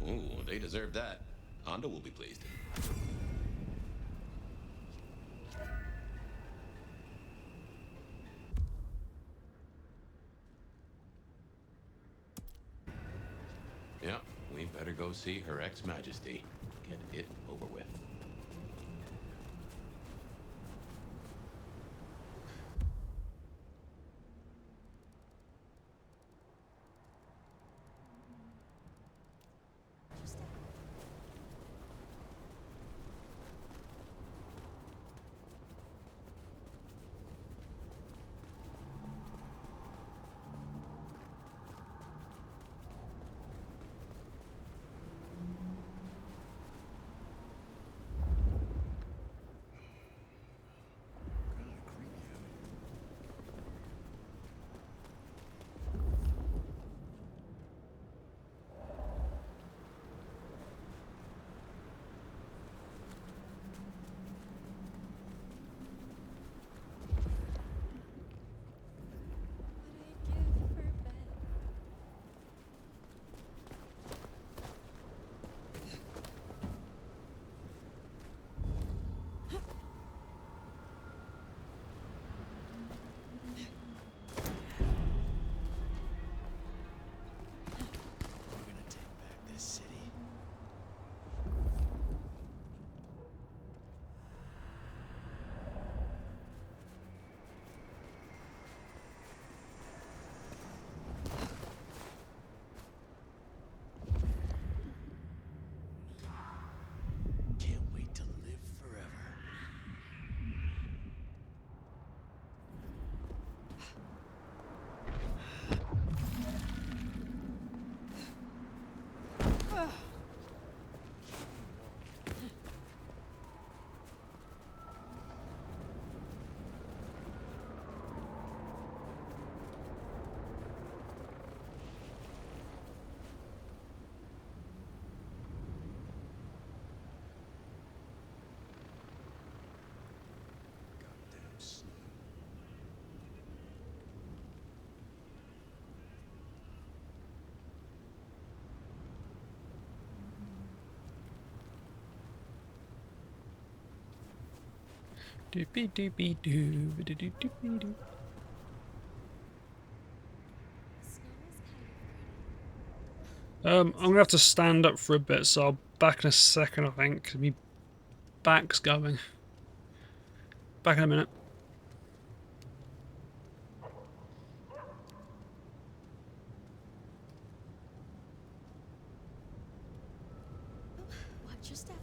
Ooh, they deserve that. Hondo will be pleased. Yeah, we better go see Her Ex-Majesty. Get it over with. We're gonna take back this city. Can't wait to live forever. Goddamn snow. Doopy doopy doo, doopy doopy doo. I'm gonna have to stand up for a bit, so I'll back in a second, I think, 'cause my back's going. Back in a minute. Watch your step.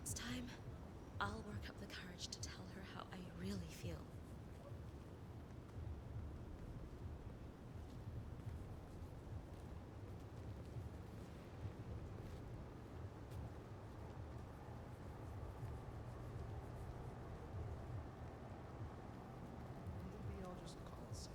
Next time, I'll work up the courage to tell her how I really feel. Maybe I'll just call it set.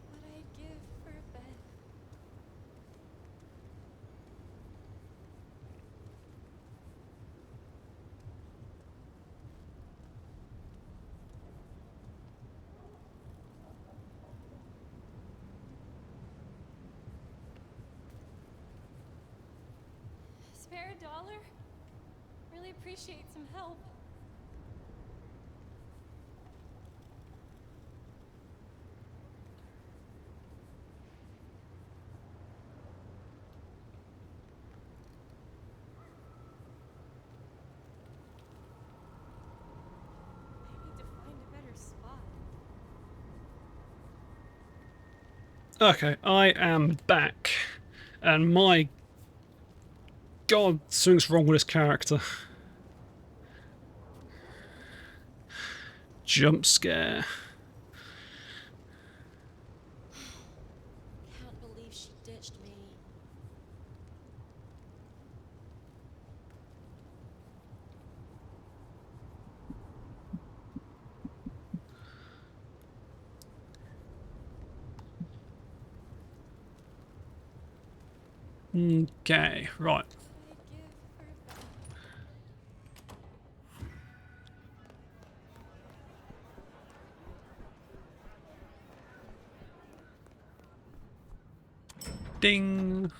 What I'd give for a bed. Spare a dollar? Really appreciate some help. I need to find a better spot. Okay, I am back. And my God, something's wrong with this character. Jump scare. Can't believe she ditched me. Okay, right. What I'd give for a bed. Ding.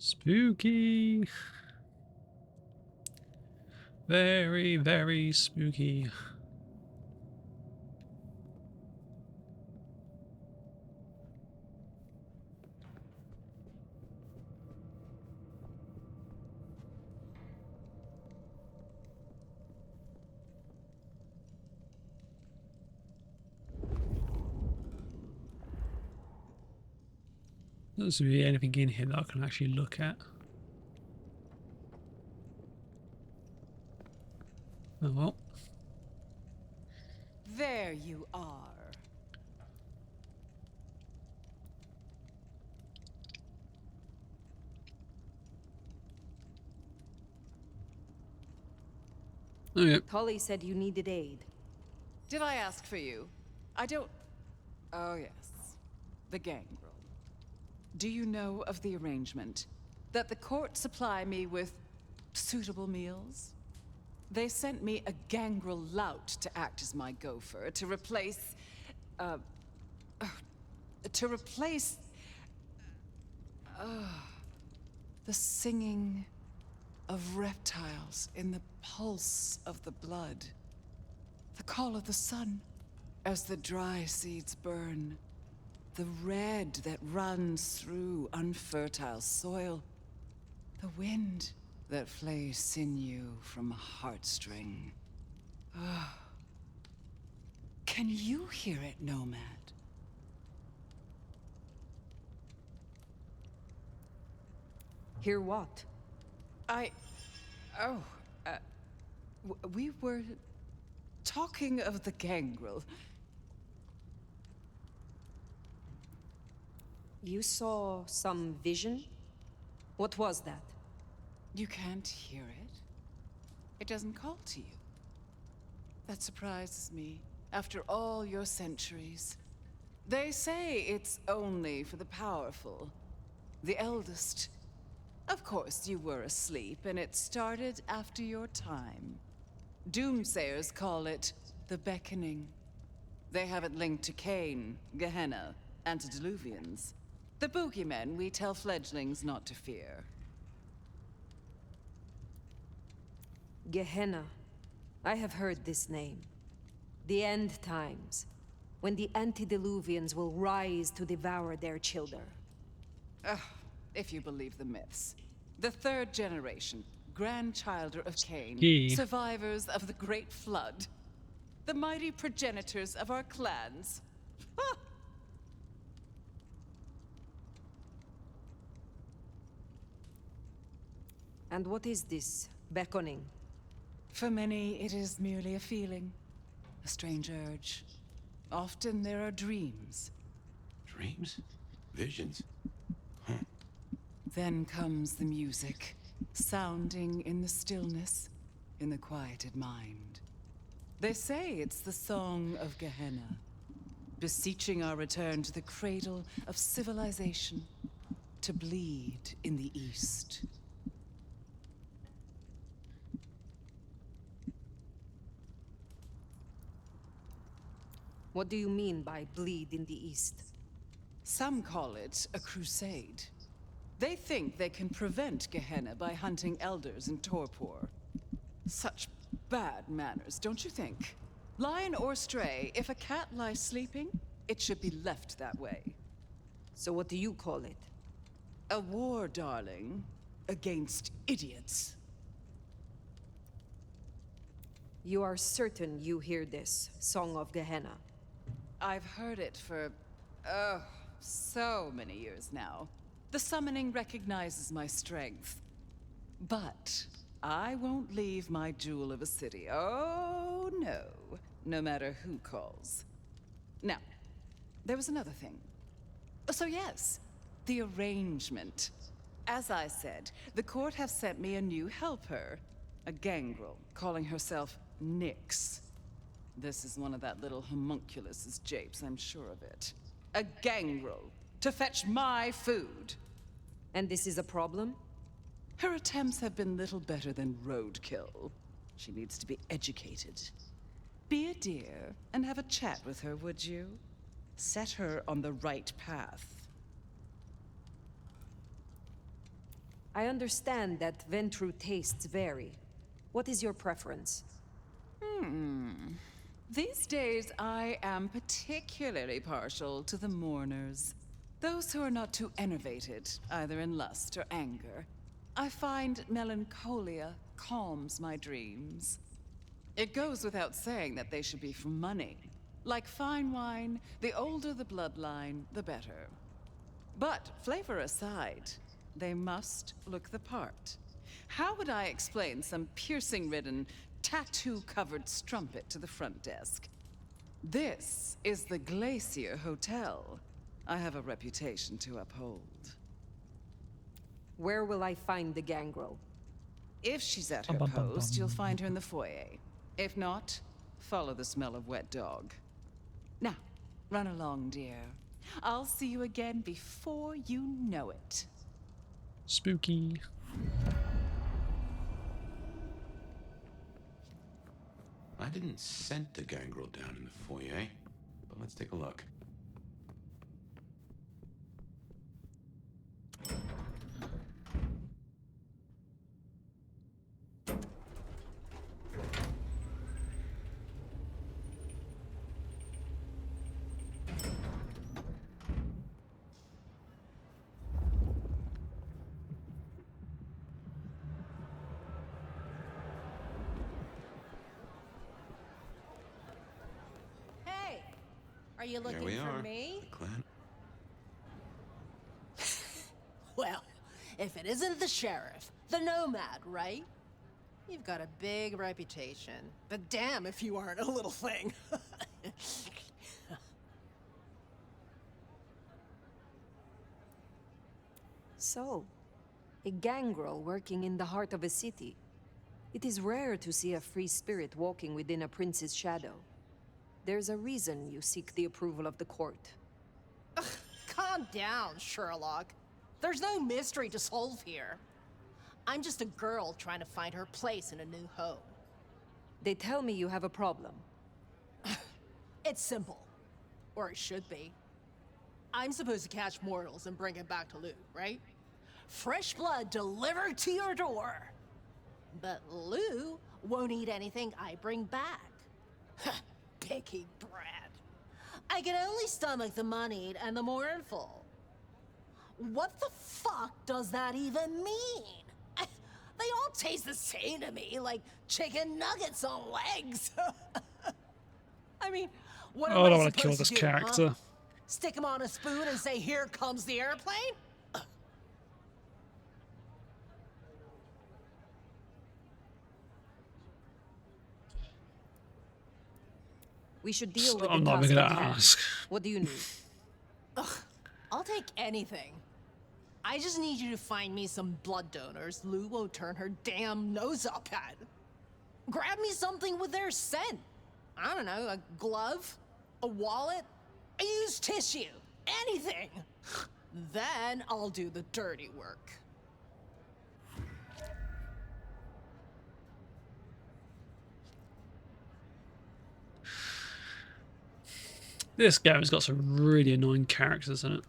Spooky. Very, very spooky. Doesn't be anything in here that I can actually look at. Oh well. There you are. Oh yeah. Tully said you needed aid. Did I ask for you? I don't... Oh, yes. The gangrel. Do you know of the arrangement? That the court supply me with suitable meals? They sent me a gangrel lout to act as my gopher, to replace... to replace... the singing of reptiles in the pulse of the blood. The call of the sun as the dry seeds burn. The red that runs through unfertile soil. The wind that flays sinew from a heartstring. Ah. Can you hear it, Nomad? Hear what? We were talking of the gangrel. You saw some vision? What was that? You can't hear it? It doesn't call to you. That surprises me, after all your centuries. They say it's only for the powerful, the eldest. Of course, you were asleep, and it started after your time. Doomsayers call it the Beckoning. They have it linked to Cain, Gehenna, antediluvians. The boogeymen we tell fledglings not to fear. Gehenna. I have heard this name. The end times, when the antediluvians will rise to devour their children. If you believe the myths. The third generation, grandchilder of Cain, He. survivors of the Great Flood. The mighty progenitors of our clans. And what is this beckoning? For many, it is merely a feeling, a strange urge. Often there are dreams. Dreams? Visions? Then comes the music, sounding in the stillness, in the quieted mind. They say it's the song of Gehenna, beseeching our return to the cradle of civilization, to bleed in the east. What do you mean by bleed in the east? Some call it a crusade. They think they can prevent Gehenna by hunting elders in Torpor. Such bad manners, don't you think? Lion or stray, if a cat lies sleeping, it should be left that way. So what do you call it? A war, darling, against idiots. You are certain you hear this, Song of Gehenna? I've heard it for, so many years now. The summoning recognizes my strength. But I won't leave my jewel of a city. Oh, no. No matter who calls. Now, there was another thing. So yes, the arrangement. As I said, the court have sent me a new helper. A gangrel, calling herself Nyx. This is one of that little homunculus's japes, I'm sure of it. A gangrel, to fetch my food. And this is a problem? Her attempts have been little better than roadkill. She needs to be educated. Be a dear and have a chat with her, would you? Set her on the right path. I understand that Ventru tastes vary. What is your preference? These days, I am particularly partial to the mourners. Those who are not too enervated, either in lust or anger. I find melancholia calms my dreams. It goes without saying that they should be for money. Like fine wine, the older the bloodline, the better. But flavor aside, they must look the part. How would I explain some piercing-ridden, tattoo-covered strumpet to the front desk? This is the Glacier Hotel. I have a reputation to uphold. Where will I find the gangrel? If she's at her Bum, bum, bum, post, bum. you'll find her in the foyer. If not, follow the smell of wet dog. Now, run along, dear. I'll see you again before you know it. Spooky. I didn't scent the gangrel down in the foyer, but let's take a look. Hey, are you There looking we for are. me? The clan. Well, if it isn't the sheriff, the nomad, right? You've got a big reputation, but damn if you aren't a little thing. So, a gangrel working in the heart of a city. It is rare to see a free spirit walking within a prince's shadow. There's a reason you seek the approval of the court. Calm down, Sherlock. There's no mystery to solve here. I'm just a girl trying to find her place in a new home. They tell me you have a problem. It's simple. Or it should be. I'm supposed to catch mortals and bring it back to Lou, right? Fresh blood delivered to your door. But Lou won't eat anything I bring back. Picky brat. I can only stomach the moneyed and the mournful. What the fuck does that even mean? They all taste the same to me, like chicken nuggets on legs. I mean, what am Oh, I I don't want to kill supposed this to do, character. huh? Stick him on a spoon and say, "Here comes the airplane"? We should deal with I'm the not even task gonna at hand. ask. What do you need? I'll take anything. I just need you to find me some blood donors Lou won't turn her damn nose up at. Grab me something with their scent. I don't know, a glove, a wallet, a used tissue, anything. Then I'll do the dirty work. This game's got some really annoying characters in it.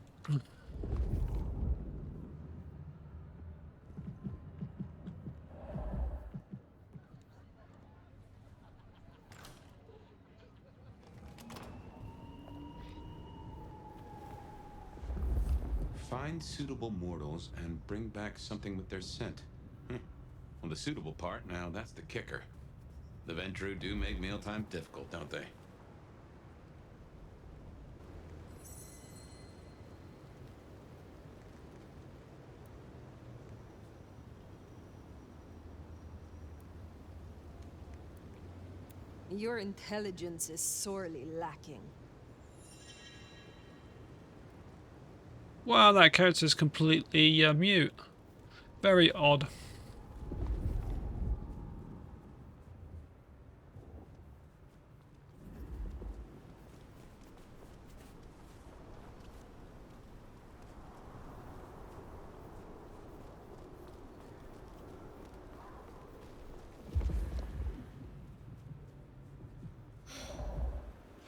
Find suitable mortals and bring back something with their scent. Well, the suitable part, now that's the kicker. The Ventru do make mealtime difficult, don't they? Your intelligence is sorely lacking. Wow, that character's completely mute. Very odd.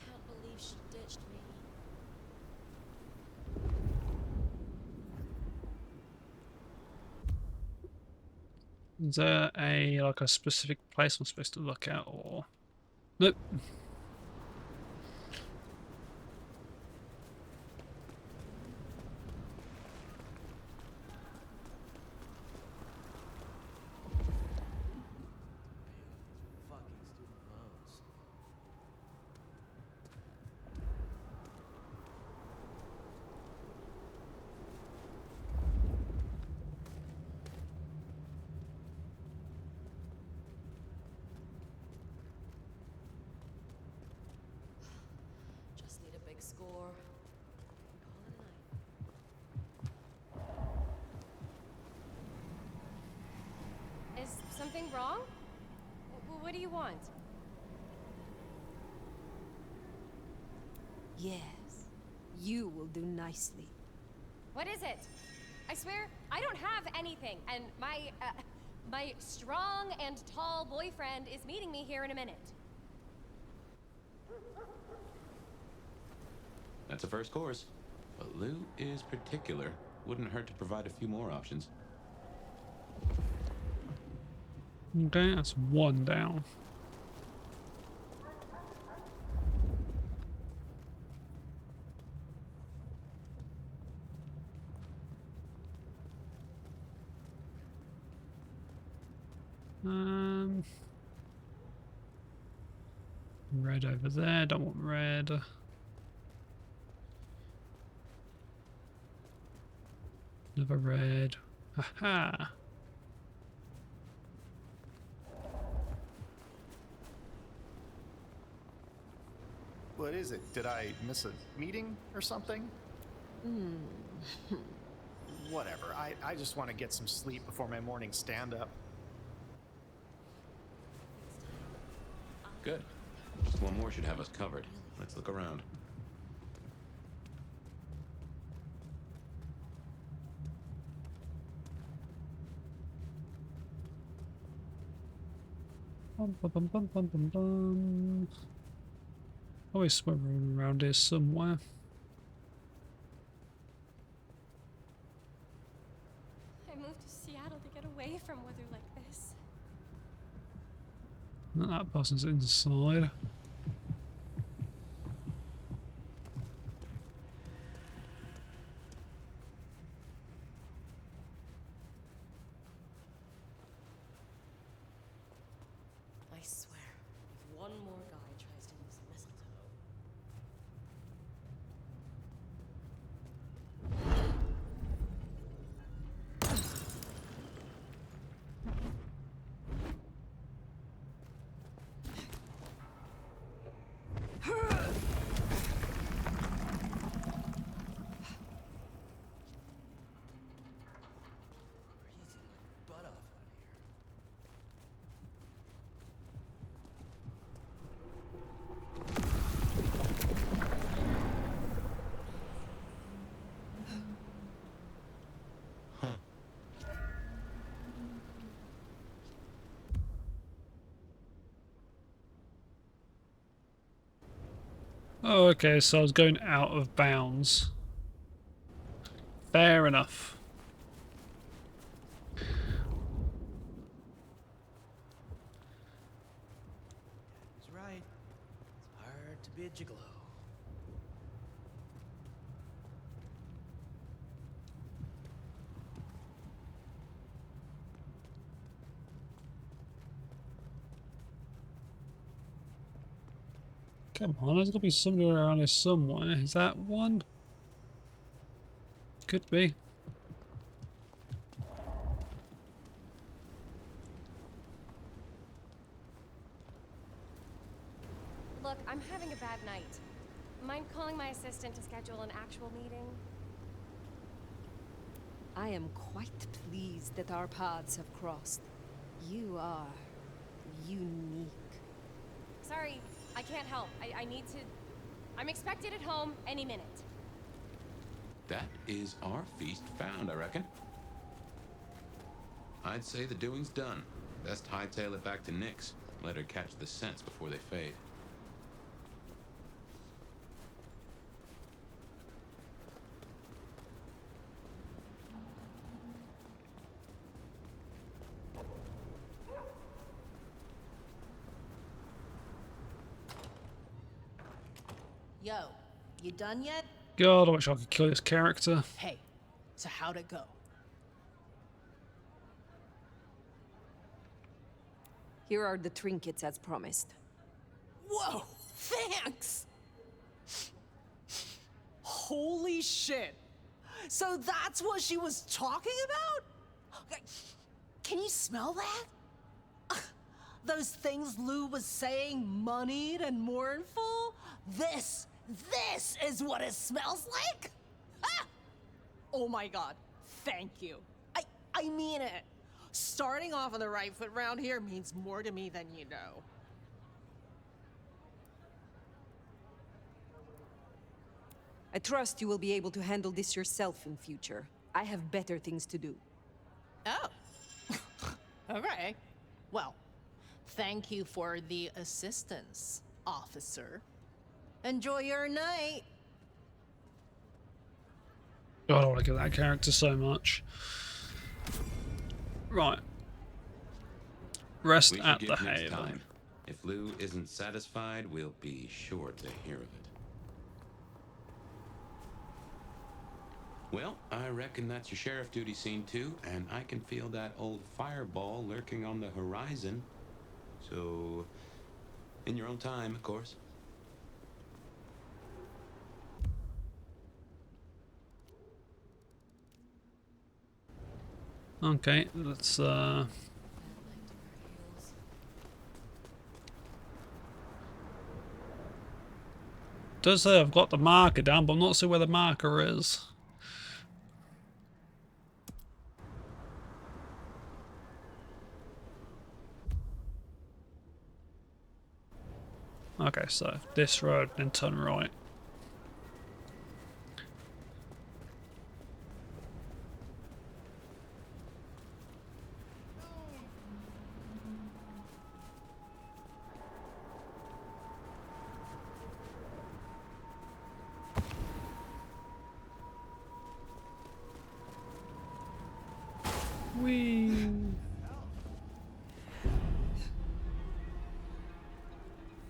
Can't believe she ditched me. Is there a specific place I'm supposed to look at, or nope? Fucking stupid phones. Just need a big score. Call it a night. Is something wrong? What do you want? Yes, you will do nicely. What is it? I swear, I don't have anything, and my strong and tall boyfriend is meeting me here in a minute. That's a first course. But Lou is particular. Wouldn't hurt to provide a few more options. Okay, that's one down. Red over there, don't want red. Another red. Haha. What is it? Did I miss a meeting or something? Whatever. I just want to get some sleep before my morning stand-up. Good. Just one more should have us covered. Let's look around. Bum, bum, bum, bum, bum, bum, bum. Always swimming around here somewhere. I moved to Seattle to get away from weather like this. That person's inside. I swear, if one more guy tries to use mistletoe. Freezing my butt off out here. Oh, okay, so I was going out of bounds. Fair enough. He's right. It's hard to be a gigolo. Come on, there's got to be somebody around here somewhere. Is that one? Could be. Look, I'm having a bad night. Mind calling my assistant to schedule an actual meeting? I am quite pleased that our paths have crossed. You are unique. Sorry, I can't help. I need to... I'm expected at home any minute. That is our feast found, I reckon. I'd say the doing's done. Best hightail it back to Nyx. Let her catch the scents before they fade. Yo, you done yet? God, I wish I could kill this character. Hey, so how'd it go? Here are the trinkets as promised. Whoa, thanks! Holy shit! So that's what she was talking about? Okay, can you smell that? Those things Lou was saying, moneyed and mournful? This is what it smells like? Ah! Oh my god, thank you. I mean it. Starting off on the right foot round here means more to me than you know. I trust you will be able to handle this yourself in future. I have better things to do. Oh. Okay. Well, thank you for the assistance, officer. Enjoy your night. God, I want to kill that character so much. Right. Rest We should at give the Nyx Haven. time. If Lou isn't satisfied, we'll be sure to hear of it. Well, I reckon that's your sheriff duty scene too, and I can feel that old fireball lurking on the horizon. So, in your own time, of course. Okay, let's does say I've got the marker down, but I'm not sure where the marker is. Okay, so this road, then turn right. Whee!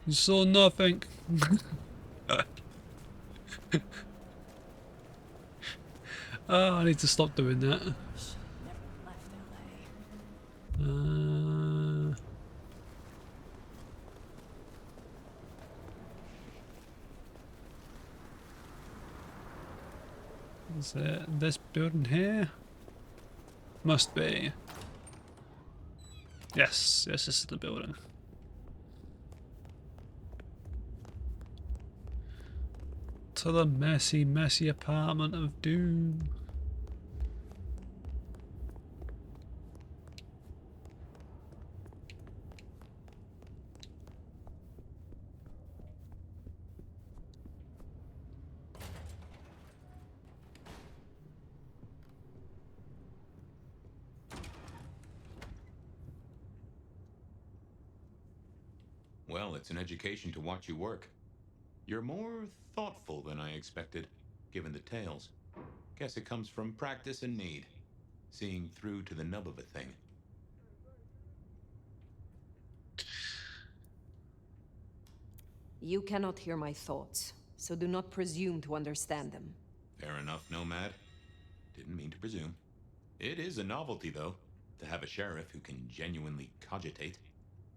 You saw nothing. Oh, I need to stop doing that. Never left LA. Is it this building here? Must be. Yes, this is the building. To the messy, messy apartment of doom. Well, it's an education to watch you work. You're more thoughtful than I expected, given the tales. Guess it comes from practice and need, seeing through to the nub of a thing. You cannot hear my thoughts, so do not presume to understand them. Fair enough, Nomad. Didn't mean to presume. It is a novelty, though, to have a sheriff who can genuinely cogitate.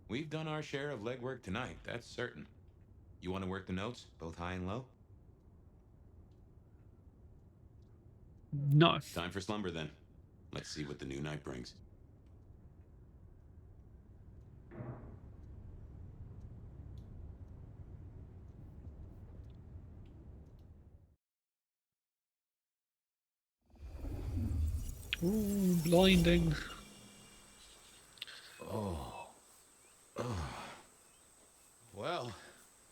We've done our share of legwork tonight, that's certain. You want to work the notes, both high and low? No. Time for slumber, then. Let's see what the new night brings. Ooh, blinding. Well,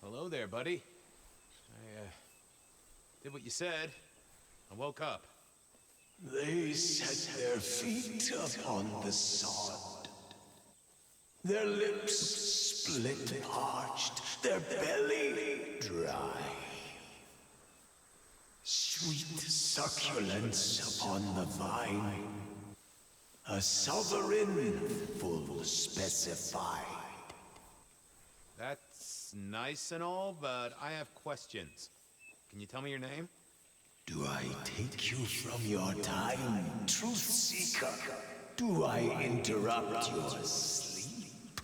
hello there, buddy. I did what you said. I woke up. They set their feet upon the sod. Their lips split parched, their belly dry. Sweet succulence upon the vine. A sovereign full specified. That's nice and all, but I have questions. Can you tell me your name? Do I take you from your time, truth seeker? Do I interrupt your sleep?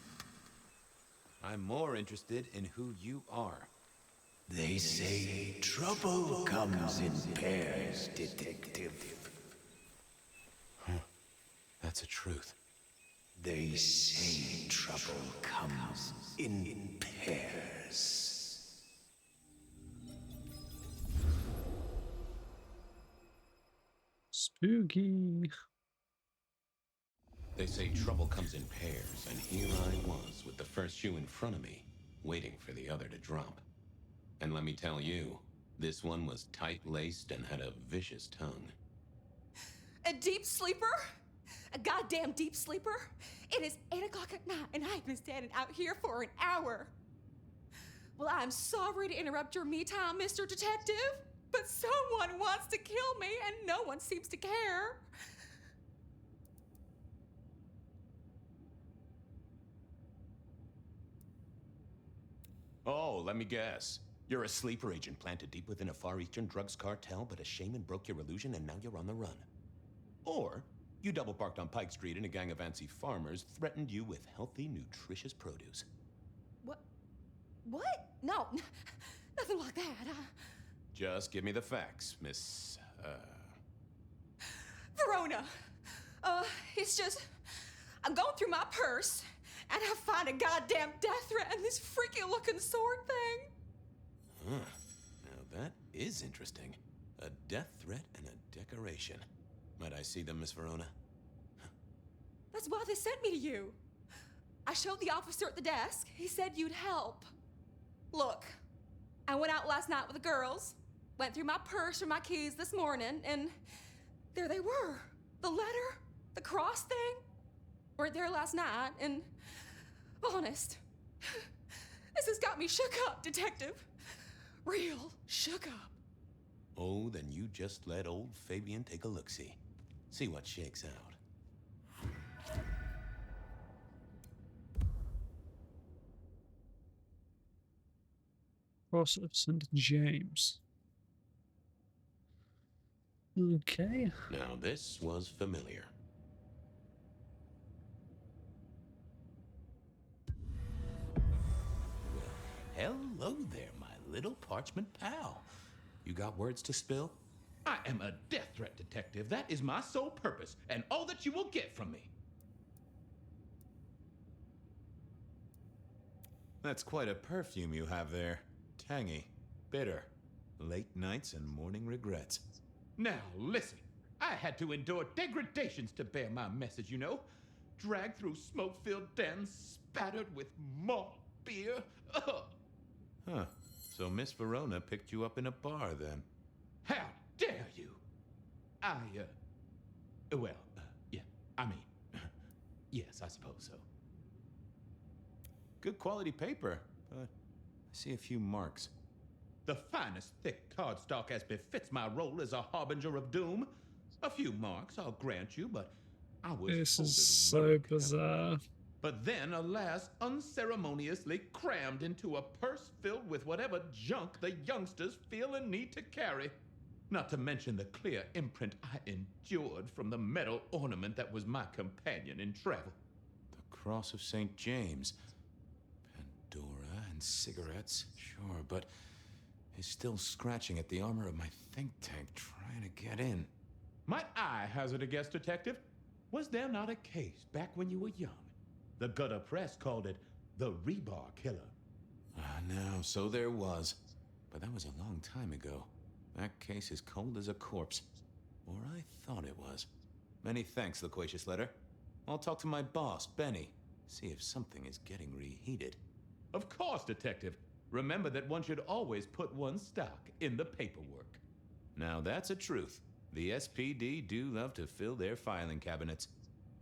I'm more interested in who you are. They say trouble comes in pairs, detective. That's a truth. They say trouble comes in pairs. Spooky. They say trouble comes in pairs, and here I was with the first shoe in front of me, waiting for the other to drop. And let me tell you, this one was tight-laced and had a vicious tongue. A deep sleeper? A goddamn deep sleeper? It is 8 o'clock at night and I've been standing out here for an hour. Well, I'm sorry to interrupt your me time, Mr. Detective, but someone wants to kill me and no one seems to care. Oh, let me guess. You're a sleeper agent planted deep within a Far Eastern drugs cartel, but a shaman broke your illusion and now you're on the run. Or you double parked on Pike Street and a gang of antsy farmers threatened you with healthy, nutritious produce. What? No, nothing like that. Just give me the facts, Miss, Verona. It's just, I'm going through my purse and I find a goddamn death threat and this freaky looking sword thing. Huh. Now that is interesting. A death threat and a decoration. Might I see them, Miss Verona? That's why they sent me to you. I showed the officer at the desk. He said you'd help. Look, I went out last night with the girls, went through my purse for my keys this morning, and there they were. The letter, the cross thing, weren't there last night, and honest, this has got me shook up, Detective. Real shook up. Oh, then you just let old Fabian take a look-see. See what shakes out. Cross of St. James. Okay. Now this was familiar. Well, hello there, my little parchment pal. You got words to spill? I am a death threat detective. That is my sole purpose, and all that you will get from me. That's quite a perfume you have there. Tangy, bitter, late nights and morning regrets. Now, listen. I had to endure degradations to bear my message, you know. Dragged through smoke-filled dens, spattered with malt beer. Ugh. Huh. So Miss Verona picked you up in a bar, then? How dare you? Yeah, I mean, yes, I suppose so. Good quality paper, but I see a few marks. The finest thick cardstock as befits my role as a harbinger of doom. A few marks, I'll grant you, but I was This folded is so murder. bizarre. But then, alas, unceremoniously crammed into a purse filled with whatever junk the youngsters feel a need to carry. Not to mention the clear imprint I endured from the metal ornament that was my companion in travel. The Cross of St. James. Pandora and cigarettes, sure, but he's still scratching at the armor of my think tank trying to get in. Might I hazard a guess, Detective? Was there not a case back when you were young? The gutter press called it the Rebar Killer. No, so there was. But that was a long time ago. That case is cold as a corpse. Or I thought it was. Many thanks, Loquacious Letter. I'll talk to my boss, Benny. See if something is getting reheated. Of course, Detective. Remember that one should always put one's stock in the paperwork. Now that's a truth. The SPD do love to fill their filing cabinets.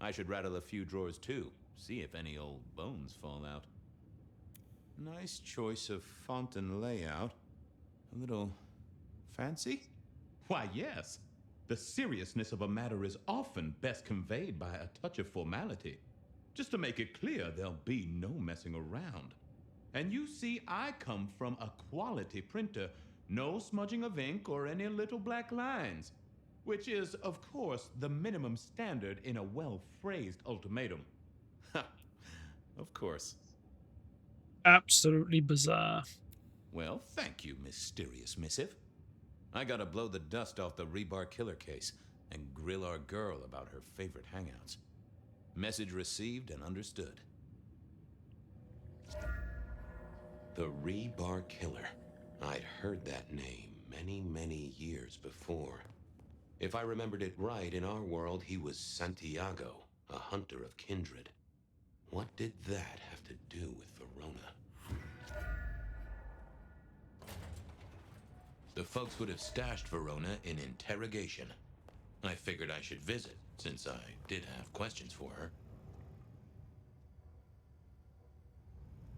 I should rattle a few drawers too, see if any old bones fall out. Nice choice of font and layout. A little fancy? Why, yes. The seriousness of a matter is often best conveyed by a touch of formality. Just to make it clear, there'll be no messing around. And you see, I come from a quality printer. No smudging of ink or any little black lines. Which is, of course, the minimum standard in a well-phrased ultimatum. Ha! Of course. Absolutely bizarre. Well, thank you, mysterious missive. I gotta blow the dust off the Rebar Killer case and grill our girl about her favorite hangouts. Message received and understood. The Rebar Killer. I'd heard that name many, many years before. If I remembered it right, in our world, he was Santiago, a hunter of kindred. What did that have to do with Verona? The folks would have stashed Verona in interrogation. I figured I should visit, since I did have questions for her.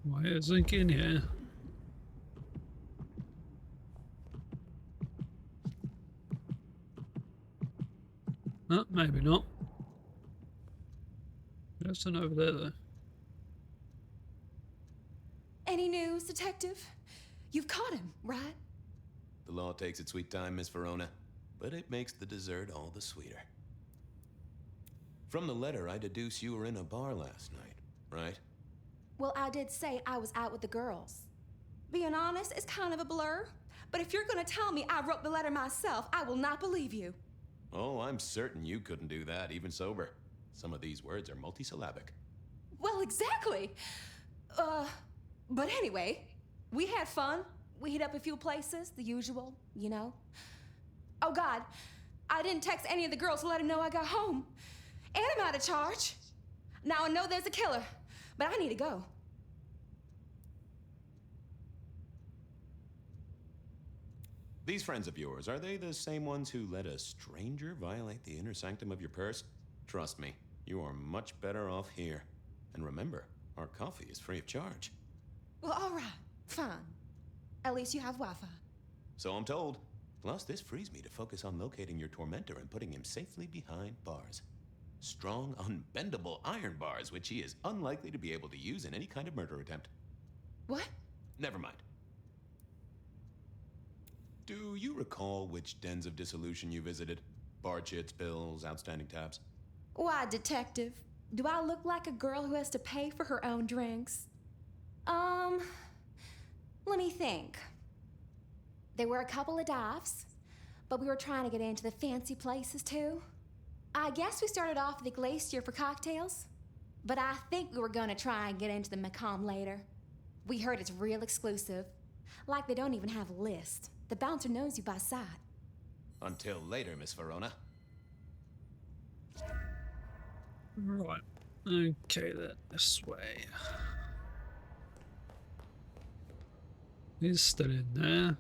Why is Ink in here? No, maybe not. There's one over there, though. Any news, Detective? You've caught him, right? The law takes its sweet time, Miss Verona, but it makes the dessert all the sweeter. From the letter, I deduce you were in a bar last night, right? Well, I did say I was out with the girls. Being honest, it's kind of a blur. But if you're gonna tell me I wrote the letter myself, I will not believe you. Oh, I'm certain you couldn't do that, even sober. Some of these words are multisyllabic. Well, exactly. But anyway, we had fun. We hit up a few places, the usual, you know. Oh God, I didn't text any of the girls to let them know I got home. And I'm out of charge. Now I know there's a killer, but I need to go. These friends of yours, are they the same ones who let a stranger violate the inner sanctum of your purse? Trust me, you are much better off here. And remember, our coffee is free of charge. Well, all right, fine. At least you have Wi-Fi. So I'm told. Plus, this frees me to focus on locating your tormentor and putting him safely behind bars. Strong, unbendable iron bars, which he is unlikely to be able to use in any kind of murder attempt. What? Never mind. Do you recall which dens of dissolution you visited? Bar chits, bills, outstanding tabs? Why, detective? Do I look like a girl who has to pay for her own drinks? Let me think. There were a couple of dives, but we were trying to get into the fancy places too. I guess we started off at the Glacier for cocktails, but I think we were gonna try and get into the Macomb later. We heard it's real exclusive. Like they don't even have a list. The bouncer knows you by sight. Until later, Miss Verona. Right. Okay, then. This way. He's still in there.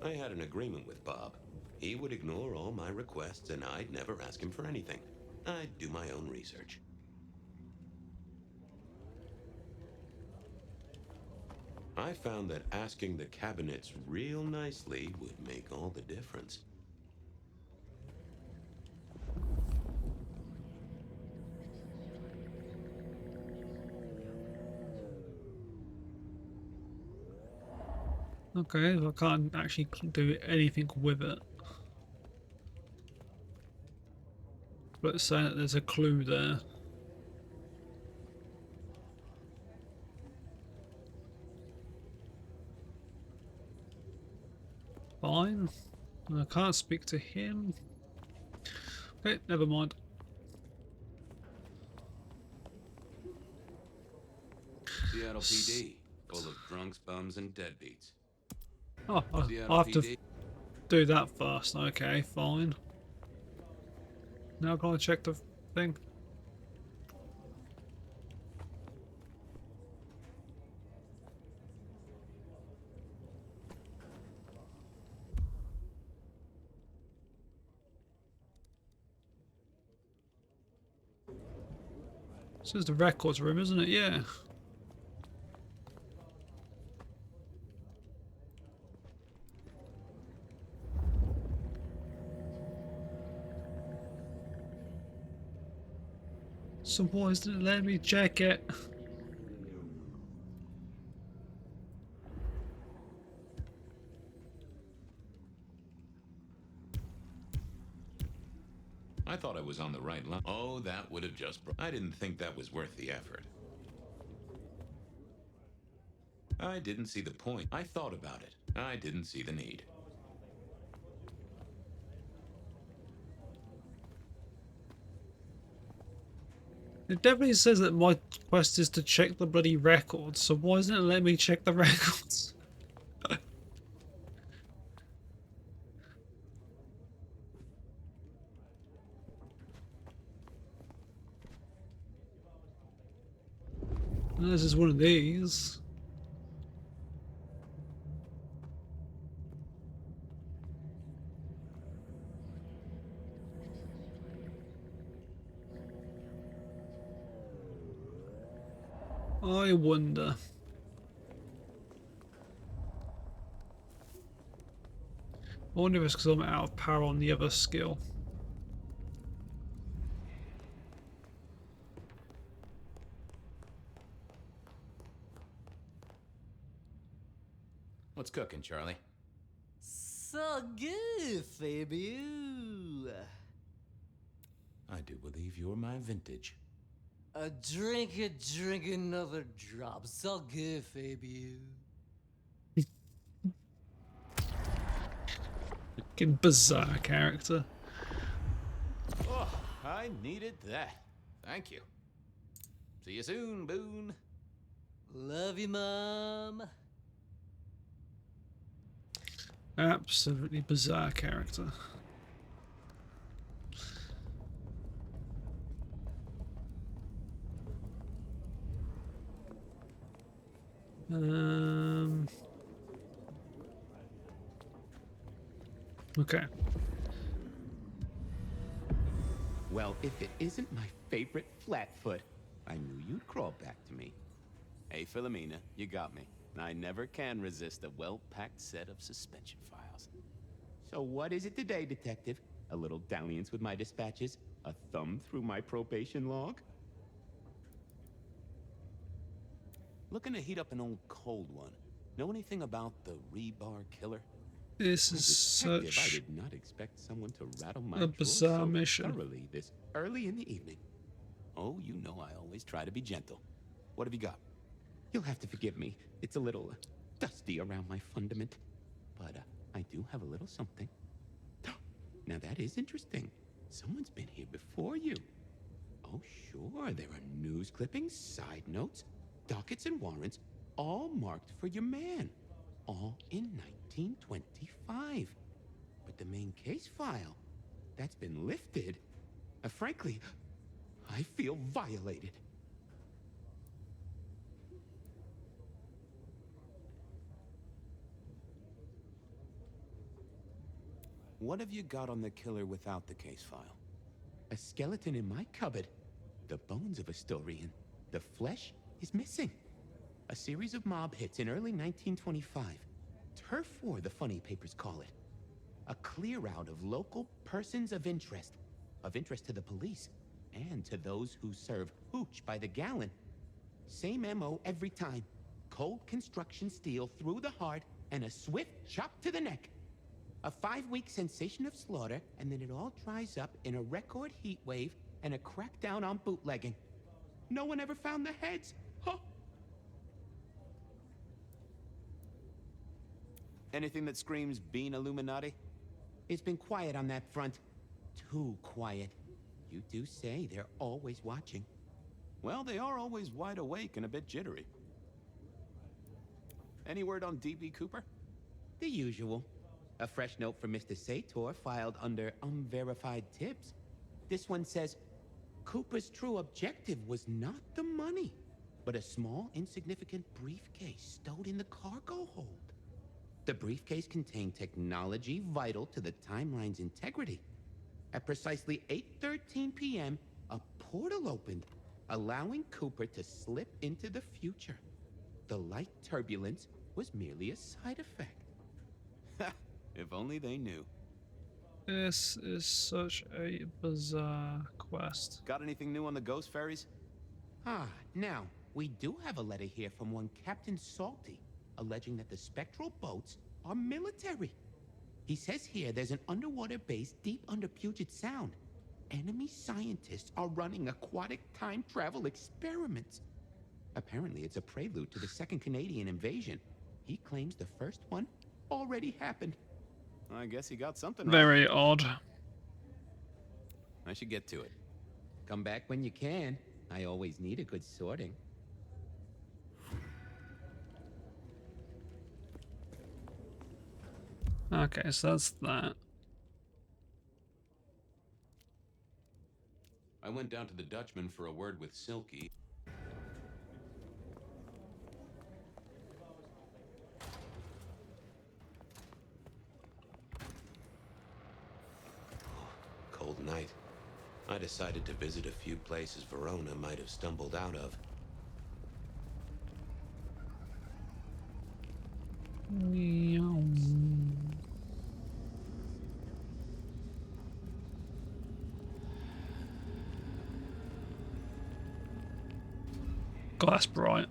I had an agreement with Bob. He would ignore all my requests and I'd never ask him for anything. I'd do my own research. I found that asking the cabinets real nicely would make all the difference. Okay, I can't actually do anything with it. But it's saying that there's a clue there. Fine. I can't speak to him. Okay, never mind. Seattle PD, full of drunks, bums, and deadbeats. Oh, I'll have to do that first. Okay, fine. Now can I check the thing? This is the records room, isn't it? Yeah. So why isn't it letting me check it? I thought I was on the right line. Oh, that would have just... I didn't think that was worth the effort. I didn't see the point. I thought about it. I didn't see the need. It definitely says that my quest is to check the bloody records, so why isn't it letting me check the records? This is one of these. I wonder. I wonder if it's because I'm out of power on the other skill. What's cooking, Charlie? So good, Fabio. I do believe you're my vintage. Drink another drop. So good, Fabio. Fucking bizarre character. Oh, I needed that. Thank you. See you soon, Boone. Love you, Mom. Absolutely bizarre character. Okay. Well, if it isn't my favorite Flatfoot, I knew you'd crawl back to me. Hey, Philomena, you got me. I never can resist a well-packed set of suspension files. So what is it today, Detective? A little dalliance with my dispatches? A thumb through my probation log? Looking to heat up an old cold one. Know anything about the rebar killer? This is Detective, I such did not expect someone to rattle my a drawer bizarre so mission. thoroughly this early in the evening. Oh, you know I always try to be gentle. What have you got? You'll have to forgive me. It's a little dusty around my fundament. But I do have a little something. Now that is interesting. Someone's been here before you. Oh, sure. There are news clippings, side notes, dockets and warrants, all marked for your man. All in 1925. But the main case file, that's been lifted. Frankly, I feel violated. What have you got on the killer without the case file? A skeleton in my cupboard. The bones of a Storian. The flesh is missing. A series of mob hits in early 1925. Turf war, the funny papers call it. A clear out of local persons of interest to the police, and to those who serve hooch by the gallon. Same MO every time. Cold construction steel through the heart and a swift chop to the neck. A 5-week sensation of slaughter, and then it all dries up in a record heat wave and a crackdown on bootlegging. No one ever found the heads. Huh. Anything that screams Bean Illuminati? It's been quiet on that front. Too quiet. You do say they're always watching. Well, they are always wide awake and a bit jittery. Any word on D.B. Cooper? The usual. A fresh note from Mr. Sator filed under unverified tips. This one says, Cooper's true objective was not the money, but a small, insignificant briefcase stowed in the cargo hold. The briefcase contained technology vital to the timeline's integrity. At precisely 8:13 p.m., a portal opened, allowing Cooper to slip into the future. The light turbulence was merely a side effect. If only they knew. This is such a bizarre quest. Got anything new on the ghost ferries? Now, we do have a letter here from one Captain Salty, alleging that the spectral boats are military. He says here there's an underwater base deep under Puget Sound. Enemy scientists are running aquatic time travel experiments. Apparently, it's a prelude to the second Canadian invasion. He claims the first one already happened. I guess he got something right. Very odd. I should get to it. Come back when you can. I always need a good sorting. Okay, so that's that. I went down to the Dutchman for a word with Silky. Cold night. I decided to visit a few places Verona might have stumbled out of. God, that's bright.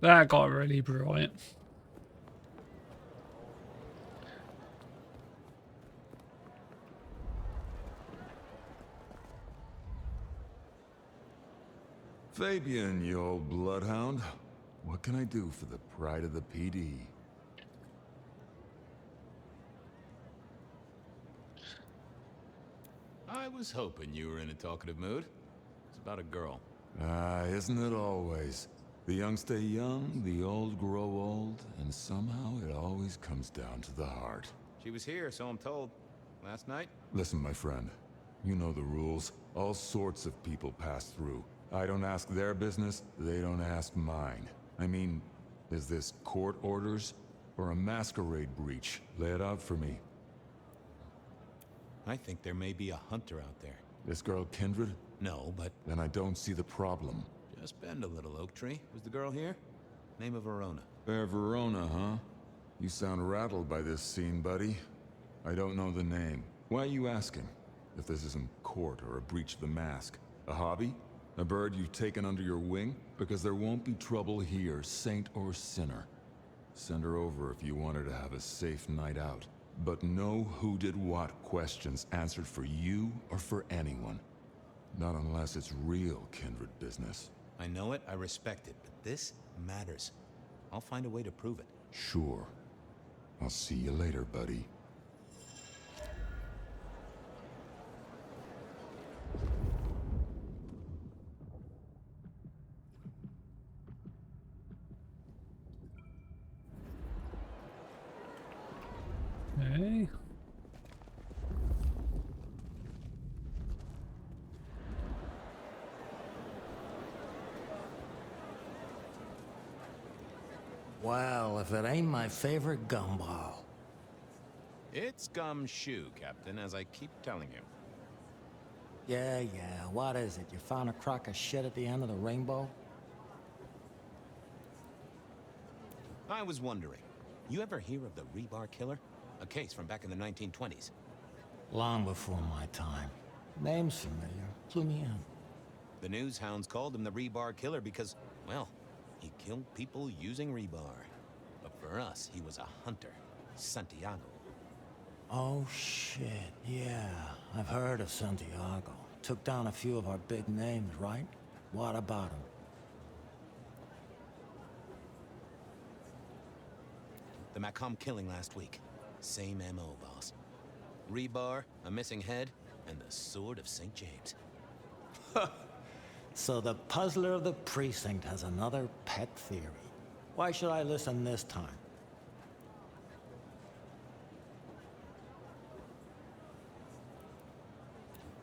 That got really bright. Fabian, you old bloodhound. What can I do for the pride of the PD? I was hoping you were in a talkative mood. It's about a girl. Isn't it always? The young stay young, the old grow old, and somehow it always comes down to the heart. She was here, so I'm told. Last night? Listen, my friend. You know the rules. All sorts of people pass through. I don't ask their business, they don't ask mine. I mean, is this court orders or a masquerade breach? Lay it out for me. I think there may be a hunter out there. This girl Kindred? No, but... Then I don't see the problem. Just bend a little, Oak Tree. Was the girl here? Name of Verona. Verona, huh? You sound rattled by this scene, buddy. I don't know the name. Why are you asking? If this isn't court or a breach of the mask. A hobby? A bird you've taken under your wing? Because there won't be trouble here, saint or sinner. Send her over if you want her to have a safe night out. But no who did what questions answered for you or for anyone. Not unless it's real kindred business. I know it, I respect it, but this matters. I'll find a way to prove it. Sure. I'll see you later, buddy. Okay. Well, if it ain't my favorite gumball. It's gumshoe, Captain, as I keep telling you. Yeah, what is it? You found a crock of shit at the end of the rainbow? I was wondering, you ever hear of the rebar killer? A case from back in the 1920s. Long before my time. Name's familiar. Clue me in. The news hounds called him the rebar killer because, well, he killed people using rebar. But for us, he was a hunter. Santiago. Oh, shit. Yeah, I've heard of Santiago. Took down a few of our big names, right? What about him? The Macomb killing last week. Same MO, boss. Rebar, a missing head, and the sword of St. James. So the puzzler of the precinct has another pet theory. Why should I listen this time?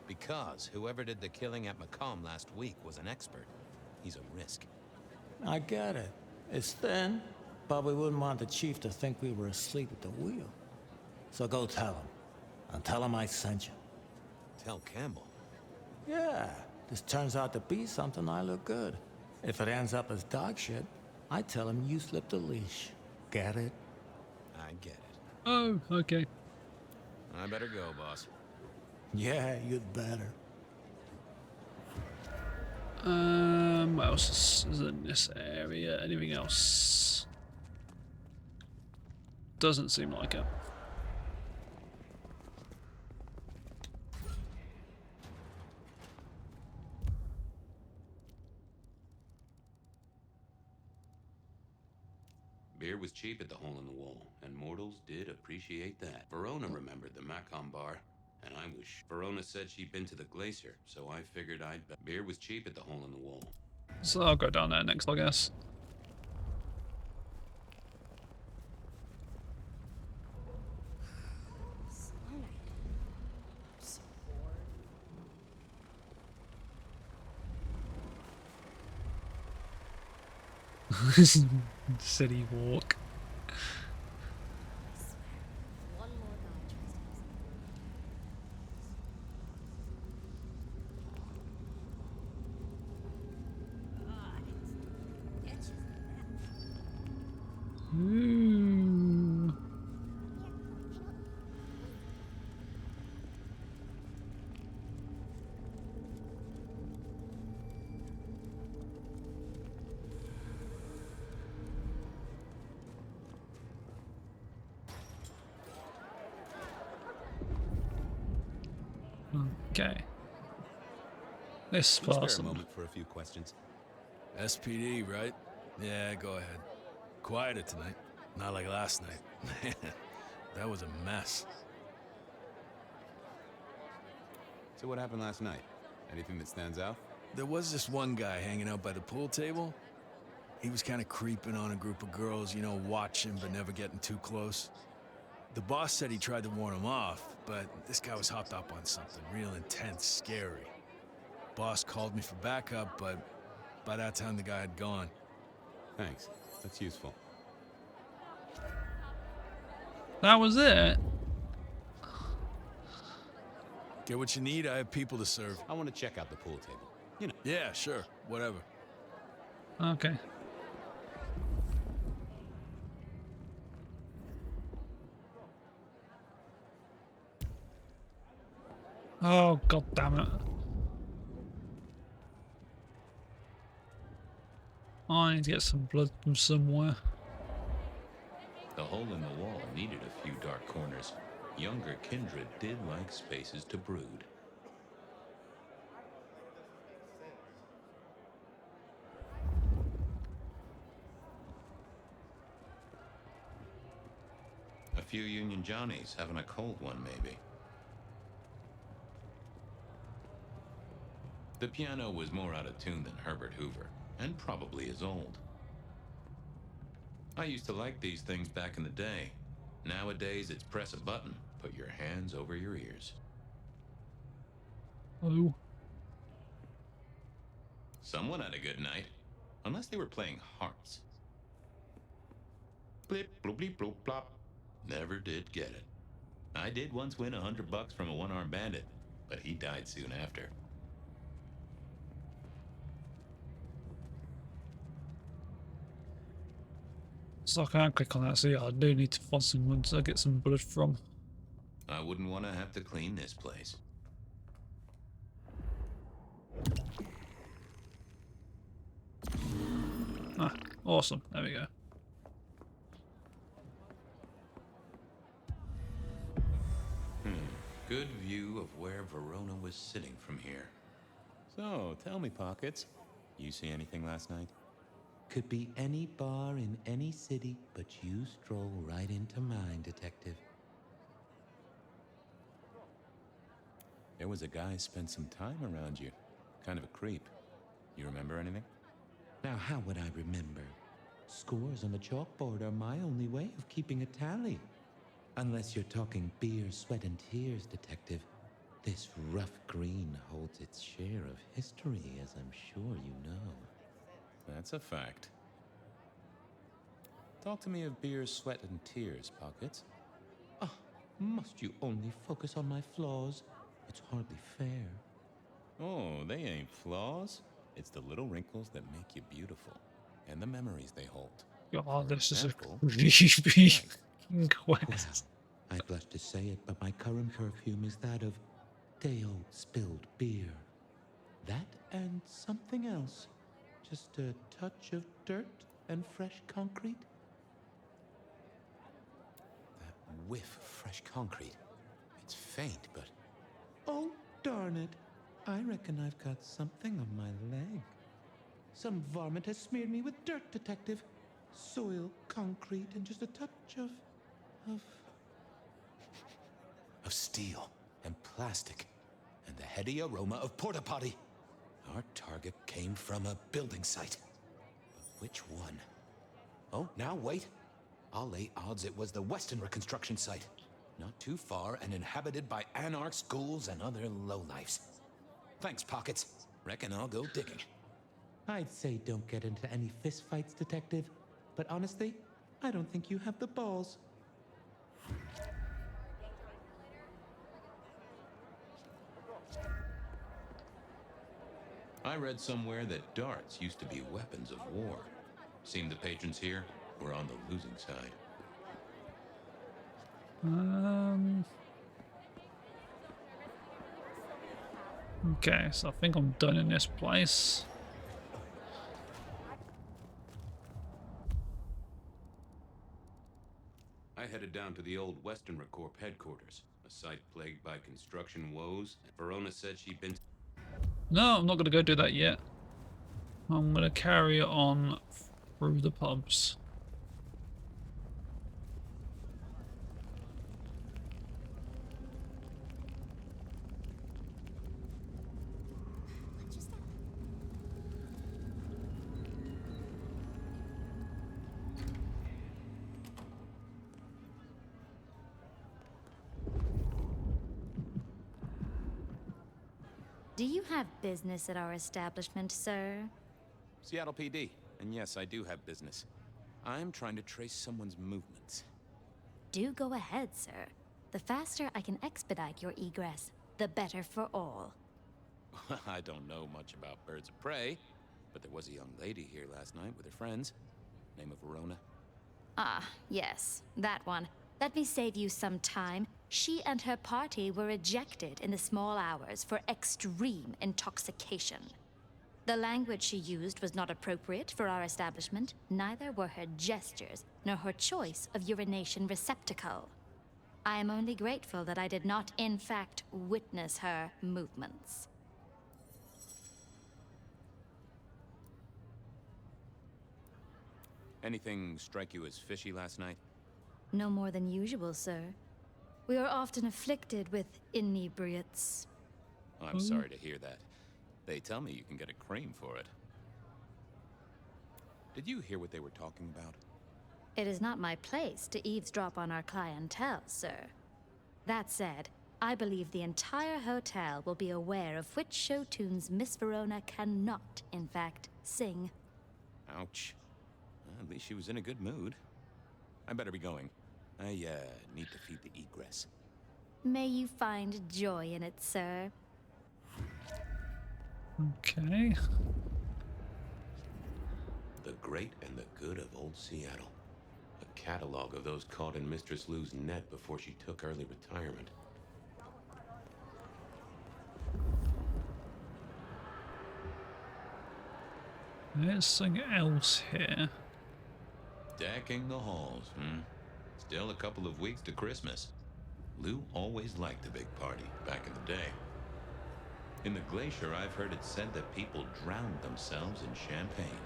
Because whoever did the killing at Macomb last week was an expert. He's a risk. I get it. It's thin, but we wouldn't want the chief to think we were asleep at the wheel. So go tell him. And tell him I sent you. Tell Campbell. Yeah, this turns out to be something I look good. If it ends up as dog shit, I tell him you slipped a leash. Get it? I get it. Oh, okay. I better go, boss. Yeah, you'd better. What else is in this area? Anything else? Doesn't seem like it. Beer was cheap at the Hole in the Wall, and mortals did appreciate that. Verona remembered the Macomb bar, and I was Verona said she'd been to the Glacier, so I figured I'd bet. Beer was cheap at the Hole in the Wall. So I'll go down there next, I guess. City walk. One more guy tries to Ooh. Okay. This Can you spare a person. moment for a few questions? SPD, right? Yeah, go ahead. Quieter tonight. Not like last night. That was a mess. So what happened last night? Anything that stands out? There was this one guy hanging out by the pool table. He was kind of creeping on a group of girls, you know, watching but never getting too close. The boss said he tried to warn him off, but this guy was hopped up on something real intense, scary. Boss called me for backup, but by that time the guy had gone. Thanks. That's useful. That was it. Get what you need, I have people to serve. I want to check out the pool table. You know. Yeah, sure, whatever. Okay. Oh, god damn it. I need to get some blood from somewhere. The hole in the wall needed a few dark corners. Younger kindred did like spaces to brood. A few Union Johnnies having a cold one, maybe. The piano was more out of tune than Herbert Hoover, and probably as old. I used to like these things back in the day. Nowadays, it's press a button, put your hands over your ears. Oh. Someone had a good night, unless they were playing hearts. Blip, bloop, bleep, bloop, plop. Never did get it. I did once win $100 from a one-armed bandit, but he died soon after. So I can't click on that, so yeah, I do need to find someone to get some blood from. I wouldn't want to have to clean this place. Ah, awesome. There we go. Good view of where Verona was sitting from here. So, tell me, Pockets. You see anything last night? Could be any bar in any city, but you stroll right into mine, detective. There was a guy spent some time around you. Kind of a creep. You remember anything? Now, how would I remember? Scores on the chalkboard are my only way of keeping a tally. Unless you're talking beer, sweat, and tears, detective. This rough green holds its share of history, as I'm sure you know. That's a fact. Talk to me of beer, sweat, and tears, Pockets. Ah, must you only focus on my flaws? It's hardly fair. Oh, they ain't flaws. It's the little wrinkles that make you beautiful, and the memories they hold. God, this is a example, creepy quest. I blush to say it, but my current perfume is that of day-old spilled beer. That and something else. Just a touch of dirt and fresh concrete. That whiff of fresh concrete. It's faint, but... Oh, darn it. I reckon I've got something on my leg. Some varmint has smeared me with dirt, detective. Soil, concrete, and just a touch of steel and plastic and the heady aroma of porta potty. Our target came from a building site. But which one? Oh, now wait. I'll lay odds it was the Westenra construction site. Not too far and inhabited by anarchs, ghouls, and other lowlifes. Thanks, Pockets. Reckon I'll go digging. I'd say don't get into any fistfights, detective. But honestly, I don't think you have the balls. I read somewhere that darts used to be weapons of war. Seemed the patrons here were on the losing side. Okay, so I think I'm done in this place. I headed down to the old Western Corps headquarters, a site plagued by construction woes. Verona said she'd been... No, I'm not going to go do that yet. I'm going to carry on through the pubs. Do you have business at our establishment, sir? Seattle PD. And yes, I do have business. I'm trying to trace someone's movements. Do go ahead, sir. The faster I can expedite your egress, the better for all. I don't know much about birds of prey, but there was a young lady here last night with her friends. Name of Verona. Ah, yes, that one. Let me save you some time. She and her party were ejected in the small hours for extreme intoxication. The language she used was not appropriate for our establishment, neither were her gestures, nor her choice of urination receptacle. I am only grateful that I did not, in fact, witness her movements. Anything strike you as fishy last night? No more than usual, sir. We are often afflicted with inebriates. I'm sorry to hear that. They tell me you can get a cream for it. Did you hear what they were talking about? It is not my place to eavesdrop on our clientele, sir. That said, I believe the entire hotel will be aware of which show tunes Miss Verona cannot, in fact, sing. Ouch. Well, at least she was in a good mood. I better be going. I, need to feed the egress. May you find joy in it, sir. Okay. The Great and the Good of Old Seattle. A catalog of those caught in Mistress Lou's net before she took early retirement. There's something else here. Decking the halls, Still a couple of weeks to Christmas. Lou always liked a big party back in the day. In the glacier, I've heard it said that people drowned themselves in champagne.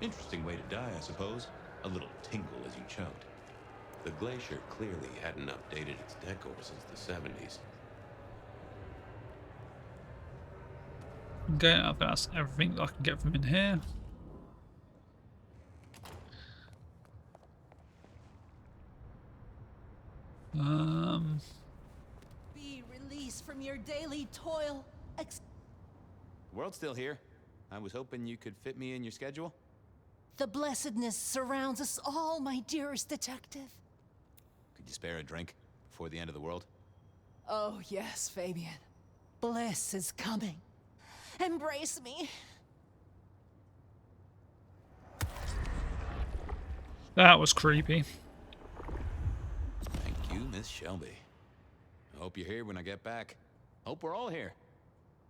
Interesting way to die, I suppose. A little tingle as you choked. The glacier clearly hadn't updated its decor since the 70s. Okay, I think that's everything I can get from in here. Be released from your daily toil. The world's still here. I was hoping you could fit me in your schedule. The blessedness surrounds us all, my dearest detective. Could you spare a drink before the end of the world? Oh, yes, Fabian. Bliss is coming. Embrace me. That was creepy. Thank you, Miss Shelby. I hope you're here when I get back. Hope we're all here.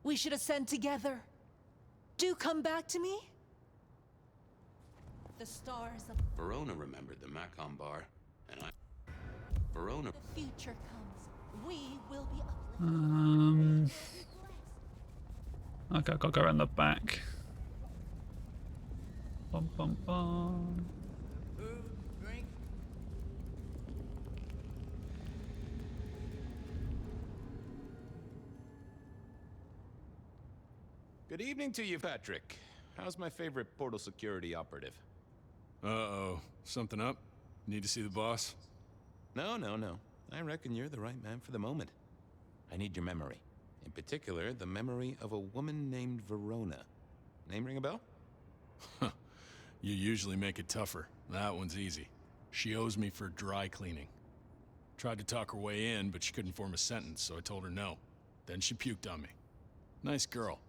We should ascend together. Do come back to me. The stars of Verona remembered the Macon bar, and Verona. the future comes. We will be uplifted. Okay, I've got to go around the back. Bum, bum, bum. Good evening to you, Patrick. How's my favorite portal security operative? Uh-oh. Something up? Need to see the boss? No. I reckon you're the right man for the moment. I need your memory. In particular, the memory of a woman named Verona. Name ring a bell? You usually make it tougher. That one's easy. She owes me for dry cleaning. Tried to talk her way in, but she couldn't form a sentence, so I told her no. Then she puked on me. Nice girl.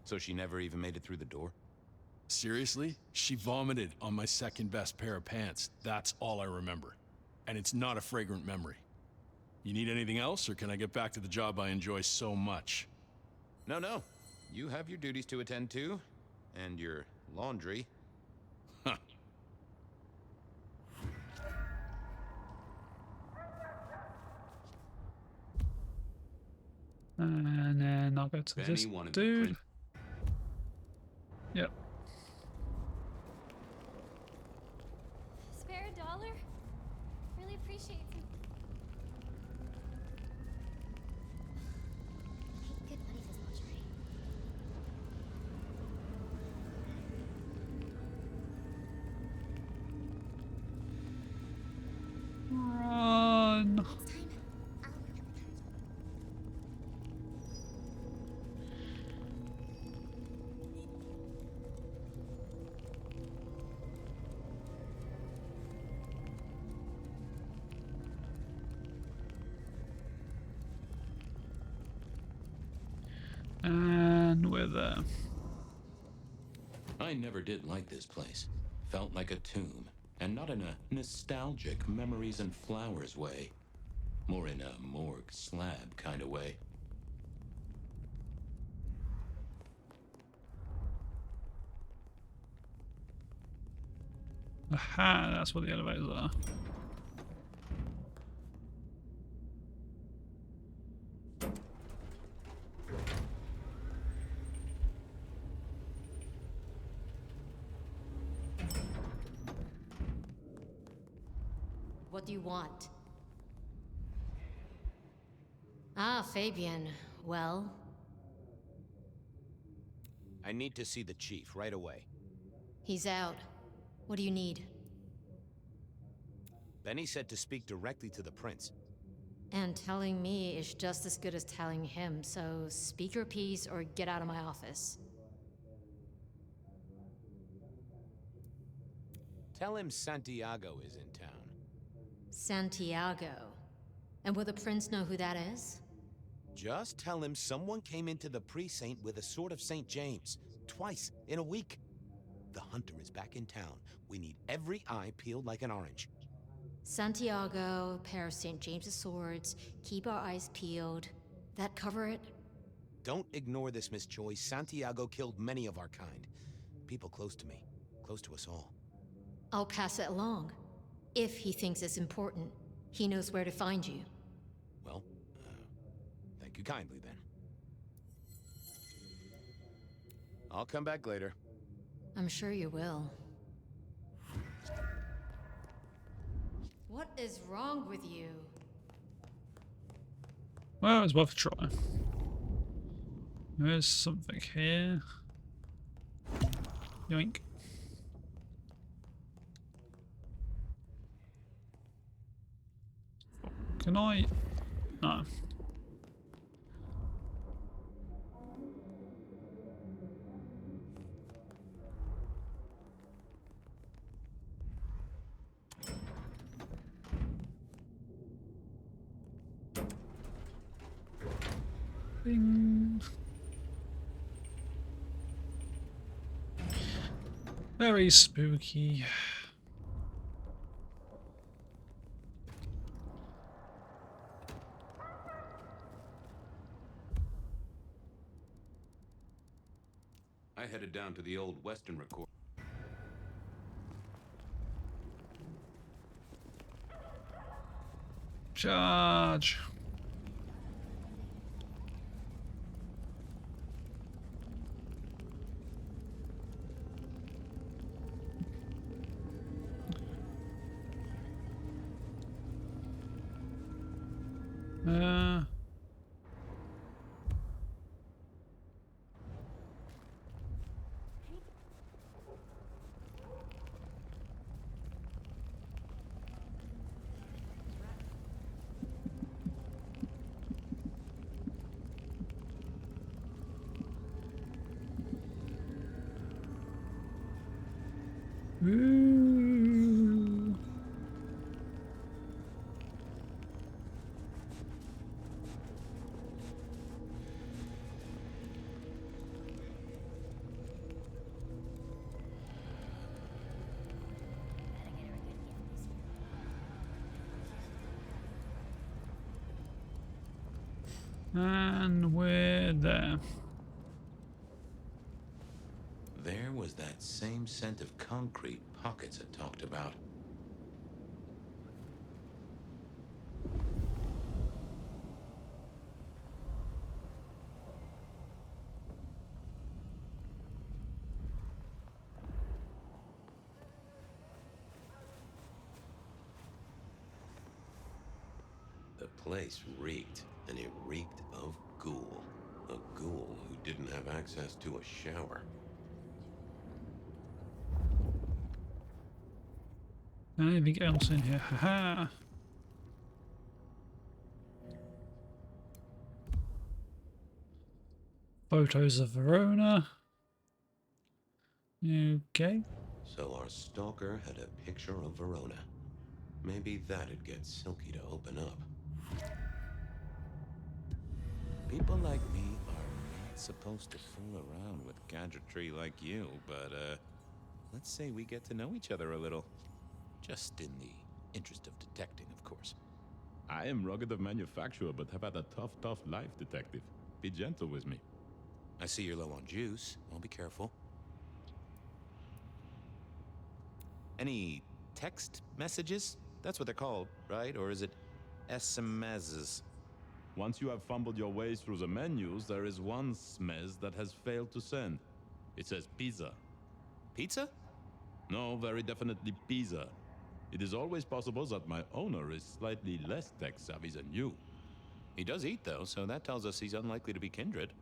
So she never even made it through the door? Seriously? She vomited on my second best pair of pants. That's all I remember. And it's not a fragrant memory. You need anything else, or can I get back to the job I enjoy so much? No. You have your duties to attend to, and your laundry. Huh. And then I'll go to this dude. Yep. Spare $1? Really appreciate it. Good money for luxury. Run. there. I never did like this place. Felt like a tomb, and not in a nostalgic memories and flowers way. More in a morgue slab kind of way. Aha, that's what the elevators are. What do you want? Ah, Fabian. Well? I need to see the chief right away. He's out. What do you need? Benny said to speak directly to the prince. And telling me is just as good as telling him, so speak your piece or get out of my office. Tell him Santiago is in town. Santiago. And will the prince know who that is? Just tell him someone came into the precinct with a sword of St. James. Twice in a week. The hunter is back in town. We need every eye peeled like an orange. Santiago, pair of St. James's swords, keep our eyes peeled. That cover it? Don't ignore this, Miss Choi. Santiago killed many of our kind. People close to me. Close to us all. I'll pass it along. If he thinks it's important, he knows where to find you. Well, thank you kindly then. I'll come back later. I'm sure you will. What is wrong with you? Well, it's worth a try. There's something here. Yoink. Can I? No. Bing. Very spooky. I headed down to the old Western record. Charge. Ooh. And we're there. There was that same scent of concrete pockets I talked about. The place reeked, and it reeked of ghoul. A ghoul who didn't have access to a shower. Anything else in here? Haha. Photos of Verona. Okay. So our stalker had a picture of Verona. Maybe that'd get Silky to open up. People like me are not supposed to fool around with gadgetry like you, but, let's say we get to know each other a little. Just in the interest of detecting, of course. I am rugged of manufacture, but have had a tough life, detective. Be gentle with me. I see you're low on juice. I'll be careful. Any text messages? That's what they're called, right? Or is it SMSs? Once you have fumbled your way through the menus, there is one smez that has failed to send. It says pizza. Pizza? No, very definitely pizza. It is always possible that my owner is slightly less tech-savvy than you. He does eat, though, so that tells us he's unlikely to be kindred.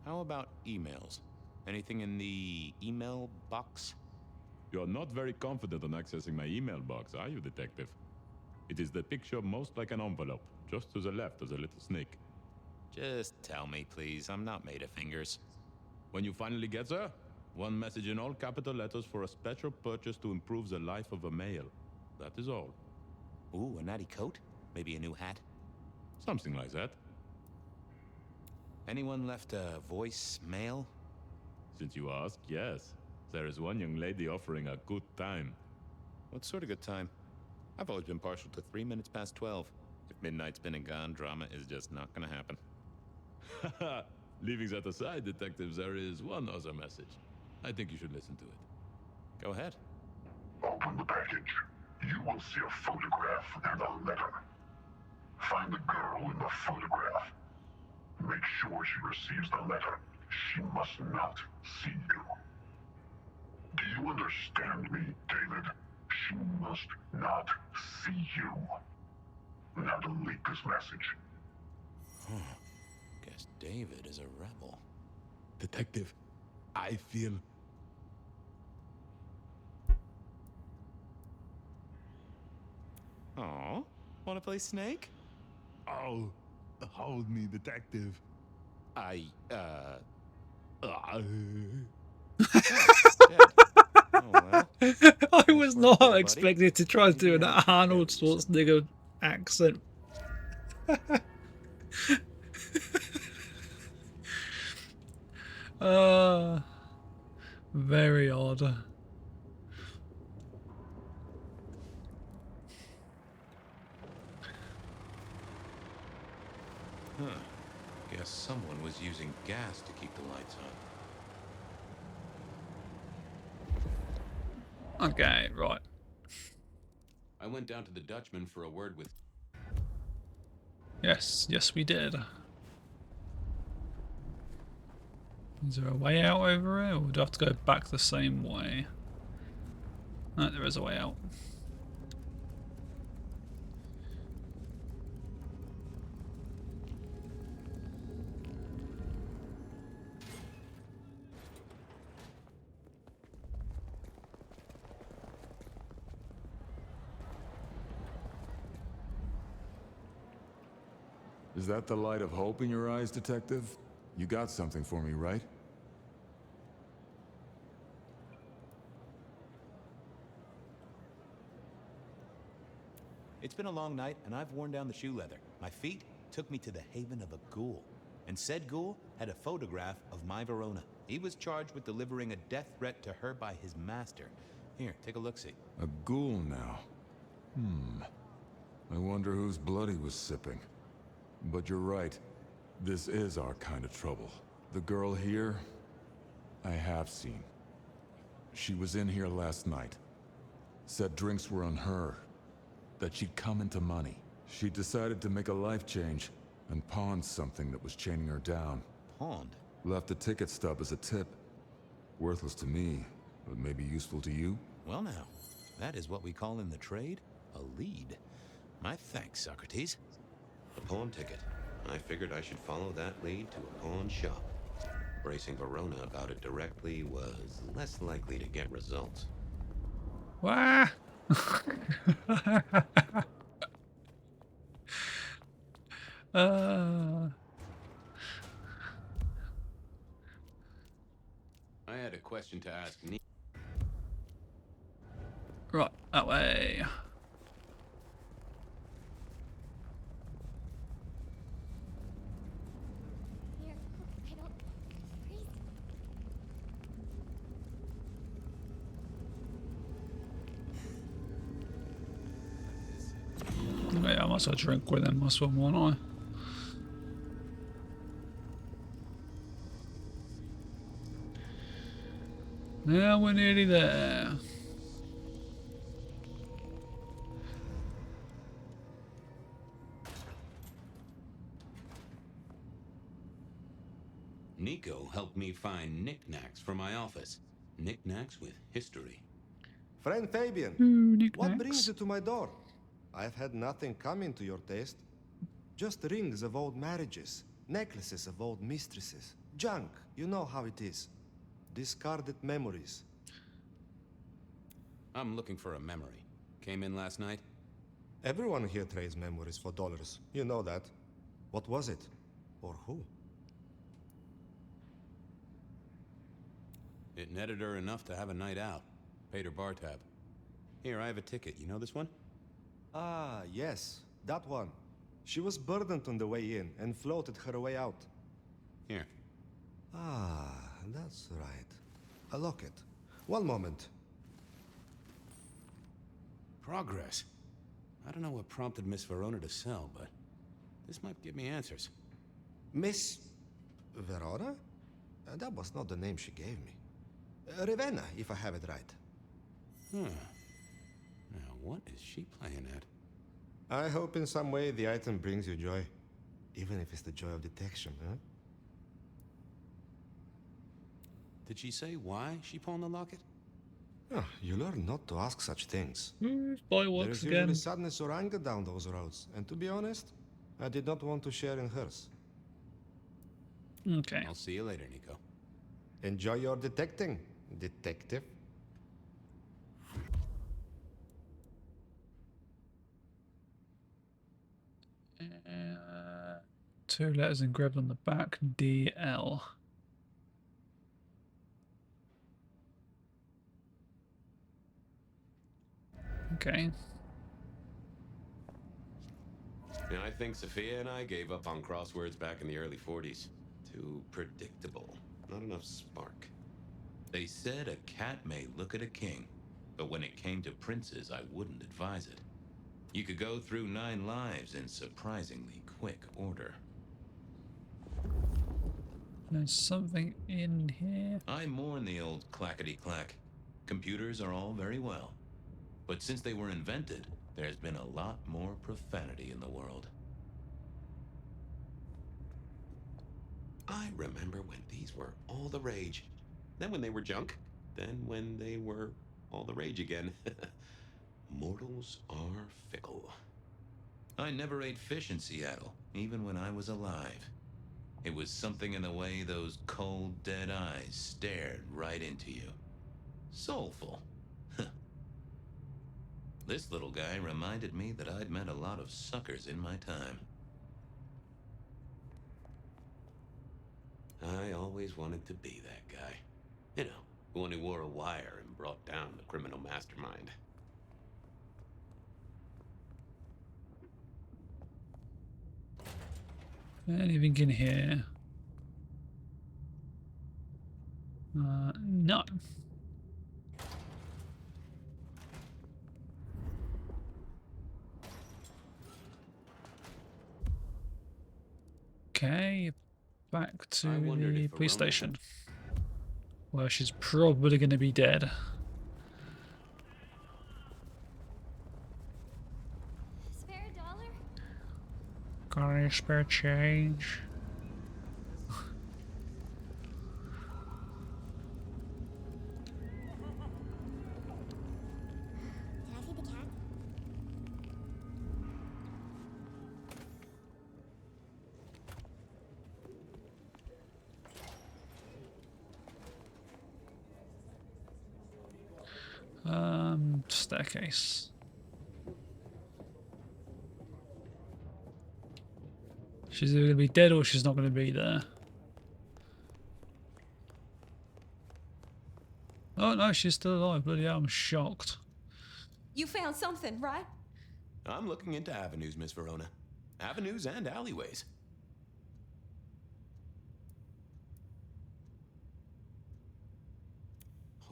How about emails? Anything in the email box? You're not very confident on accessing my email box, are you, detective? It is the picture most like an envelope, just to the left of the little snake. Just tell me, please. I'm not made of fingers. When you finally get there, one message in all capital letters for a special purchase to improve the life of a male. That is all. Ooh, a natty coat? Maybe a new hat? Something like that. Anyone left a voicemail? Since you ask, yes. There is one young lady offering a good time. What sort of good time? I've always been partial to 3 minutes past 12. If midnight's been and gone, drama is just not gonna happen. Haha, leaving that aside, detective, there is one other message. I think you should listen to it. Go ahead. Open the package. You will see a photograph and a letter. Find the girl in the photograph. Make sure she receives the letter. She must not see you. Do you understand me, David? She must not see you. Now delete this message. Guess David is a rebel. Detective, I feel... Aw, wanna play Snake? Oh, hold me, detective. I was not expecting to try to do an Arnold Schwarzenegger accent. Very odd. Huh. Guess someone was using gas to keep the lights on. Okay, right. I went down to the Dutchman for a word with... Yes, we did. Is there a way out over here, or do I have to go back the same way? No, there is a way out. Is that the light of hope in your eyes, detective? You got something for me, right? It's been a long night, and I've worn down the shoe leather. My feet took me to the haven of a ghoul. And said ghoul had a photograph of my Verona. He was charged with delivering a death threat to her by his master. Here, take a look-see. A ghoul now. I wonder whose blood he was sipping. But you're right. This is our kind of trouble. The girl here, I have seen. She was in here last night. Said drinks were on her. That she'd come into money. She decided to make a life change and pawned something that was chaining her down. Pawned? Left a ticket stub as a tip. Worthless to me, but maybe useful to you? Well now, that is what we call in the trade a lead. My thanks, Socrates. A pawn ticket. I figured I should follow that lead to a pawn shop. Bracing Verona about it directly was less likely to get results. Wah! I had a question to ask Neil. Right, that way. as well drink with him, as well, won't I? Now we're nearly there. Nico helped me find knickknacks for my office. Knickknacks with history. Friend Fabian, what brings you to my door? I've had nothing coming to your taste. Just rings of old marriages, necklaces of old mistresses, junk, you know how it is. Discarded memories. I'm looking for a memory. Came in last night? Everyone here trades memories for dollars. You know that. What was it? Or who? It netted her enough to have a night out. Paid her bar tab. Here, I have a ticket. You know this one? Ah, yes. That one. She was burdened on the way in and floated her way out. Here. Ah, that's right. A locket. One moment. Progress. I don't know what prompted Miss Verona to sell, but this might give me answers. Miss Verona? That was not the name she gave me. Ravenna, if I have it right. Huh. Now, what is she playing at? I hope in some way the item brings you joy. Even if it's the joy of detection, huh? Did she say why she pawned the locket? Oh, you learn not to ask such things. Fireworks There's again. usually sadness or anger down those roads, and to be honest, I did not want to share in hers. Okay. I'll see you later, Nico. Enjoy your detecting, detective. Two letters engraved on the back, DL. Okay. Yeah, I think Sophia and I gave up on crosswords back in the early 40s. Too predictable. Not enough spark. They said a cat may look at a king, but when it came to princes, I wouldn't advise it. You could go through 9 lives in surprisingly quick order. There's something in here. I mourn the old clackety-clack. Computers are all very well, but since they were invented, there's been a lot more profanity in the world. I remember when these were all the rage. Then when they were junk. Then when they were all the rage again. Mortals are fickle. I never ate fish in Seattle, even when I was alive. It was something in the way those cold, dead eyes stared right into you. Soulful. This little guy reminded me that I'd met a lot of suckers in my time. I always wanted to be that guy. You know, the one who wore a wire and brought down the criminal mastermind. Anything in here? No. Okay, back to the police station, where she's probably going to be dead. Spare $1? Got any spare change? Did I feed the cat? Staircase. She's either going to be dead or she's not going to be there. Oh no, she's still alive. Bloody hell, I'm shocked. You found something, right? I'm looking into avenues, Miss Verona. Avenues and alleyways.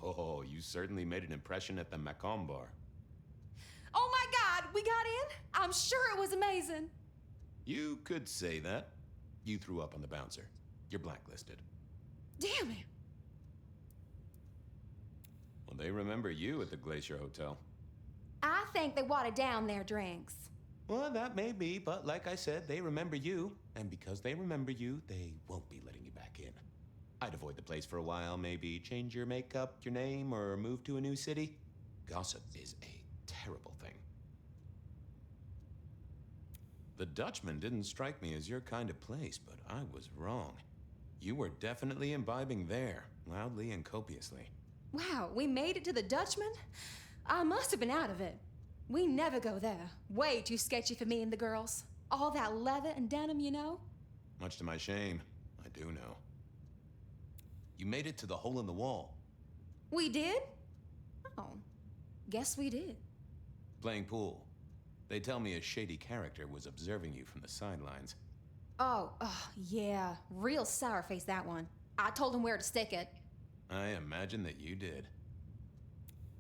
Oh, you certainly made an impression at the Macomb bar. Oh my God, we got in? I'm sure it was amazing. You could say that. You threw up on the bouncer. You're blacklisted. Damn it. Well, they remember you at the Glacier Hotel. I think they watered down their drinks. Well, that may be, but like I said, they remember you. And because they remember you, they won't be letting you back in. I'd avoid the place for a while, maybe change your makeup, your name, or move to a new city. Gossip is a terrible thing. The Dutchman didn't strike me as your kind of place, but I was wrong. You were definitely imbibing there, loudly and copiously. Wow, we made it to the Dutchman? I must have been out of it. We never go there. Way too sketchy for me and the girls. All that leather and denim, you know? Much to my shame, I do know. You made it to the hole in the wall. We did? Oh, guess we did. Playing pool. They tell me a shady character was observing you from the sidelines. Oh, yeah. Real sour face, that one. I told him where to stick it. I imagine that you did.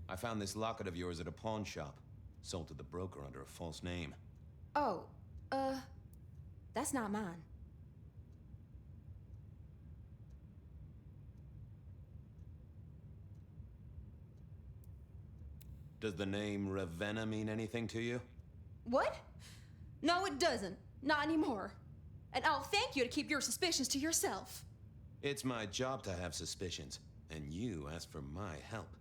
I found this locket of yours at a pawn shop. Sold to the broker under a false name. Oh, that's not mine. Does the name Ravenna mean anything to you? What? No, it doesn't. Not anymore. And I'll thank you to keep your suspicions to yourself. It's my job to have suspicions, and you asked for my help.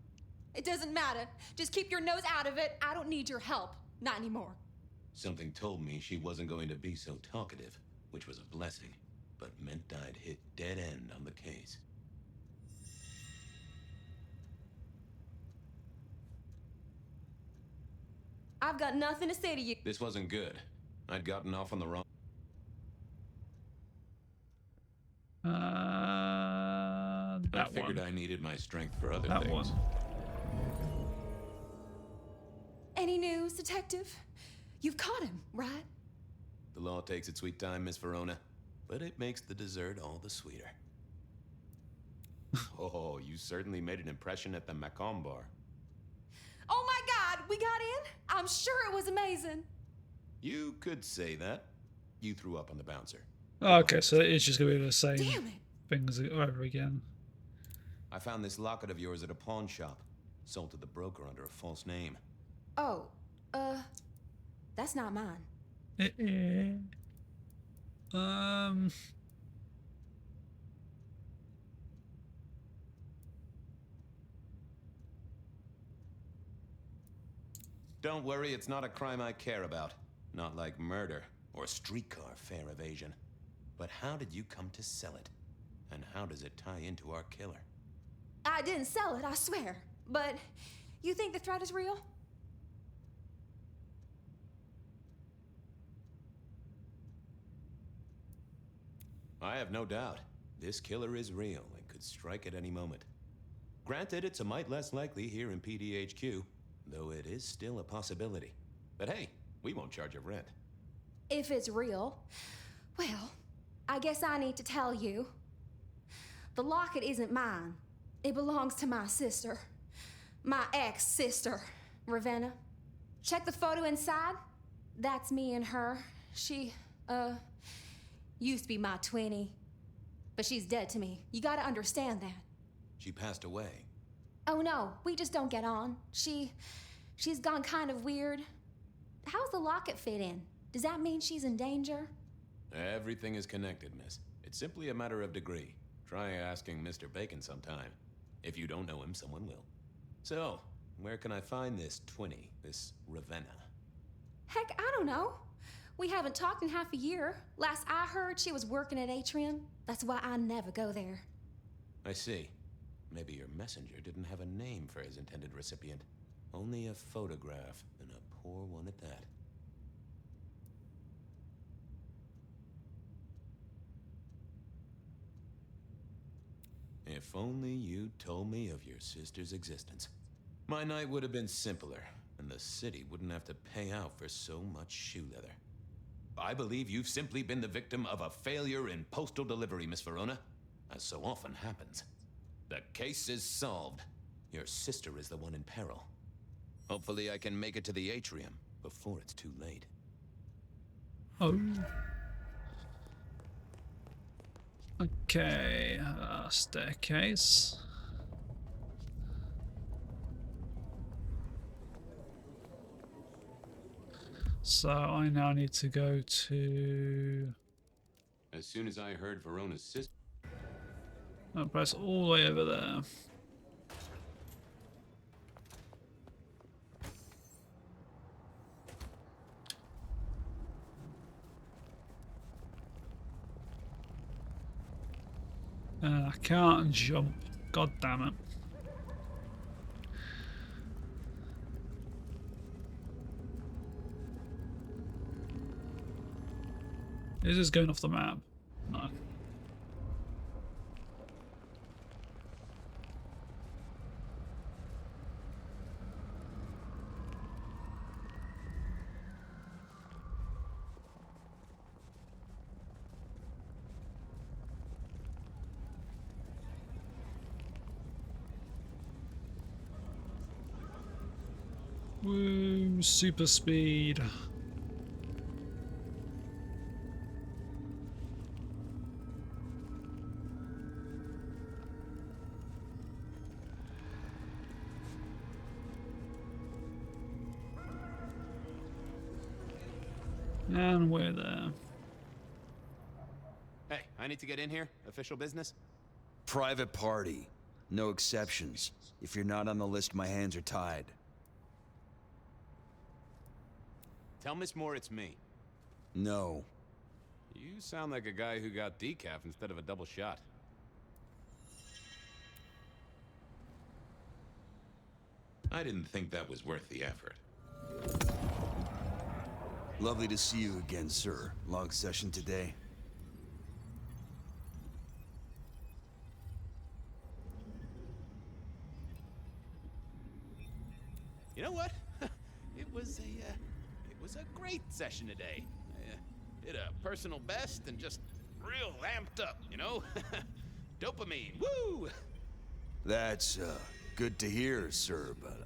It doesn't matter. Just keep your nose out of it. I don't need your help. Not anymore. Something told me she wasn't going to be so talkative, which was a blessing, but meant I'd hit dead end on the case. I've got nothing to say to you. This wasn't good. I'd gotten off on the wrong... I figured I needed my strength for other things. Any news, Detective? You've caught him, right? The law takes its sweet time, Miss Verona, but it makes the dessert all the sweeter. Oh, you certainly made an impression at the Macomb bar. Oh my God, we got in? I'm sure it was amazing. You could say that. You threw up on the bouncer. Okay, so it's just going to be the same Damn it. things over again. I found this locket of yours at a pawn shop. Sold to the broker under a false name. Oh, that's not mine. Don't worry, it's not a crime I care about. Not like murder or streetcar fare evasion. But how did you come to sell it? And how does it tie into our killer? I didn't sell it, I swear. But you think the threat is real? I have no doubt. This killer is real and could strike at any moment. Granted, it's a mite less likely here in PDHQ, though it is still a possibility. But hey, we won't charge a rent. If it's real, well, I guess I need to tell you. The locket isn't mine. It belongs to my sister. My ex-sister, Ravenna. Check the photo inside. That's me and her. She, used to be my twinnie. But she's dead to me. You gotta understand that. She passed away. Oh no, we just don't get on. She's gone kind of weird. How's the locket fit in? Does that mean she's in danger? Everything is connected, miss. It's simply a matter of degree. Try asking Mr. Bacon sometime. If you don't know him, someone will. So, where can I find this twinnie, this Ravenna? Heck, I don't know. We haven't talked in half a year. Last I heard, she was working at Atrium. That's why I never go there. I see. Maybe your messenger didn't have a name for his intended recipient. Only a photograph, and a poor one at that. If only you told me of your sister's existence. My night would have been simpler, and the city wouldn't have to pay out for so much shoe leather. I believe you've simply been the victim of a failure in postal delivery, Miss Verona, as so often happens. The case is solved. Your sister is the one in peril. Hopefully I can make it to the atrium, before it's too late. Oh. Okay, staircase. So I now need to go to... As soon as I heard Verona's sister... I'll press all the way over there. I can't jump. God damn it. Is this going off the map? No. Woo, super speed. And we're there. Hey, I need to get in here. Official business? Private party. No exceptions. If you're not on the list, my hands are tied. Tell Miss Moore it's me. No. You sound like a guy who got decaf instead of a double shot. I didn't think that was worth the effort. Lovely to see you again, sir. Long session today. You know what? It was a great session today. I did a personal best and just real amped up, you know? Dopamine, woo! That's, good to hear, sir, but...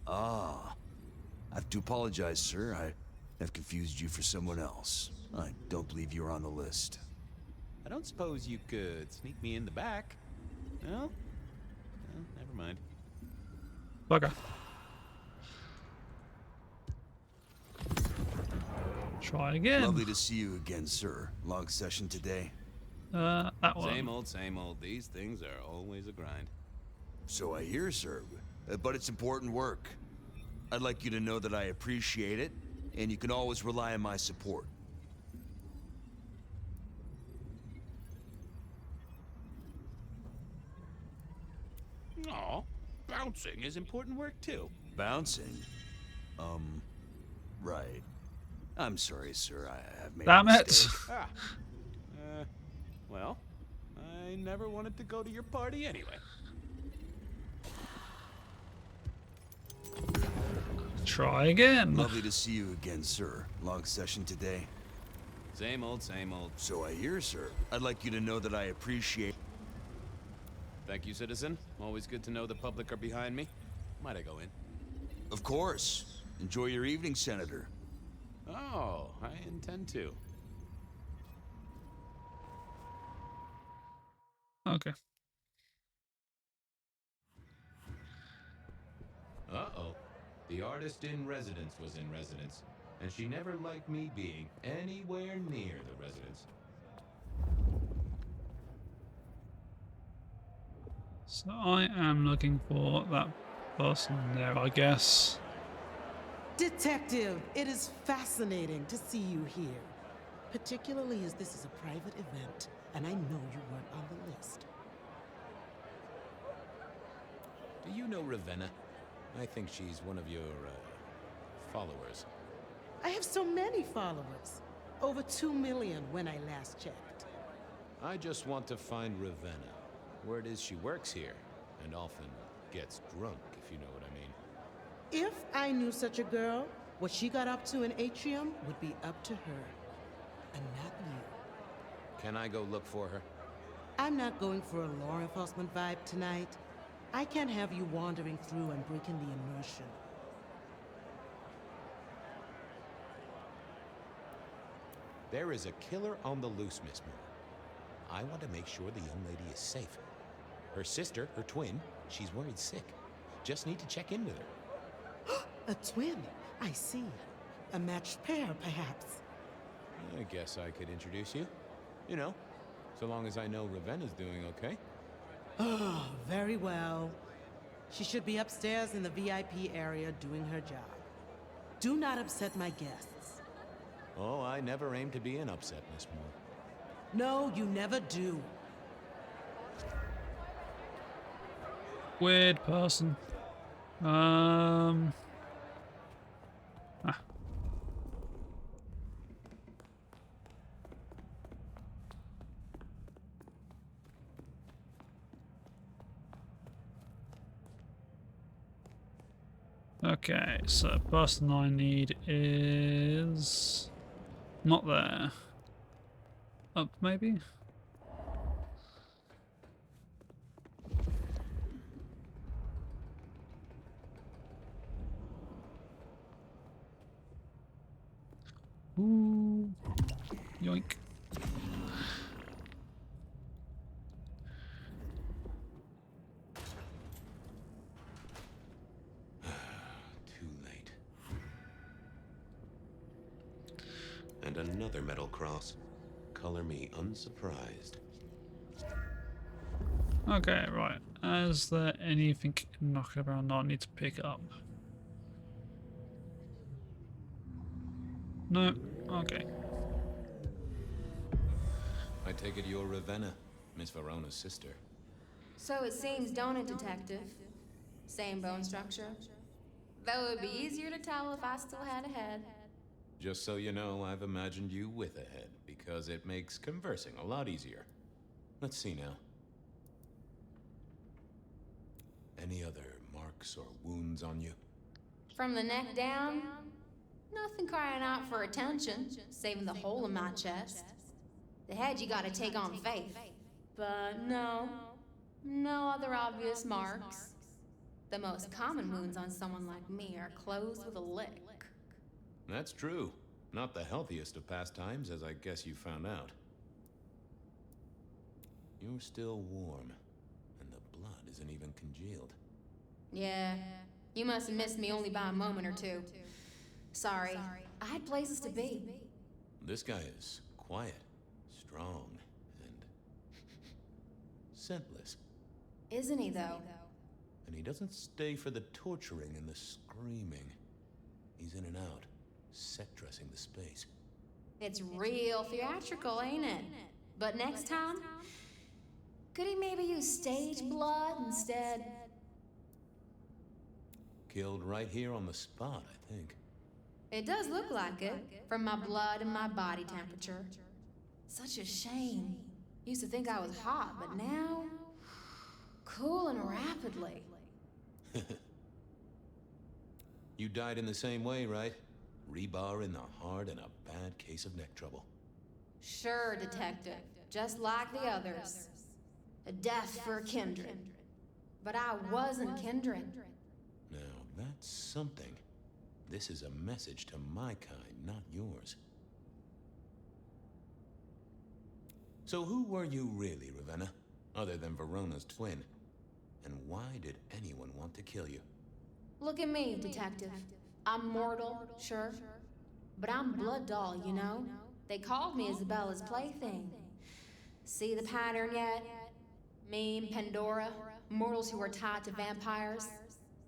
I have to apologize, sir. I have confused you for someone else. I don't believe you're on the list. I don't suppose you could sneak me in the back? No? Well, never mind. Bugger. Try again. Lovely to see you again, sir. Long session today. That one. Same old, same old. These things are always a grind. So I hear, sir. But it's important work. I'd like you to know that I appreciate it, and you can always rely on my support. Aw, bouncing is important work too. Bouncing? Right. I'm sorry, sir. I have made Damn a it. mistake. Well, I never wanted to go to your party anyway. Try again. Lovely to see you again, sir. Long session today. Same old, same old. So I hear, sir. I'd like you to know that I appreciate... Thank you, citizen. Always good to know the public are behind me. Might I go in? Of course. Enjoy your evening, Senator. Oh, I intend to. Okay. Uh-oh. The artist in residence was in residence, and she never liked me being anywhere near the residence. So I am looking for that person there, I guess. Detective, it is fascinating to see you here. Particularly as this is a private event, and I know you weren't on the list. Do you know Ravenna? I think she's one of your, followers. I have so many followers. Over 2 million when I last checked. I just want to find Ravenna. Word is she works here, and often gets drunk, if you know what I mean. If I knew such a girl, what she got up to in Atrium would be up to her, and not you. Can I go look for her? I'm not going for a law enforcement vibe tonight. I can't have you wandering through and breaking the immersion. There is a killer on the loose, Miss Moore. I want to make sure the young lady is safe. Her sister, her twin, she's worried sick. Just need to check in with her. A twin, I see. A matched pair, perhaps. I guess I could introduce you. You know, so long as I know Ravenna's doing okay. Oh, very well. She should be upstairs in the VIP area doing her job. Do not upset my guests. Oh, I never aim to be an upset, Miss Moore. No, you never do. Weird person. Ah. Okay, so person I need is not there. Up, maybe? Ooh. Yoink. Too late. And another metal cross. Color me unsurprised. Okay, right. Is there anything knocking around I need to pick up? No? Okay. I take it you're Ravenna, Miss Verona's sister. So it seems, don't it, Detective? Same bone structure. Though it would be easier to tell if I still had a head. Just so you know, I've imagined you with a head, because it makes conversing a lot easier. Let's see now. Any other marks or wounds on you? From the neck down, nothing crying out for attention, saving the hole in my chest. The head you gotta take on faith. But no other obvious marks. The most common wounds on someone like me are closed with a lick. That's true. Not the healthiest of pastimes, as I guess you found out. You're still warm, and the blood isn't even congealed. Yeah, you must have missed me only by a moment or two. Sorry, I had places to be. This guy is quiet, strong, and scentless. Isn't he, though? And he doesn't stay for the torturing and the screaming. He's in and out, set dressing the space. It's real theatrical, ain't it? But next time, could he maybe use stage blood instead? Killed right here on the spot, I think. It does look like it, from my blood and my body temperature. Such a shame. Used to think I was hot, but now... cooling rapidly. You died in the same way, right? Rebar in the heart and a bad case of neck trouble. Sure, Detective. Just like the others. A death for a kindred. But I wasn't kindred. Now, that's something. This is a message to my kind, not yours. So who were you really, Ravenna? Other than Verona's twin? And why did anyone want to kill you? Look at me, Detective. I'm mortal, sure. But I'm blood doll, you know? They called me Isabella's plaything. See the pattern yet? Me and Pandora, mortals who are tied to vampires.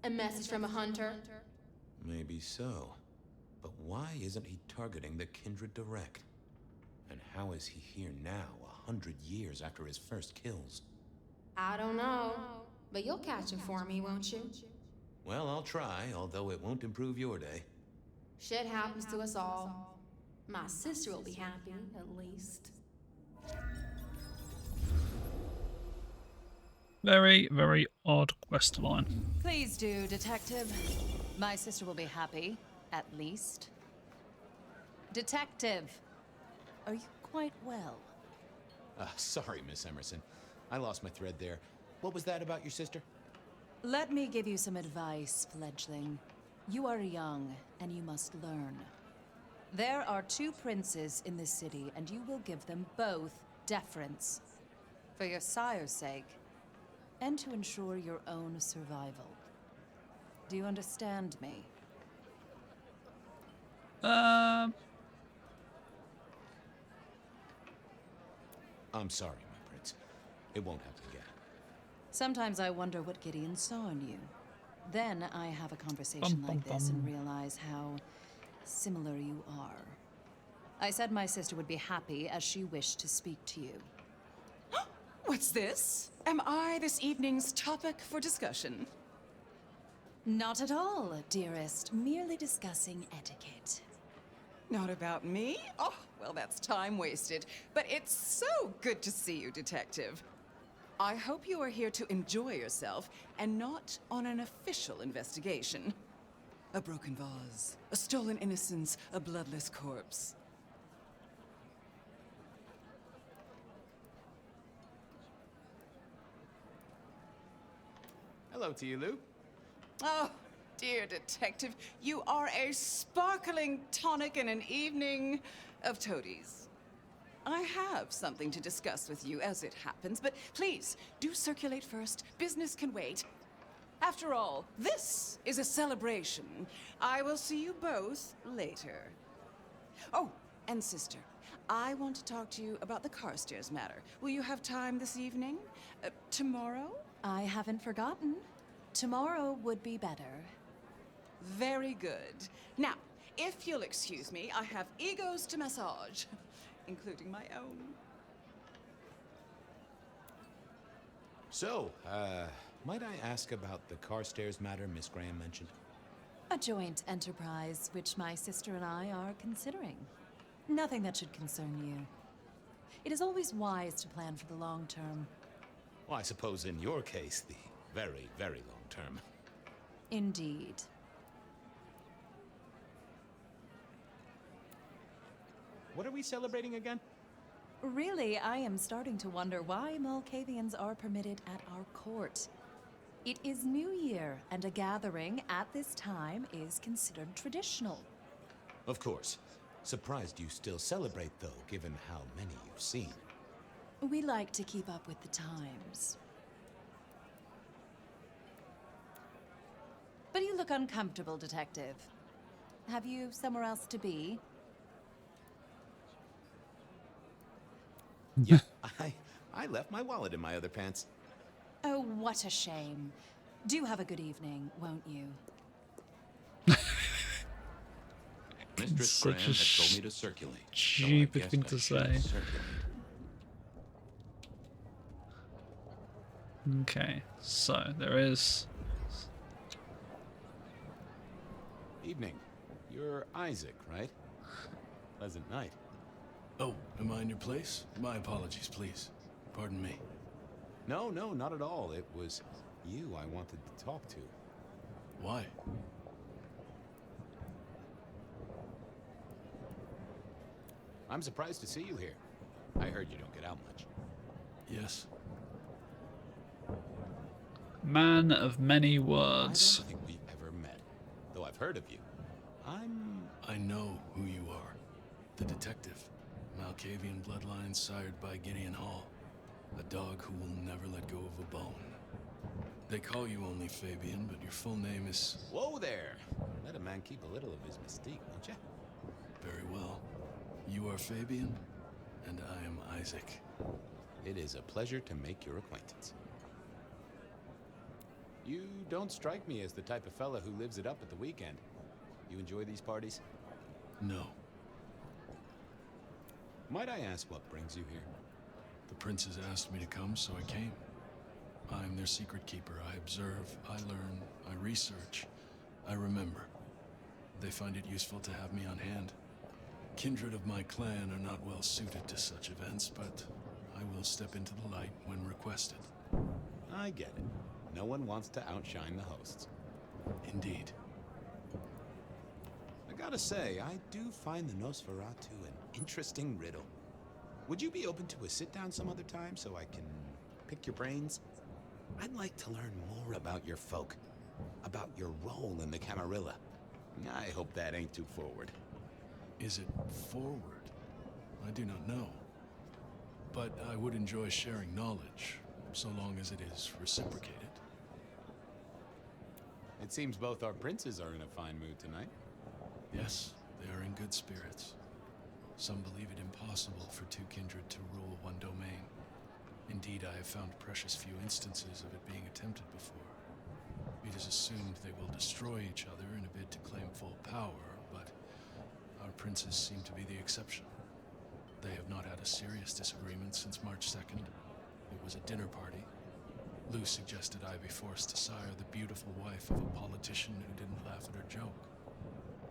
A message from a hunter. Maybe so. But why isn't he targeting the kindred direct? And how is he here now, 100 years after his first kills? I don't know. But you'll catch him for me, won't you? Well, I'll try, although it won't improve your day. Shit happens to us all. My sister will be happy, at least. Very, very odd quest line. Please do, Detective. My sister will be happy, at least. Detective, are you quite well? Sorry, Miss Emerson. I lost my thread there. What was that about your sister? Let me give you some advice, fledgling. You are young, and you must learn. There are 2 princes in this city, and you will give them both deference. For your sire's sake, and to ensure your own survival. Do you understand me? I'm sorry, my prince. It won't happen again. Sometimes I wonder what Gideon saw in you. Then I have a conversation like this and realize how similar you are. I said my sister would be happy as she wished to speak to you. What's this? Am I this evening's topic for discussion? Not at all, dearest. Merely discussing etiquette. Not about me? Oh, well, that's time wasted. But it's so good to see you, Detective. I hope you are here to enjoy yourself and not on an official investigation. A broken vase, a stolen innocence, a bloodless corpse. Hello to you, Lou. Oh, dear Detective, you are a sparkling tonic in an evening of toadies. I have something to discuss with you as it happens, but please, do circulate first. Business can wait. After all, this is a celebration. I will see you both later. Oh, and sister, I want to talk to you about the Carstairs matter. Will you have time this evening? Tomorrow? I haven't forgotten. Tomorrow would be better. Very good. Now, if you'll excuse me, I have egos to massage, including my own. So, might I ask about the Carstairs matter Miss Graham mentioned? A joint enterprise which my sister and I are considering. Nothing that should concern you. It is always wise to plan for the long term. Well, I suppose in your case, the very, very long term. Indeed. What are we celebrating again? Really, I am starting to wonder why Malkavians are permitted at our court. It is New Year, and a gathering at this time is considered traditional. Of course. Surprised you still celebrate, though, given how many you've seen. We like to keep up with the times. But you look uncomfortable, Detective. Have you somewhere else to be? Yeah, I left my wallet in my other pants. Oh, what a shame. Do have a good evening, won't you? Mistress Graham had told me to circulate. Stupid thing to say. Okay, so there is. Evening. You're Isaac, right? Pleasant night. Oh, am I in your place? My apologies, please. Pardon me. No, not at all. It was you I wanted to talk to. Why? I'm surprised to see you here. I heard you don't get out much. Yes. Man of many words. I don't think we've ever met, though I've heard of you. I know who you are. The detective. Malkavian bloodlines sired by Gideon Hall. A dog who will never let go of a bone. They call you only Fabian, but your full name is... Whoa there! Let a man keep a little of his mystique, won't you? Very well. You are Fabian, and I am Isaac. It is a pleasure to make your acquaintance. You don't strike me as the type of fella who lives it up at the weekend. You enjoy these parties? No. Might I ask what brings you here? The princes asked me to come, so I came. I'm their secret keeper. I observe, I learn, I research, I remember. They find it useful to have me on hand. Kindred of my clan are not well suited to such events, but I will step into the light when requested. I get it. No one wants to outshine the hosts. Indeed. I gotta say, I do find the Nosferatu an interesting riddle. Would you be open to a sit-down some other time so I can pick your brains? I'd like to learn more about your folk, about your role in the Camarilla. I hope that ain't too forward. Is it forward? I do not know. But I would enjoy sharing knowledge, so long as it is reciprocated. It seems both our princes are in a fine mood tonight. Yes, they are in good spirits. Some believe it impossible for two kindred to rule one domain. Indeed, I have found precious few instances of it being attempted before. It is assumed they will destroy each other in a bid to claim full power, but our princes seem to be the exception. They have not had a serious disagreement since March 2nd. It was a dinner party. Lou suggested I be forced to sire the beautiful wife of a politician who didn't laugh at her joke.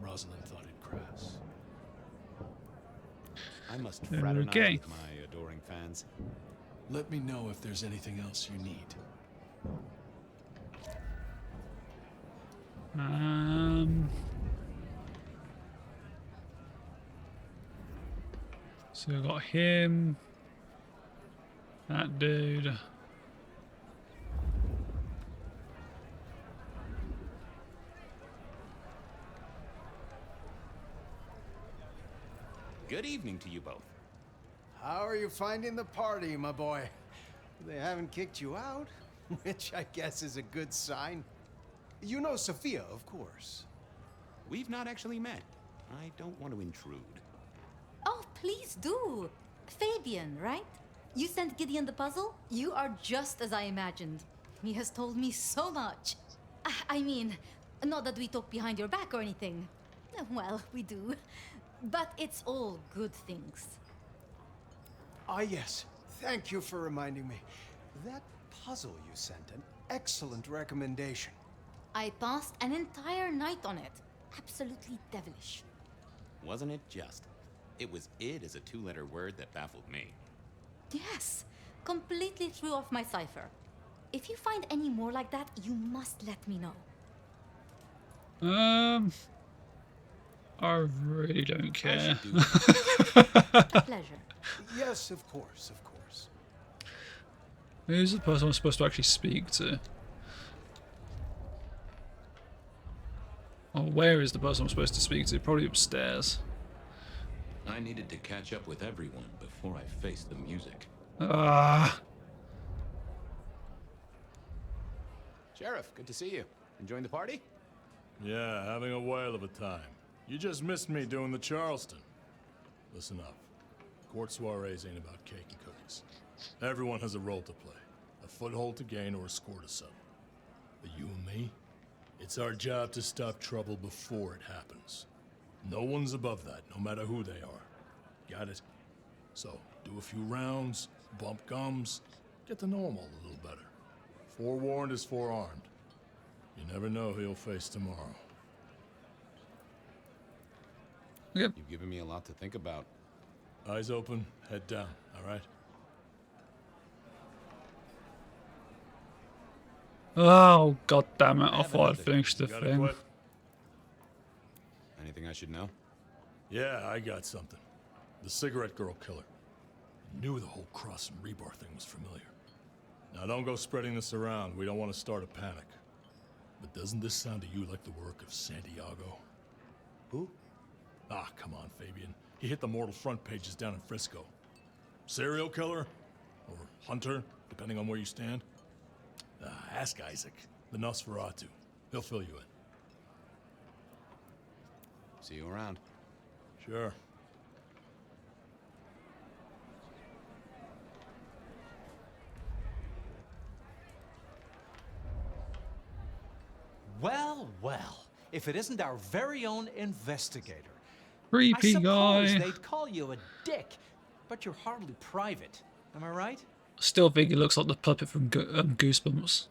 Rosalind thought it crass. I must fraternize with my adoring fans. Let me know if there's anything else you need. So we got him, that dude. Good evening to you both. How are you finding the party, my boy? They haven't kicked you out, which I guess is a good sign. You know Sophia, of course. We've not actually met. I don't want to intrude. Oh, please do. Fabian, right? You sent Gideon the puzzle? You are just as I imagined. He has told me so much. I mean, not that we talk behind your back or anything. Well, we do. But it's all good things. Ah, yes. Thank you for reminding me. That puzzle you sent, an excellent recommendation. I passed an entire night on it. Absolutely devilish. Wasn't it just? It was "id" as a two-letter word that baffled me. Yes, completely threw off my cipher. If you find any more like that, you must let me know. I really don't care. A pleasure. Yes, of course, of course. Who's the person I'm supposed to actually speak to? Or where is the person I'm supposed to speak to? Probably upstairs. I needed to catch up with everyone before I faced the music. Sheriff, good to see you. Enjoying the party? Yeah, having a whale of a time. You just missed me doing the Charleston. Listen up. Court soirees ain't about cake and cookies. Everyone has a role to play. A foothold to gain or a score to settle. But you and me? It's our job to stop trouble before it happens. No one's above that, no matter who they are. Got it? So, do a few rounds, bump gums, get to know them all a little better. Forewarned is forearmed. You never know who you'll face tomorrow. Yep. You've given me a lot to think about. Eyes open, head down, all right? Oh, god damn it. I thought I'd finished the thing. Anything I should know? Yeah, I got something. The cigarette girl killer. Knew the whole Cross and Rebar thing was familiar. Now don't go spreading this around. We don't want to start a panic. But doesn't this sound to you like the work of Santiago? Who? Ah, come on, Fabian. He hit the mortal front pages down in Frisco. Serial killer? Or hunter, depending on where you stand? Ask Isaac, the Nosferatu. He'll fill you in. See you around. Sure. Well, well. If it isn't our very own investigator. Creepy I suppose guy. they'd call you a dick, but you're hardly private. Am I right? Still think he looks like the puppet from Goosebumps.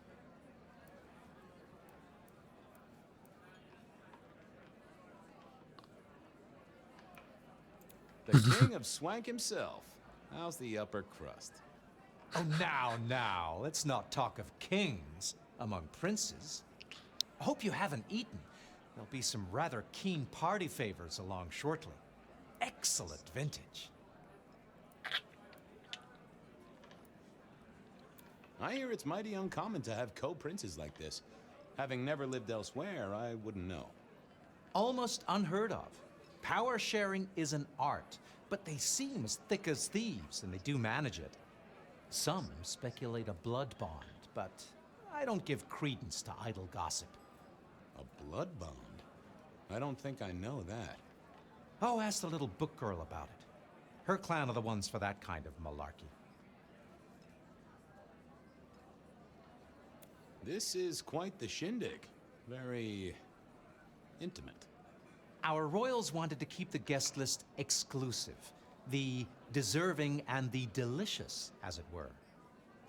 The king of swank himself. How's the upper crust? Oh, now. Let's not talk of kings among princes. I hope you haven't eaten. There'll be some rather keen party favors along shortly. Excellent vintage. I hear it's mighty uncommon to have co-princes like this. Having never lived elsewhere, I wouldn't know. Almost unheard of. Power sharing is an art, but they seem as thick as thieves, and they do manage it. Some speculate a blood bond, but I don't give credence to idle gossip. A blood bond? I don't think I know that. Oh, ask the little book girl about it. Her clan are the ones for that kind of malarkey. This is quite the shindig. Very intimate. Our royals wanted to keep the guest list exclusive. The deserving and the delicious, as it were.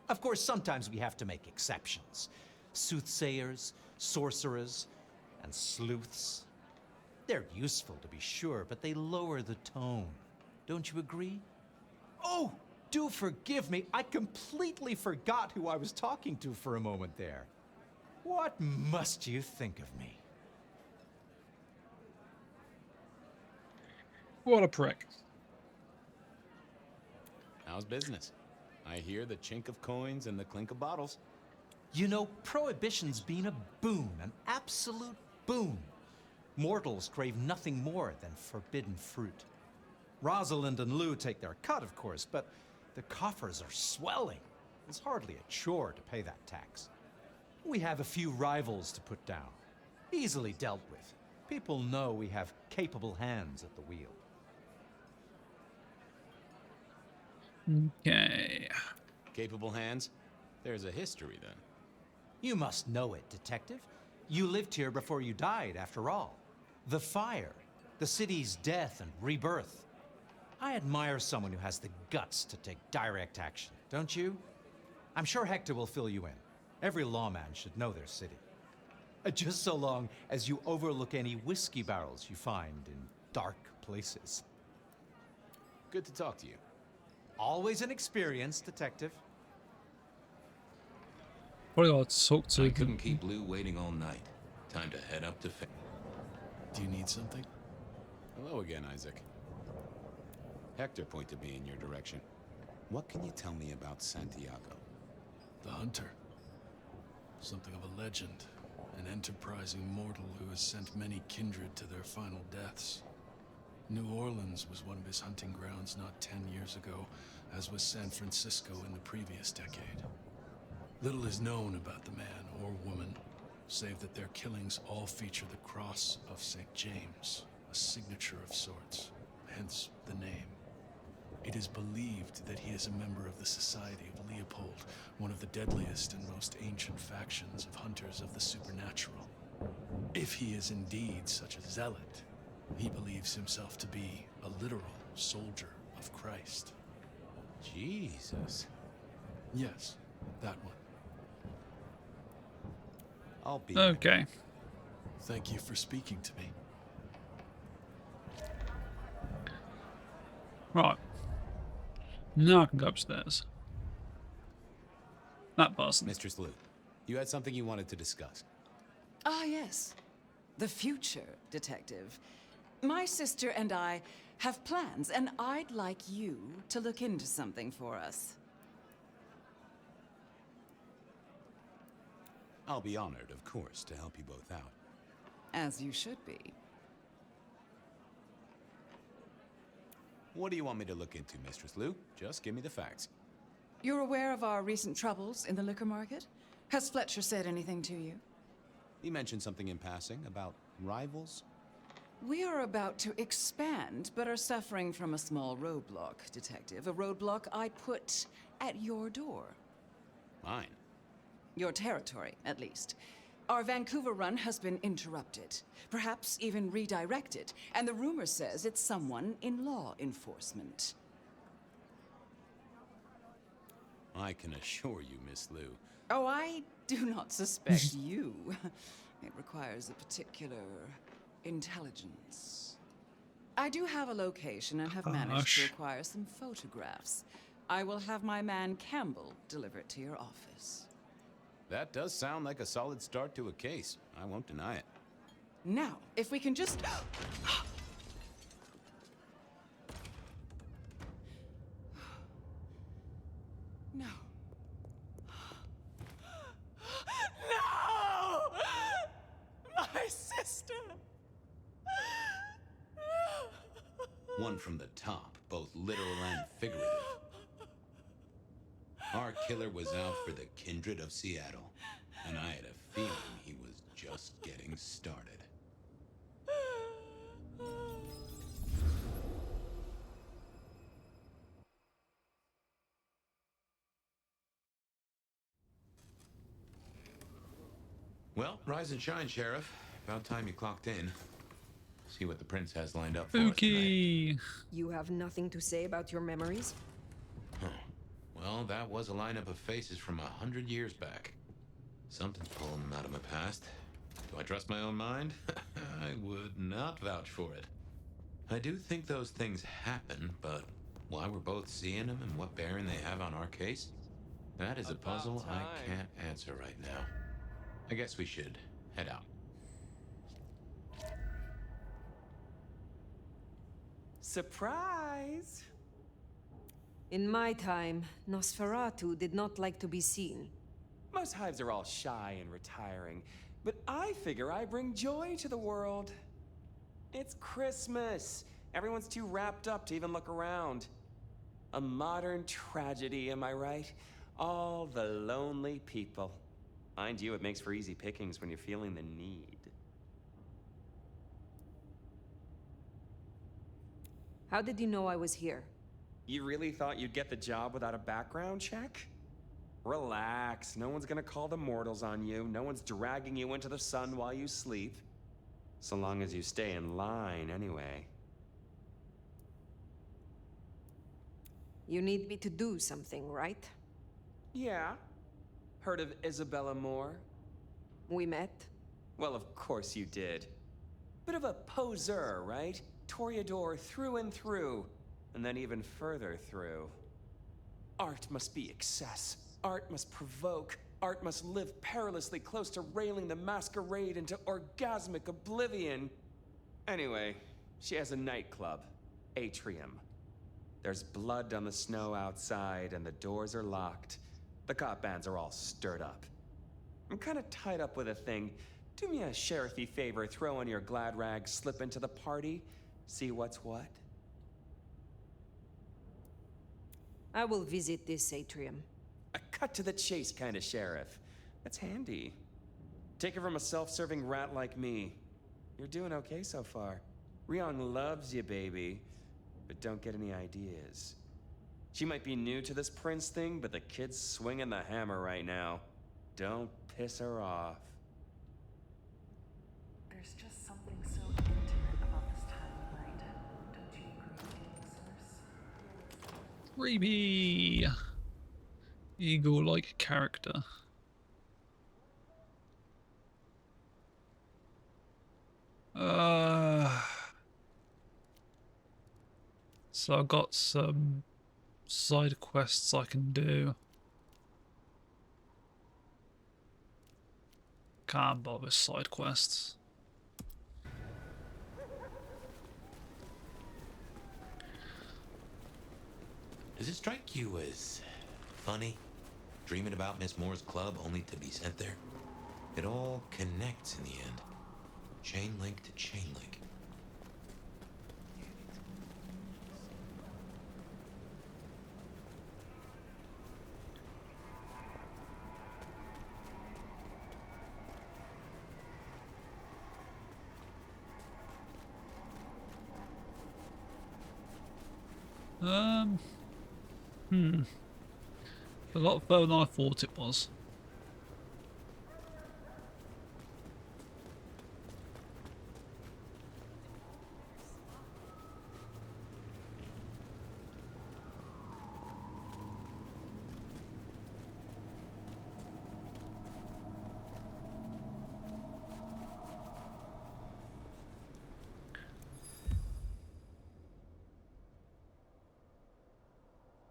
Of course, sometimes we have to make exceptions. Soothsayers, sorcerers, and sleuths. They're useful, to be sure, but they lower the tone. Don't you agree? Oh, do forgive me. I completely forgot who I was talking to for a moment there. What must you think of me? What a prick. How's business? I hear the chink of coins and the clink of bottles. You know, Prohibition's been a boon, an absolute boon. Mortals crave nothing more than forbidden fruit. Rosalind and Lou take their cut, of course, but the coffers are swelling. It's hardly a chore to pay that tax. We have a few rivals to put down. Easily dealt with. People know we have capable hands at the wheel. Okay. Capable hands? There's a history, then. You must know it, Detective. You lived here before you died, after all. The fire, the city's death and rebirth. I admire someone who has the guts to take direct action, don't you? I'm sure Hector will fill you in. Every lawman should know their city. Just so long as you overlook any whiskey barrels you find in dark places. Good to talk to you. Always an experience, Detective. What do I talk to? I couldn't keep Lou waiting all night. Time to head up to Do you need something? Hello again, Isaac. Hector pointed me in your direction. What can you tell me about Santiago? The hunter. Something of a legend. An enterprising mortal who has sent many kindred to their final deaths. New Orleans was one of his hunting grounds not 10 years ago, as was San Francisco in the previous decade. Little is known about the man or woman, save that their killings all feature the cross of St. James, a signature of sorts, hence the name. It is believed that he is a member of the Society of Leopold, one of the deadliest and most ancient factions of hunters of the supernatural. If he is indeed such a zealot, he believes himself to be a literal soldier of Christ. Jesus. Yes, that one. I'll be okay. Thank you for speaking to me. Right. Now I can go upstairs. That bastard. Mistress Lou, you had something you wanted to discuss. Ah, yes. The future, Detective. My sister and I have plans, and I'd like you to look into something for us. I'll be honored, of course, to help you both out. As you should be. What do you want me to look into, Mistress Lou? Just give me the facts. You're aware of our recent troubles in the liquor market? Has Fletcher said anything to you? He mentioned something in passing about rivals. We are about to expand, but are suffering from a small roadblock, Detective. A roadblock I put at your door. Mine? Your territory, at least. Our Vancouver run has been interrupted, perhaps even redirected, and the rumor says it's someone in law enforcement. I can assure you, Miss Lou. Oh, I do not suspect you. It requires a particular intelligence. I do have a location and have managed to acquire some photographs. I will have my man Campbell deliver it to your office. That does sound like a solid start to a case. I won't deny it. Now, if we can just... No. No! My sister! One from the top, both literal and figurative. Our killer was out for the kindred of Seattle, and I had a feeling he was just getting started. Well, rise and shine, Sheriff. About time you clocked in. See what the prince has lined up for us tonight. You have nothing to say about your memories? Huh. Well, that was a lineup of faces from 100 years back. Something's pulling them out of my past. Do I trust my own mind? I would not vouch for it. I do think those things happen, but why we're both seeing them and what bearing they have on our case? That is a puzzle I can't answer right now. I guess we should head out. Surprise! In my time, Nosferatu did not like to be seen. Most hives are all shy and retiring, but I figure I bring joy to the world. It's Christmas. Everyone's too wrapped up to even look around. A modern tragedy, am I right? All the lonely people. Mind you, it makes for easy pickings when you're feeling the need. How did you know I was here? You really thought you'd get the job without a background check? Relax, no one's gonna call the mortals on you. No one's dragging you into the sun while you sleep. So long as you stay in line, anyway. You need me to do something, right? Yeah. Heard of Isabella Moore? We met? Well, of course you did. Bit of a poseur, right? Toreador through and through, and then even further through. Art must be excess. Art must provoke. Art must live perilously close to railing the masquerade into orgasmic oblivion. Anyway, she has a nightclub, Atrium. There's blood on the snow outside, and the doors are locked. The cop bands are all stirred up. I'm kind of tied up with a thing. Do me a sheriffy favor, throw on your glad rags, slip into the party, see what's what. I will visit this atrium. A cut to the chase kind of sheriff. That's handy. Take it from a self-serving rat like me. You're doing okay so far. Ryong loves you, baby. But don't get any ideas. She might be new to this prince thing, but the kid's swinging the hammer right now. Don't piss her off. There's just something so intimate about this time of night. Don't you agree, Creepy. Eagle-like character. So I've got some side quests I can do. Can't bother with side quests. Does it strike you as funny? Dreaming about Miss Moore's club only to be sent there? It all connects in the end. Chain link to chain link. A lot further than I thought it was.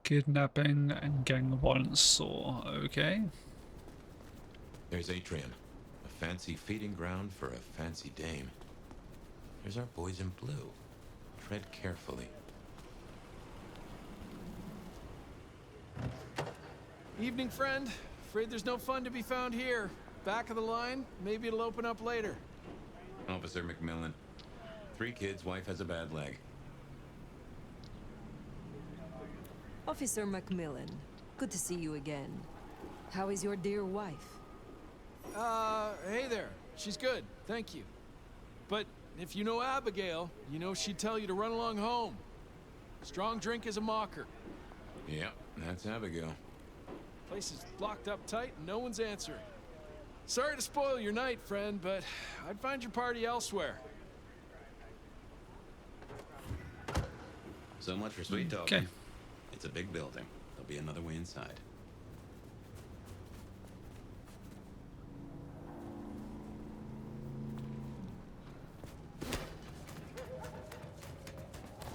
Kidnapping and gang violence saw, okay. There's Atrium, a fancy feeding ground for a fancy dame. There's our boys in blue. Tread carefully. Evening, friend. Afraid there's no fun to be found here. Back of the line, maybe it'll open up later. Officer McMillan. 3 kids, wife has a bad leg. Officer Macmillan, good to see you again. How is your dear wife? Hey there. She's good, thank you. But if you know Abigail, you know she'd tell you to run along home. Strong drink is a mocker. Yep, that's Abigail. Place is locked up tight and no one's answering. Sorry to spoil your night, friend, but I'd find your party elsewhere. So much for sweet talking. Okay. It's a big building. There'll be another way inside.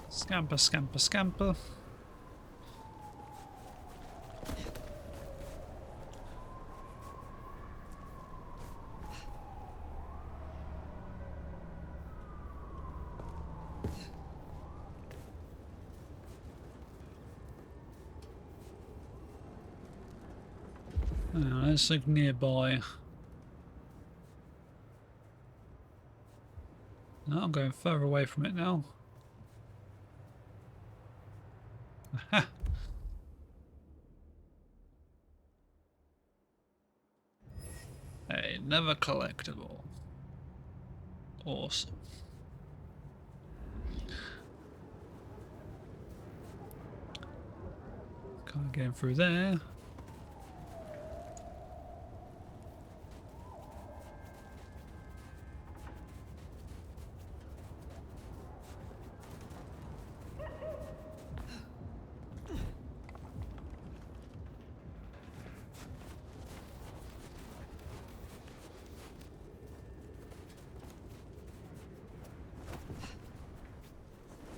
Scamper, scamper, scamper. Let's look nearby. No, I'm going further away from it now. Aha. Another collectible. Awesome. Can't get in through there.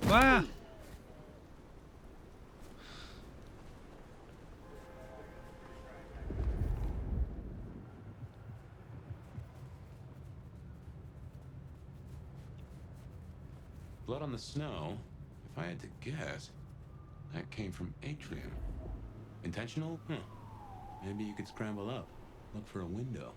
Wow. Blood on the snow? If I had to guess, that came from Atrium. Intentional? Huh. Maybe you could scramble up, look for a window.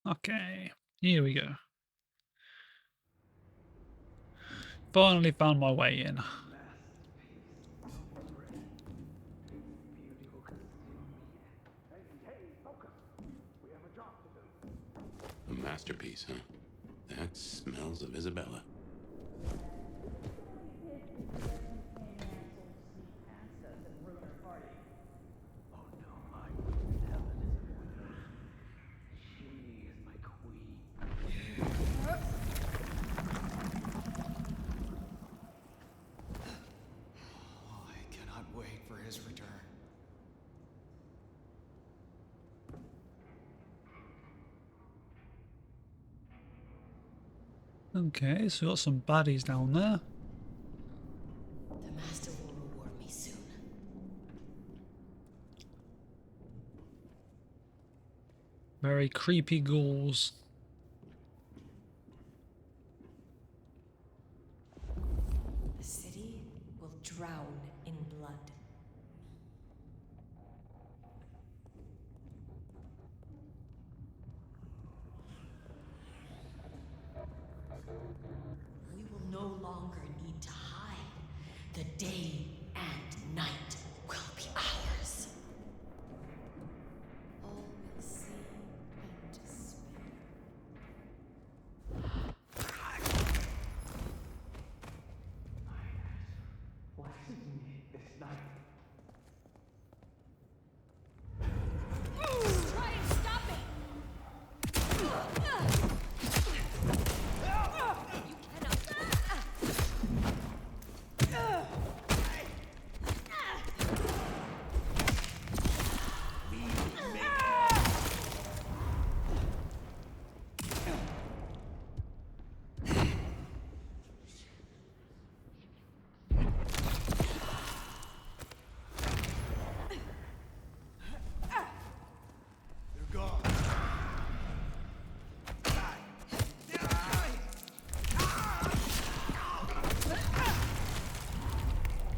Okay, here we go. Finally found my way in. A masterpiece, huh? That smells of Isabella. Okay, so we've got some baddies down there. The master will reward me soon. Very creepy ghouls. The city will drown in blood. We will no longer need to hide. The day and night will be ours. All will see and despair. What's me this night? Try and stop it! You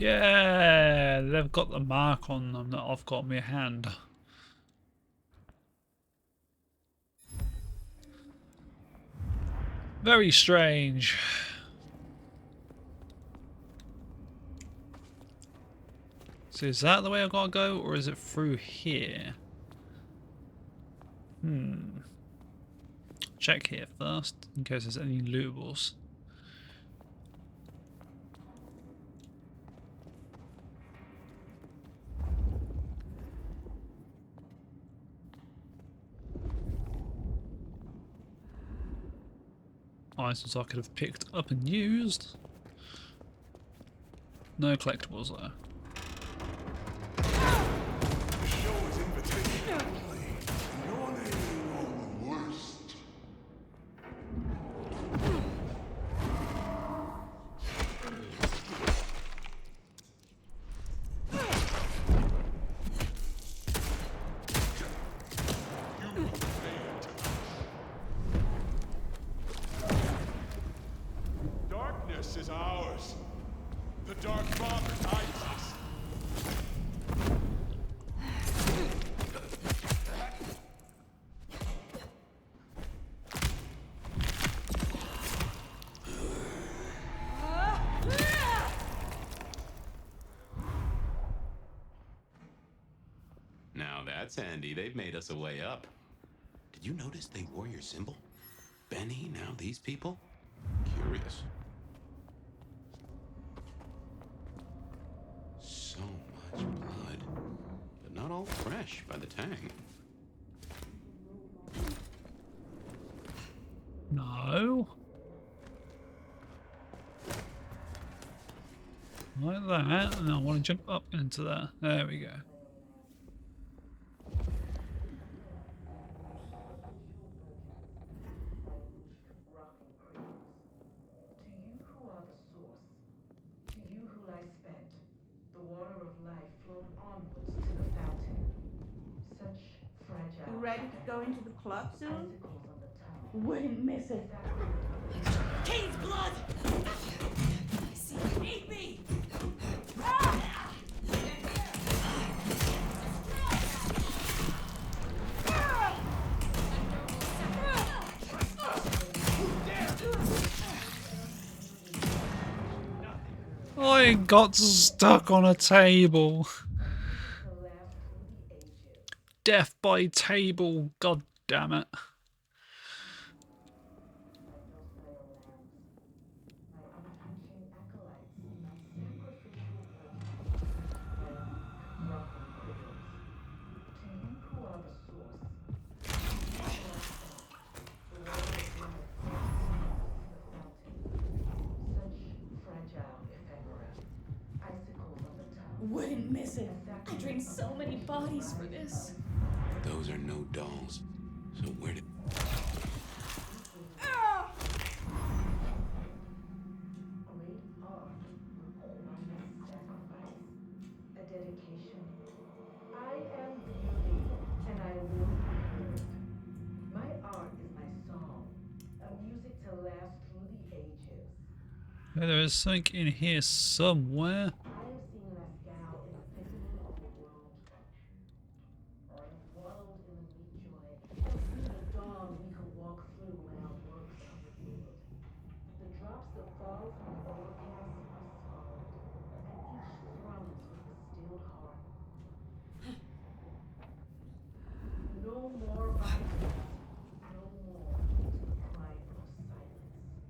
Yeah. Yeah, they've got the mark on them that I've got in my hand. Very strange. So is that the way I gotta go, or is it through here? Check here first, in case there's any lootables. Items I could have picked up and used. No collectibles though. Darkness is ours. The Dark Father guides us. Now that's handy. They've made us a way up. Did you notice they wore your symbol? Benny, now these people? Curious. So much blood. But not all fresh by the tang. No. Like that, and I want to jump up into there. There we go. You ready to go into the club soon? Wouldn't miss it. King's blood! I see you. Eat me! I got stuck on a table. Death by table, god damn it. Wouldn't miss it. I drained so many bodies for this. Those are no dolls. So where did... There is something in here somewhere.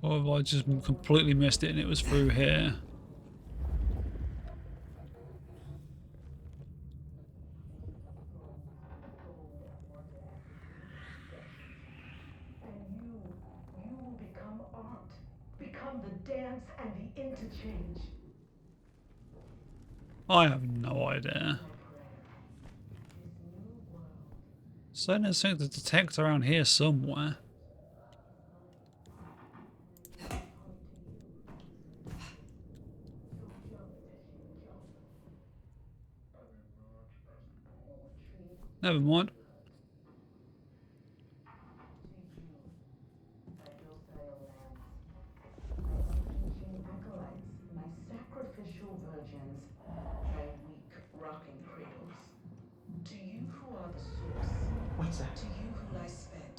Or have I just completely missed it and it was through here? I have no idea. So there's something to detect around here somewhere. Never mind. To you who lie spent,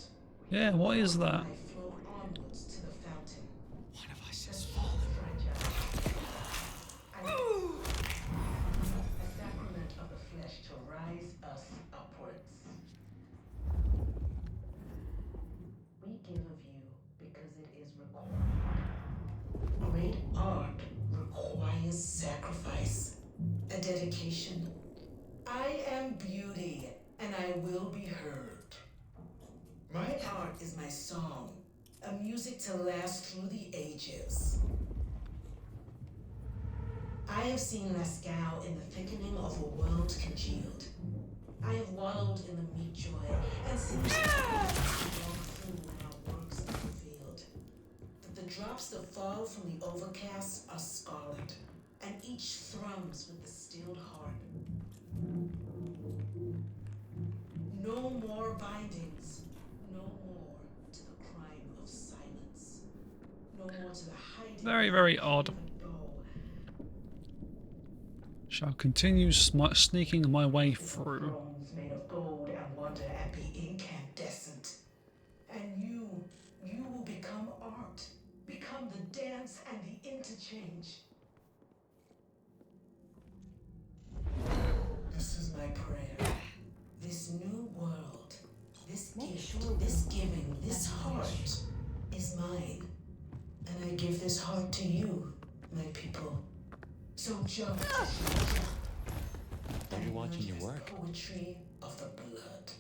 Yeah, what is that? life flowed onwards to the fountain. One of us has Such fallen. A sacrament of the flesh to rise us upwards. We give of you because it is required. Great art requires sacrifice, a dedication. I am beauty, and I will be heard. My art is my song, a music to last through the ages. I have seen Lascaux in the thickening of a world congealed. I have wallowed in the meek joy and seen the walk through when our works are revealed. That the drops that fall from the overcast are scarlet, and each thrums with the stilled heart. No more bindings, no more to the crime of silence, no more to the hiding. Very, very odd. Shall continue sneaking my way through. Thrones made of gold and wonder and be incandescent. And you will become art, become the dance and the interchange. This is my prayer. This new world, this gift, this giving, this heart is mine. And I give this heart to you, my people. So jump. Are you watching your work? Poetry of the blood.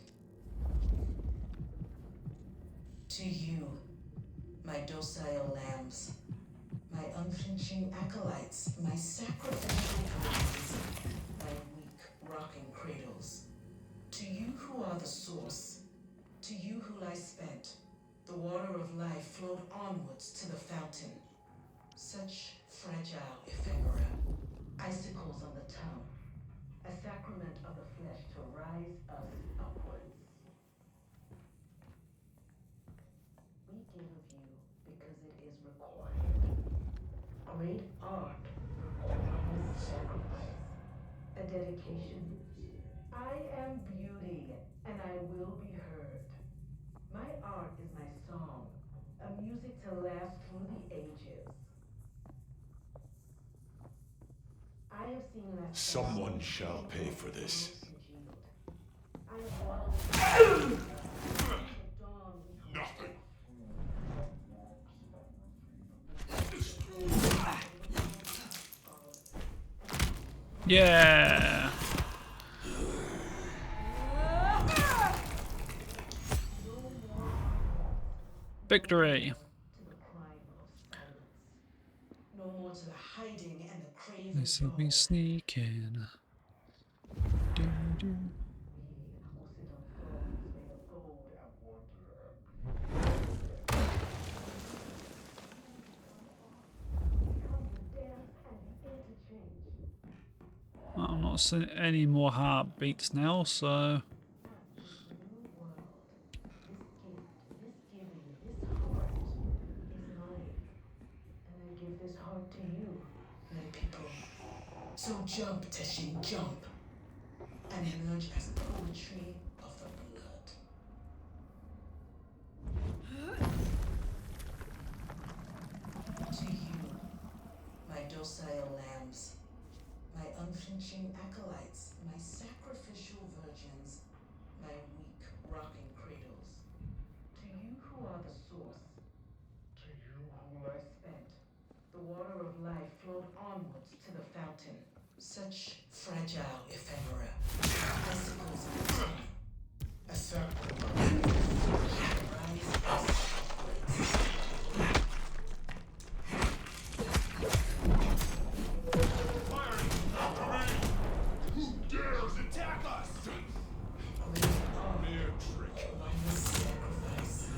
To you, my docile lambs, my unflinching acolytes, my sacrificial virgins, my weak rocking cradles. To you who are the source, to you who lie spent, the water of life flowed onwards to the fountain. Such fragile ephemera, icicles on the tongue, a sacrament of the flesh to rise us upwards. We give of you because it is required. Great art requires sacrifice, a dedication. I am beauty, and I will be heard. My art is my song, a music to last through the ages. I have seen less. Someone shall pay for this. Nothing. Yeah. Victory. No more to the hiding and the craving. They see me sneaking. Do, do. I'm not seeing any more heartbeats now, so. Give this heart to you, my people. So jump, Teshin, jump, and emerge as poetry of the blood. To you, my docile lambs, my unflinching acolytes, my sacrificial virgins, my weak rocking cradles. To you who are the source, to you who lie spent, the water of life flowed onwards to the fountain. Such fragile ephemera, icicles on the tongue, a circle of rise us upwards. Who dares attack us? Mere trick. Sacrifice.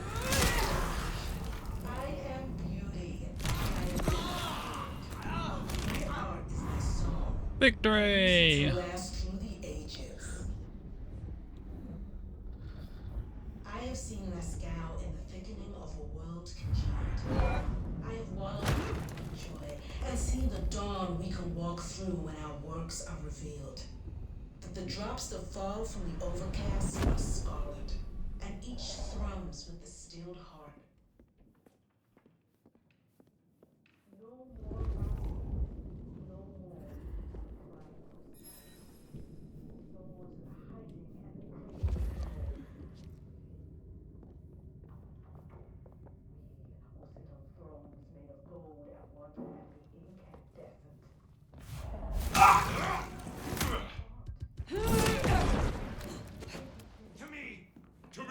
I am beauty. My art is my song. Victory! To last through the ages. I have seen Lascaux in the thickening of a world congealed. I have wallowed in joy and seen the dawn we can walk through when our works are revealed. That the drops that fall from the overcast are scarlet, each thrums with the stilled heart. No more lying. No more rivals. No more to the hiding and the craving for hope. We will sit on thrones made of gold at once and be incandescent. To me! To me!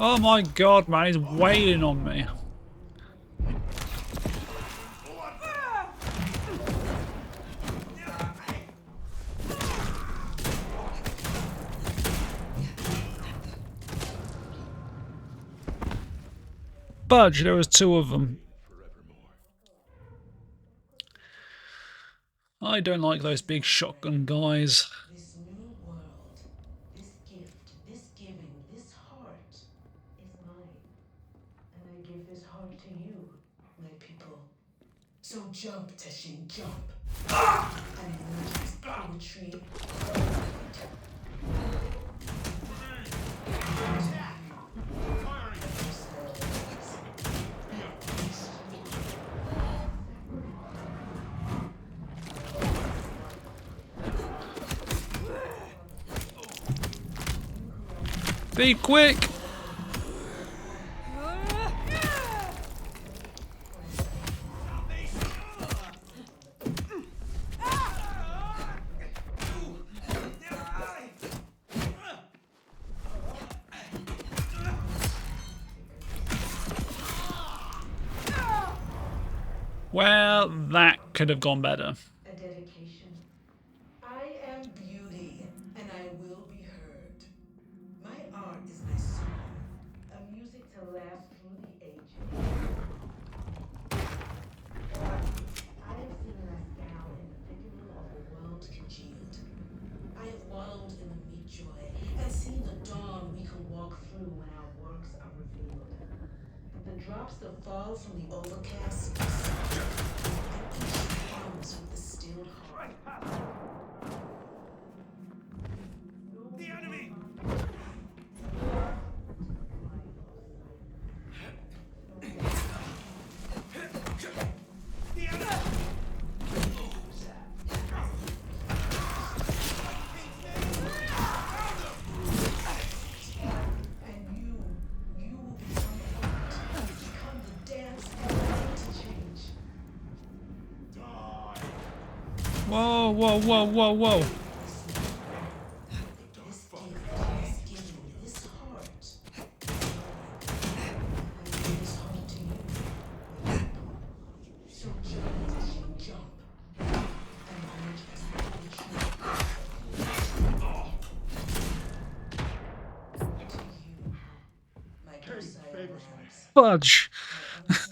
Oh my god, man, he's wailing on me. Budge, there was two of them. I don't like those big shotgun guys. This new world, this gift, this giving, this heart is mine. And I give this heart to you, my people. So jump, Teshin, jump. And emerge as poetry. Be quick! Well, that could have gone better. A dedication. I am beauty, and I will be heard. My art is my song, a music to last through the ages. I have seen Lascal in the thickening of a world congealed. I have wallowed in the meat joy and seen the dawn we can walk through when our works are revealed. But the drops that fall from the overcast and each comes with the stilled heart. The enemy! Whoa, whoa, whoa, whoa, whoa. Fudge. This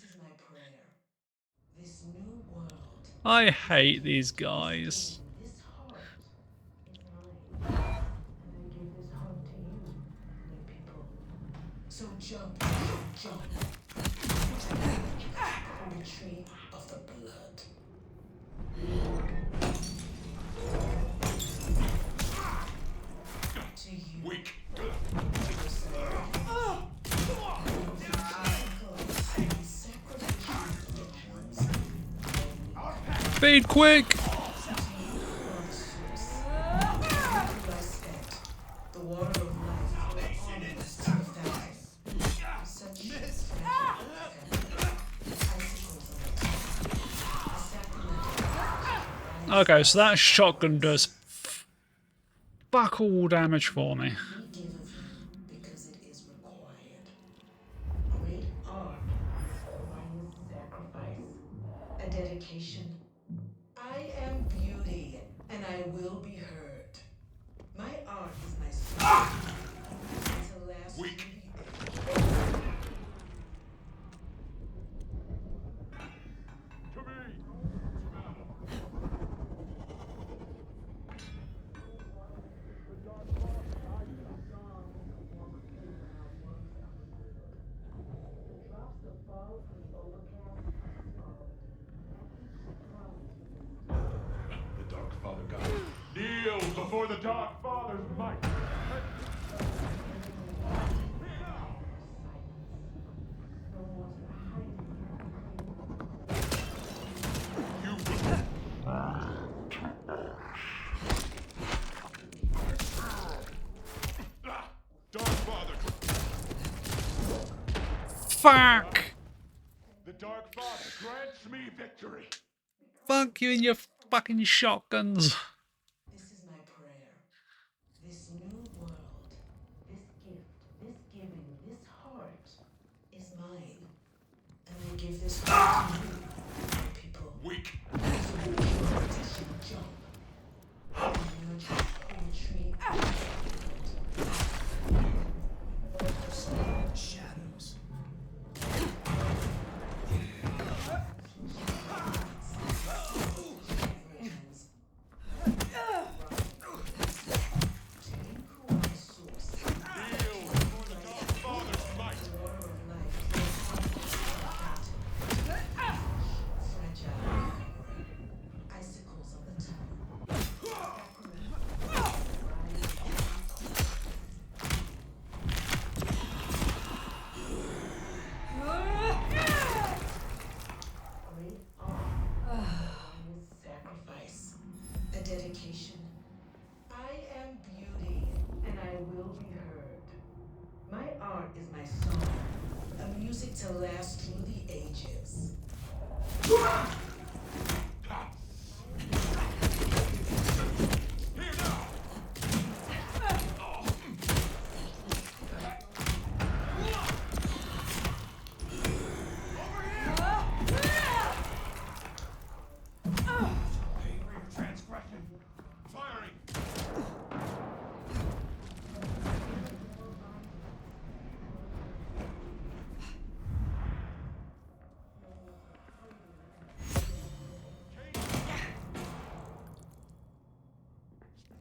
is my prayer. This new world. I hate these guys. This heart is mine. And I give this heart to you, my people. So jump, jump. Poetry of the blood. To you. Weak. Feed quick! The water of life almost to the fountain. Such Okay, so that shotgun does fuck all damage for me. we give of you because it is required. Great art requires sacrifice, a dedication. I am beauty, and I will be heard. My art is my soul. To last through the ages. The drops that fall from the overcast For the Dark Father's might. Dark Father. Fuck! The Dark Father grants me victory. Fuck you and your fucking shotguns. This is my prayer. This new world, this gift, this giving, this heart is mine. And I give this heart to you, people. Weak. Jump. Emerge as poetry. Shadows. Sacrifice. A dedication. I am beauty, and I will be heard. My art is my song, a music to last through the ages. Transgression. Firing.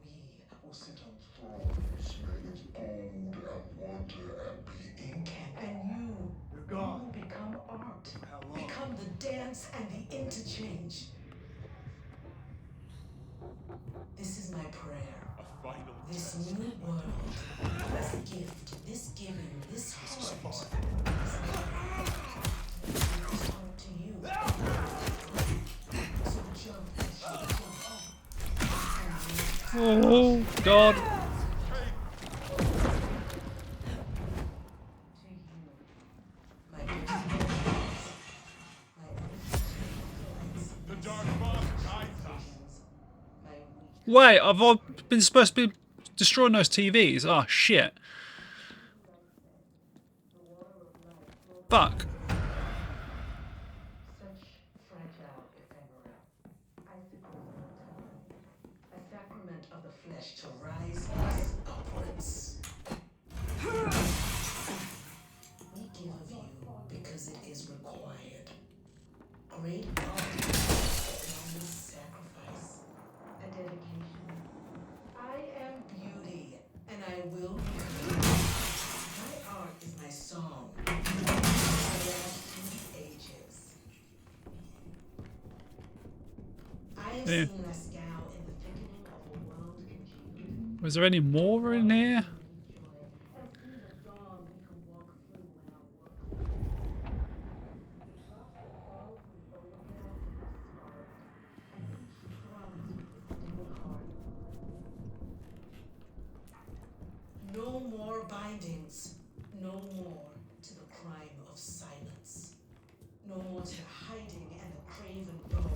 We will sit on thrones made of gold and wonder and be incant. And you will become art. Become the dance and the interchange. This is my prayer. A final This test. new world, this gift, this giving, this heart. This heart to you. So jump, Oh, God. The Dark Father guides us. Wait, I've all been supposed to be destroying those TVs. Oh, shit. Fuck. such fragile ephemera. Icicles on the tongue. A sacrament of the flesh to rise us upwards. We give of you because it is required. Great art is sacrifice. A dedication. I am beauty, and I will be heard. My art is my song. I last through the ages. I have Yeah. seen Lascaux in the thickening of a world congealed. Was there any more in here? No more bindings. No more to the crime of silence. No more to hiding and the craven bow.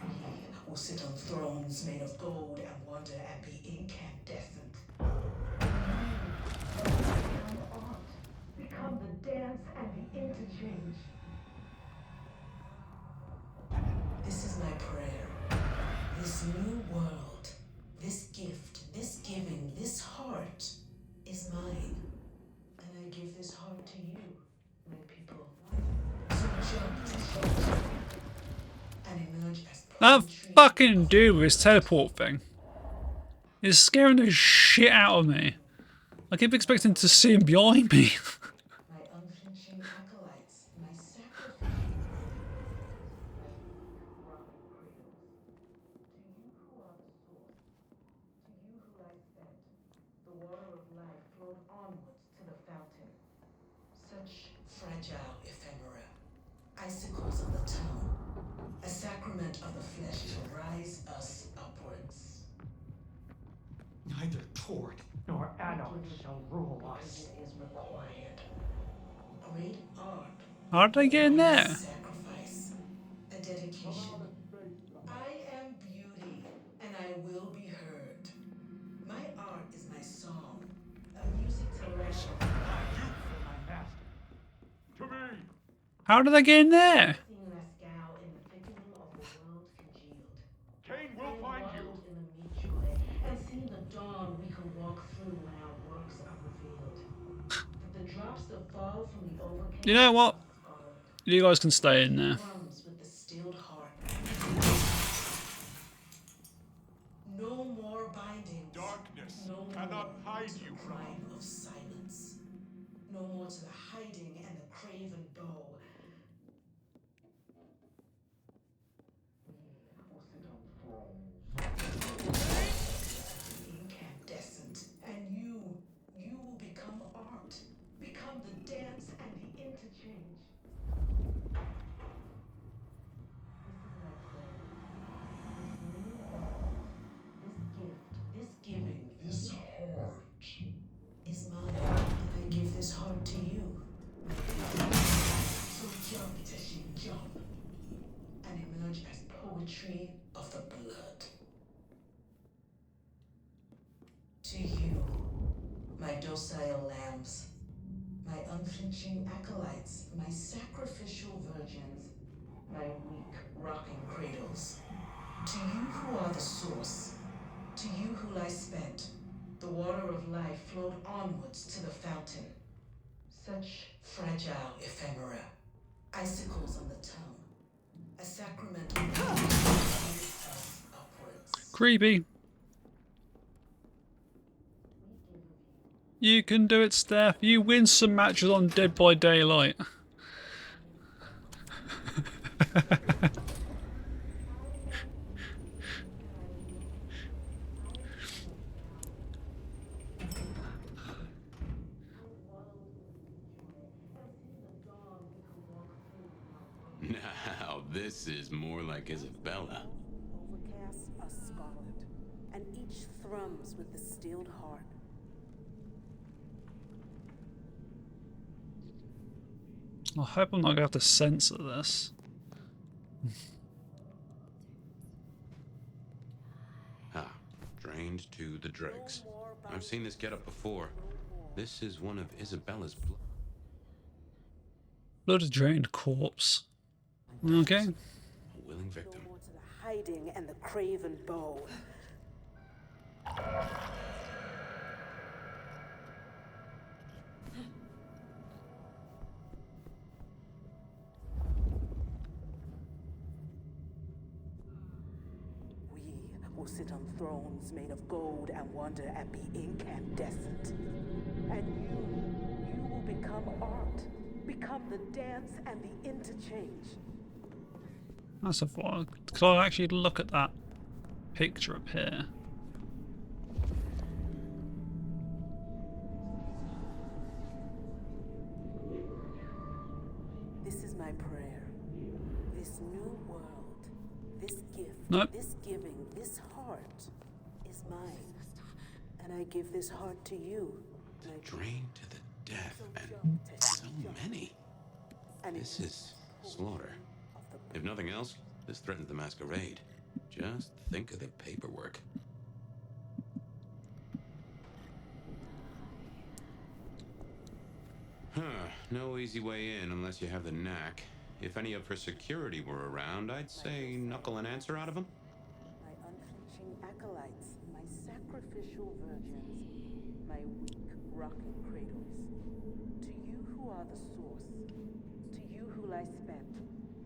We will sit on thrones made of gold and wonder and be incandescent. Become art. Become the dance and the interchange. This is my prayer. This new world, this gift, this giving, this heart is mine. And I give this heart to you, my people. So jump and emerge as That fucking dude with his teleport thing is scaring the shit out of me. I keep expecting to see him behind me. my unflinching acolytes, my sacrificial fragile ephemera, icicles on the tongue, a sacrament of the flesh to rise us upwards. Neither Tord nor Anarch shall rule us. It is required. Great art How did I get in requires there? sacrifice, a dedication. I am beauty, and I will be heard. My art is my song, a music to legend. For my master. To me! How did I get in there? Seen Lascaux in the thickening of the world congealed. Cain will find you! In the meat joy, and seen the dawn we can walk through when our works are revealed. That the drops that fall from the overcast You know what? are scarlet. You guys can stay in there. Thrums with the stilled heart. No more bindings. Darkness No cannot more hide to the you, crime Rob. of silence. No more to the hiding and the craven bow. Incandescent, and you will become art, become the dance and the interchange. This is my prayer. This new world, this gift, this giving, this heart is mine, and I give this heart to you. So jump, Teshin, jump, and emerge as poetry of the blood. To you, my docile lambs, my unflinching acolytes, my sacrificial virgins, my weak rocking cradles. To you who are the source, to you who lie spent, the water of life flowed onwards to the fountain. Such fragile ephemera, icicles on the tongue, a sacrament of us upwards. Creepy. You can do it, Steph. You win some matches on Dead by Daylight. Now, this is more like Isabella. Overcasts are scarlet, and each thrums with the stilled heart. I hope I'm not going to have to censor this. Ah, drained to the dregs. I've seen this getup before. This is one of Isabella's blood. Blood drained corpse. Okay. A willing victim. No more to the hiding and the craven bow. We will sit on thrones made of gold and wonder and be incandescent. And you will become art, become the dance and the interchange. That's a thought. Could I actually look at that picture up here? This is my prayer. This new world, this gift, Nope. this giving, this heart is mine. And I give this heart to you. Drained to the death, and so many. This is slaughter. If nothing else, this threatens the masquerade. Just think of the paperwork. Huh, no easy way in unless you have the knack. If any of her security were around, I'd say knuckle an answer out of them. My unflinching acolytes, my sacrificial virgins, my weak rocking cradles. To you who are the source, to you who lie spent,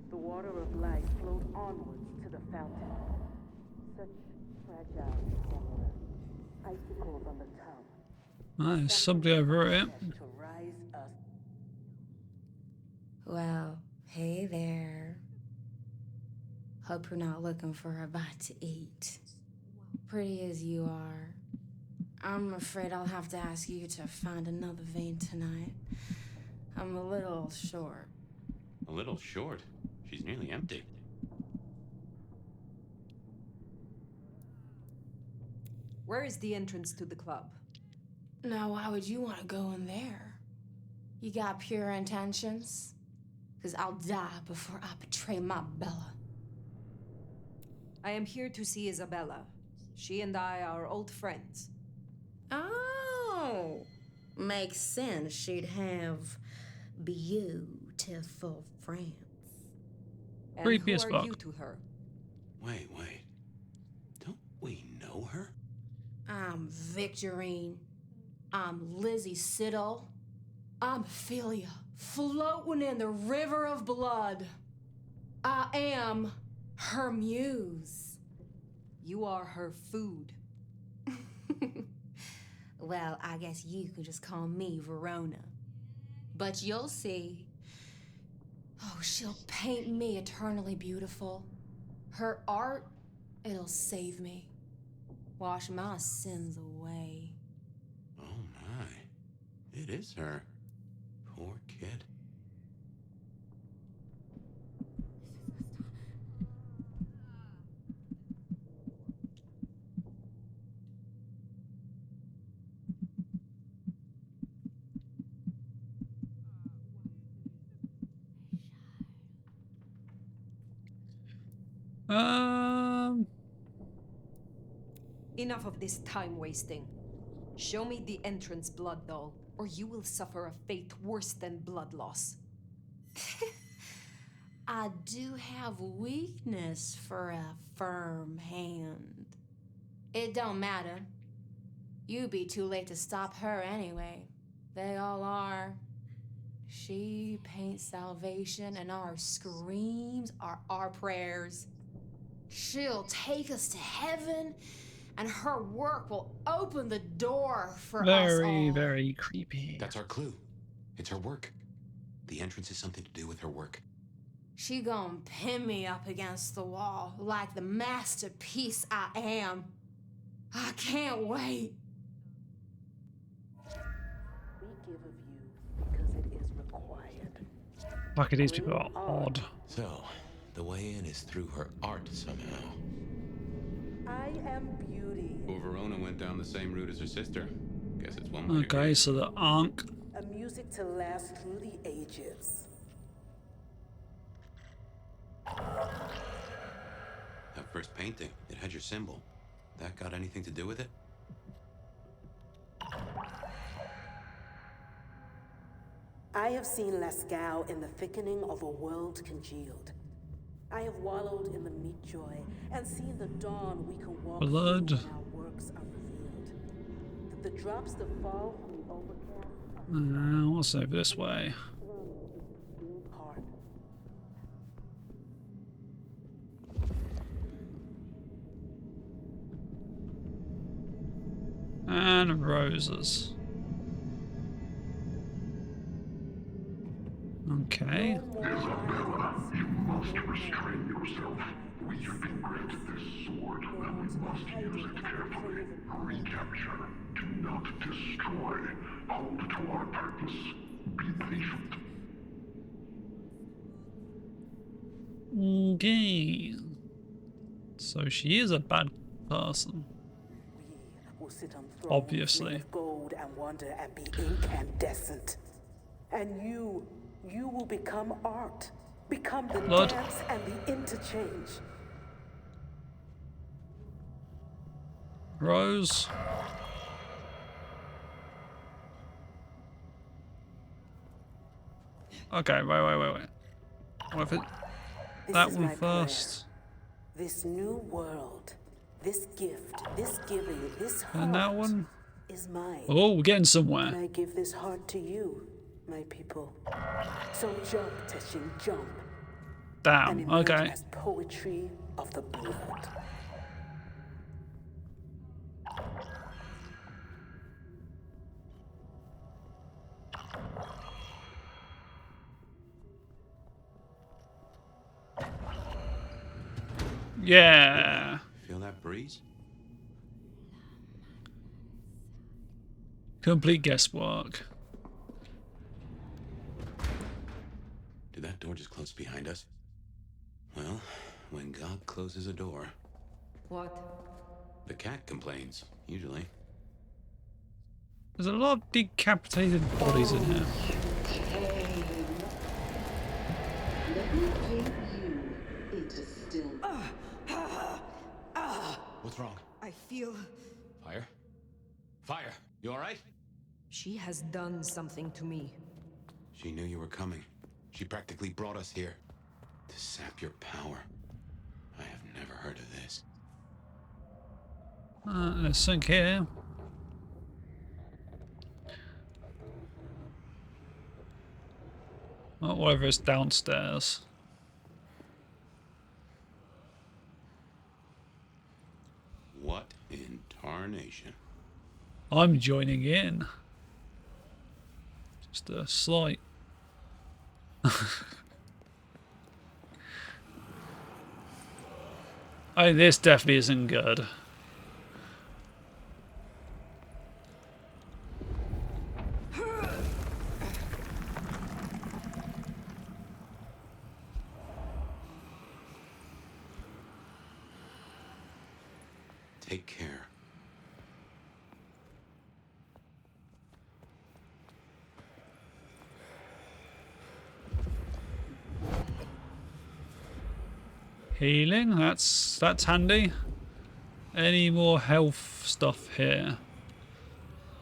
the water of life flowed onwards to the fountain. Such fragile ephemera, icicles on the tongue. Nice, somebody over it. To rise us. Well, hey there. Hope you're not looking for a bite to eat. Pretty as you are, I'm afraid I'll have to ask you to find another vein tonight. I'm a little short. A little short. She's nearly empty. Where is the entrance to the club? Now, why would you want to go in there? You got pure intentions? Because I'll die before I betray my Bella. I am here to see Isabella. She and I are old friends. Oh, makes sense she'd have beautiful friends. And Creepy who as are fuck. you to her? Wait. Don't we know her? I'm Victorine. I'm Lizzie Siddle. I'm Ophelia, floating in the river of blood. I am her muse. You are her food. Well, I guess you could just call me Verona. But you'll see. Oh, she'll paint me eternally beautiful. Her art, it'll save me. Wash my sins away. Oh my. It is her. Poor kid. Enough of this time wasting. Show me the entrance blood doll, or you will suffer a fate worse than blood loss. I do have weakness for a firm hand. It don't matter. You'd be too late to stop her anyway. They all are. She paints salvation, and our screams are our prayers. She'll take us to heaven, and her work will open the door for us all. Very creepy. That's our clue. It's her work. The entrance is something to do with her work. She gonna pin me up against the wall like the masterpiece I am. I can't wait. We give of you because it is required. Lucky these people are odd. So, the way in is through her art somehow. I am beauty. Well, Verona went down the same route as her sister. Guess it's one way to Okay, so the Ankh. A music to last through the ages. That first painting, it had your symbol. That got anything to do with it? I have seen Lascaux in the thickening of a world congealed. I have wallowed in the meat joy and seen the dawn we can walk Blood. through when our works are revealed. That the drops that fall from the overcast We'll save this way. heart. And roses. Okay. You must restrain yourself. We have been granted this sword. We must use it carefully. Recapture. Do not destroy. Hold to our purpose. Be patient. Okay. So she is a bad person. Will sit on thrones Obviously. made of gold and wonder and be incandescent. And you will become art. Become the Blood. dance and the interchange. Rose. Okay, wait. What if it... This that is one my prayer. first. This new world, this gift, this giving, this heart And that one. is mine. Oh, we're getting And somewhere. I give this heart to you, my people. So jump, Teshin, jump. And Damn, emerge okay. as poetry of the blood. Yeah. Feel that breeze? Complete guesswork. Did that door just close behind us? Well, when God closes a door, What? the cat complains, usually. There's a lot of decapitated bodies in here. Let me take you into still. What's wrong? I feel Fire? Fire! You alright? she has done something to me. She knew you were coming. She practically brought us here. To sap your power. I have never heard of this. Let's sink here. Oh, whatever is downstairs. What in tarnation? I'm joining in. Just a slight. Oh, this definitely isn't good. Take care. Healing, that's handy. Any more health stuff here?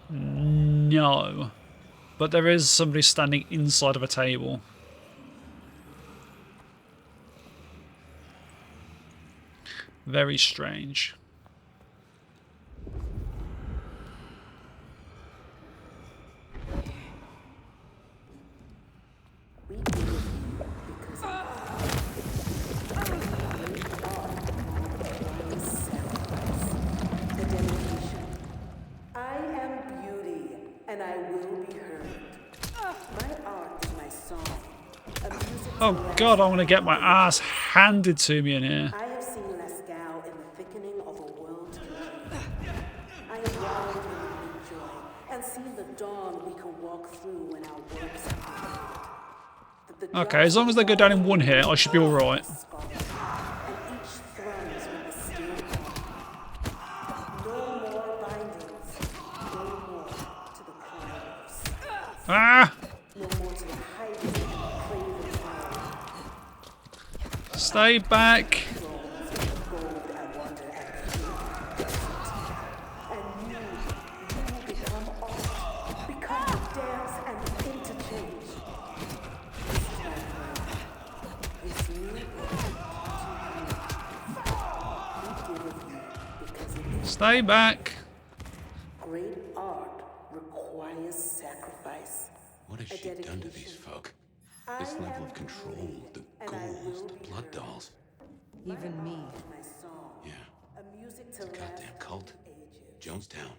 No. But there is somebody standing inside of a table. Very strange. I am beauty, and I will be heard. My art is my song. A music Oh god, I'm gonna get my ass handed to me in here. I have seen Lascaux in the thickening of a world to dream. I have walked in the joy and seen the dawn we can walk through when our works are complete. Okay, as long as they go down in one hit, I should be alright. Ah! Stay back. Stay back. Great art requires sacrifice. What has she done to these folk? This level of control, the ghouls, the blood dolls. Even me. Yeah. It's a goddamn cult. Jonestown.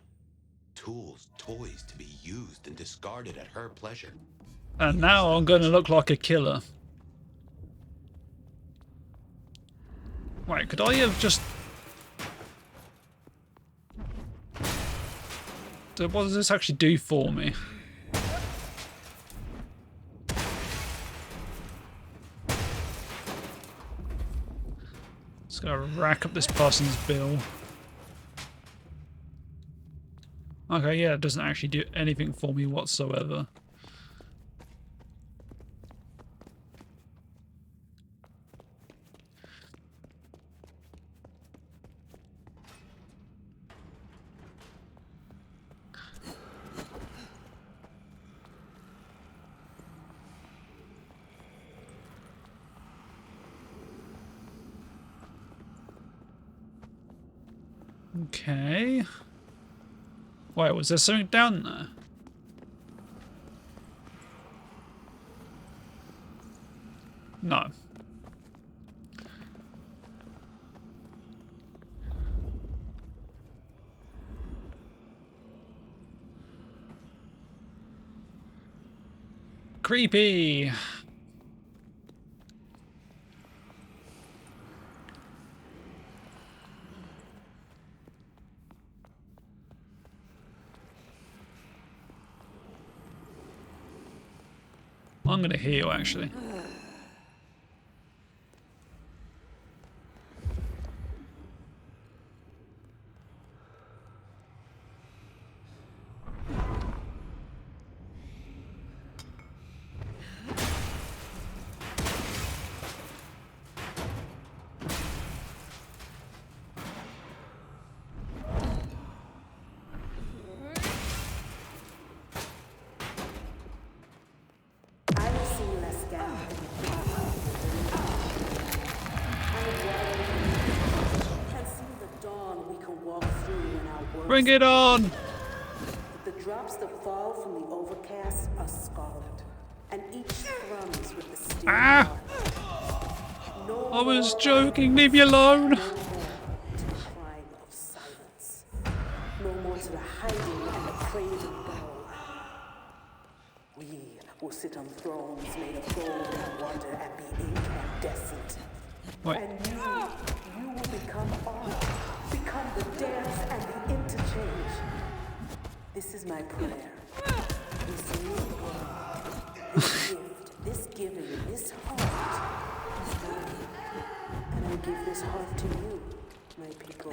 Tools, toys to be used and discarded at her pleasure. And now I'm going to look like a killer. Wait, could I have just... What does this actually do for me? Just gotta rack up this person's bill. Okay, yeah, it doesn't actually do anything for me whatsoever. Okay. Wait, was there something down there? No. Creepy. I'm gonna heal actually. Bring it on! The drops that fall from the overcast are scarlet, and each thrums with the steel Ah! No I was more joking, leave me alone! No more to the crime of silence. No more to the hiding and the craven bow. We will sit on thrones made of gold and wonder and be incandescent. Wait. And you will become art, become the dance and the interchange. This is my prayer. This new world, this gift, this giving, this heart is mine. And I give this heart to you, my people.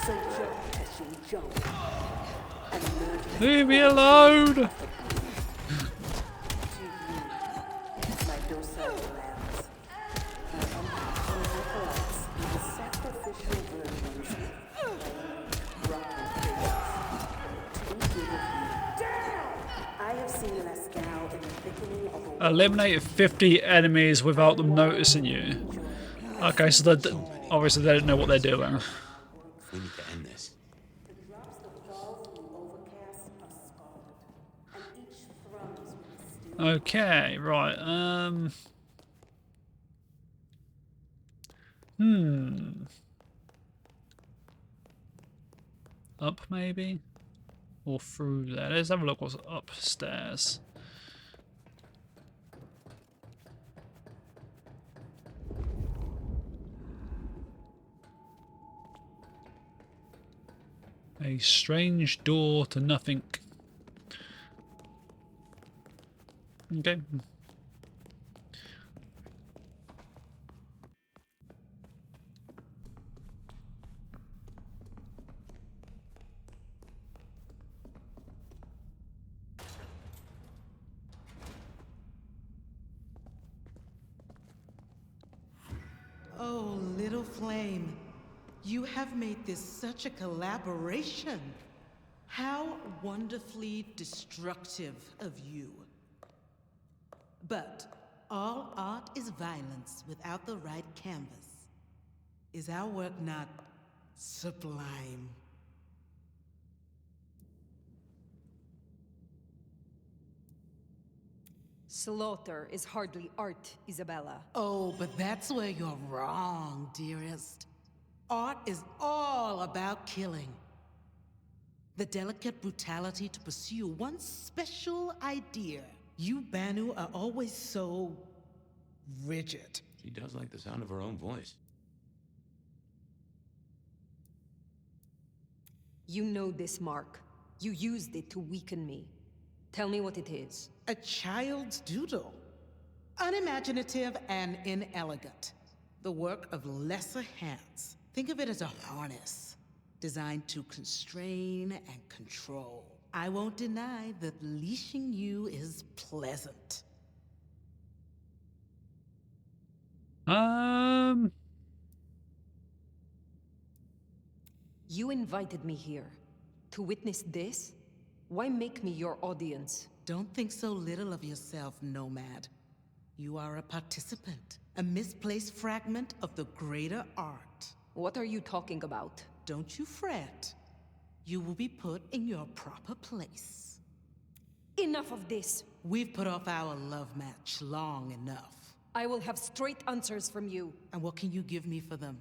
So jump, Teshin, jump. And learn to Leave me alone! to you, my docile lambs, my unconditional acolytes, the sacrificial virgins, my rotten prayers. To give of you. I have seen Lascal in the thickening of a Eliminate 50 enemies without them noticing you. Okay, so obviously they don't know what they're doing. We need to end this. Okay, right, Up, maybe? Or through there. Let's have a look what's upstairs. A strange door to nothing. Okay. Oh, little flame, you have made this such a collaboration. How wonderfully destructive of you. But all art is violence without the right canvas. Is our work not sublime? Slaughter is hardly art, Isabella. Oh, but that's where you're wrong, dearest. Art is all about killing. The delicate brutality to pursue one special idea. You, Banu, are always so rigid. She does like the sound of her own voice. You know this mark. You used it to weaken me. Tell me what it is. A child's doodle. Unimaginative and inelegant. The work of lesser hands. Think of it as a harness, designed to constrain and control. I won't deny that leashing you is pleasant. You invited me here. To witness this? Why make me your audience? Don't think so little of yourself, Nomad. You are a participant, a misplaced fragment of the greater art. What are you talking about? Don't you fret. You will be put in your proper place. Enough of this! We've put off our love match long enough. I will have straight answers from you. And what can you give me for them?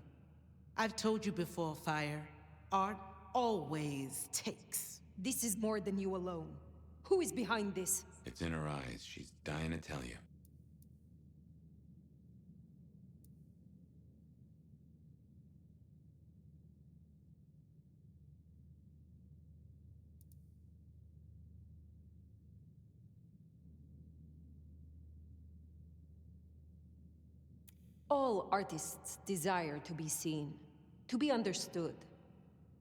I've told you before, Fire. Art always takes. This is more than you alone. Who is behind this? It's in her eyes. She's dying to tell you. All artists desire to be seen, to be understood.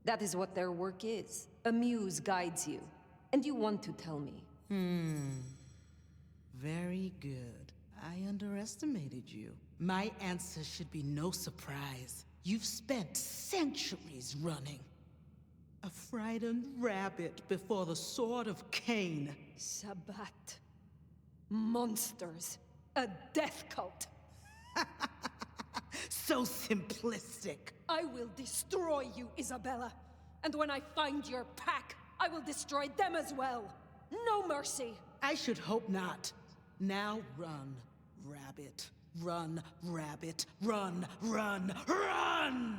That is what their work is. A muse guides you, and you want to tell me. Very good. I underestimated you. My answer should be no surprise. You've spent centuries running. A frightened rabbit before the sword of Cain. Sabbat. Monsters. A death cult. So simplistic. I will destroy you, Isabella. And when I find your pack, I will destroy them as well. No mercy. I should hope not. Now run, rabbit. Run, rabbit. Run, run, run!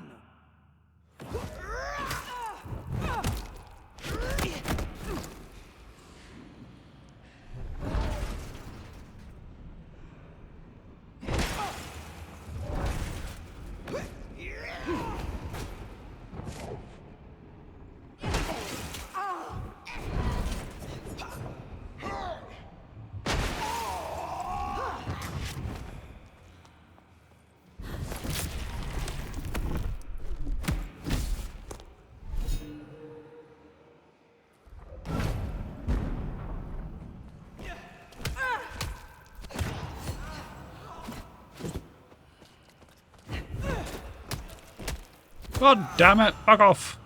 God damn it, fuck off.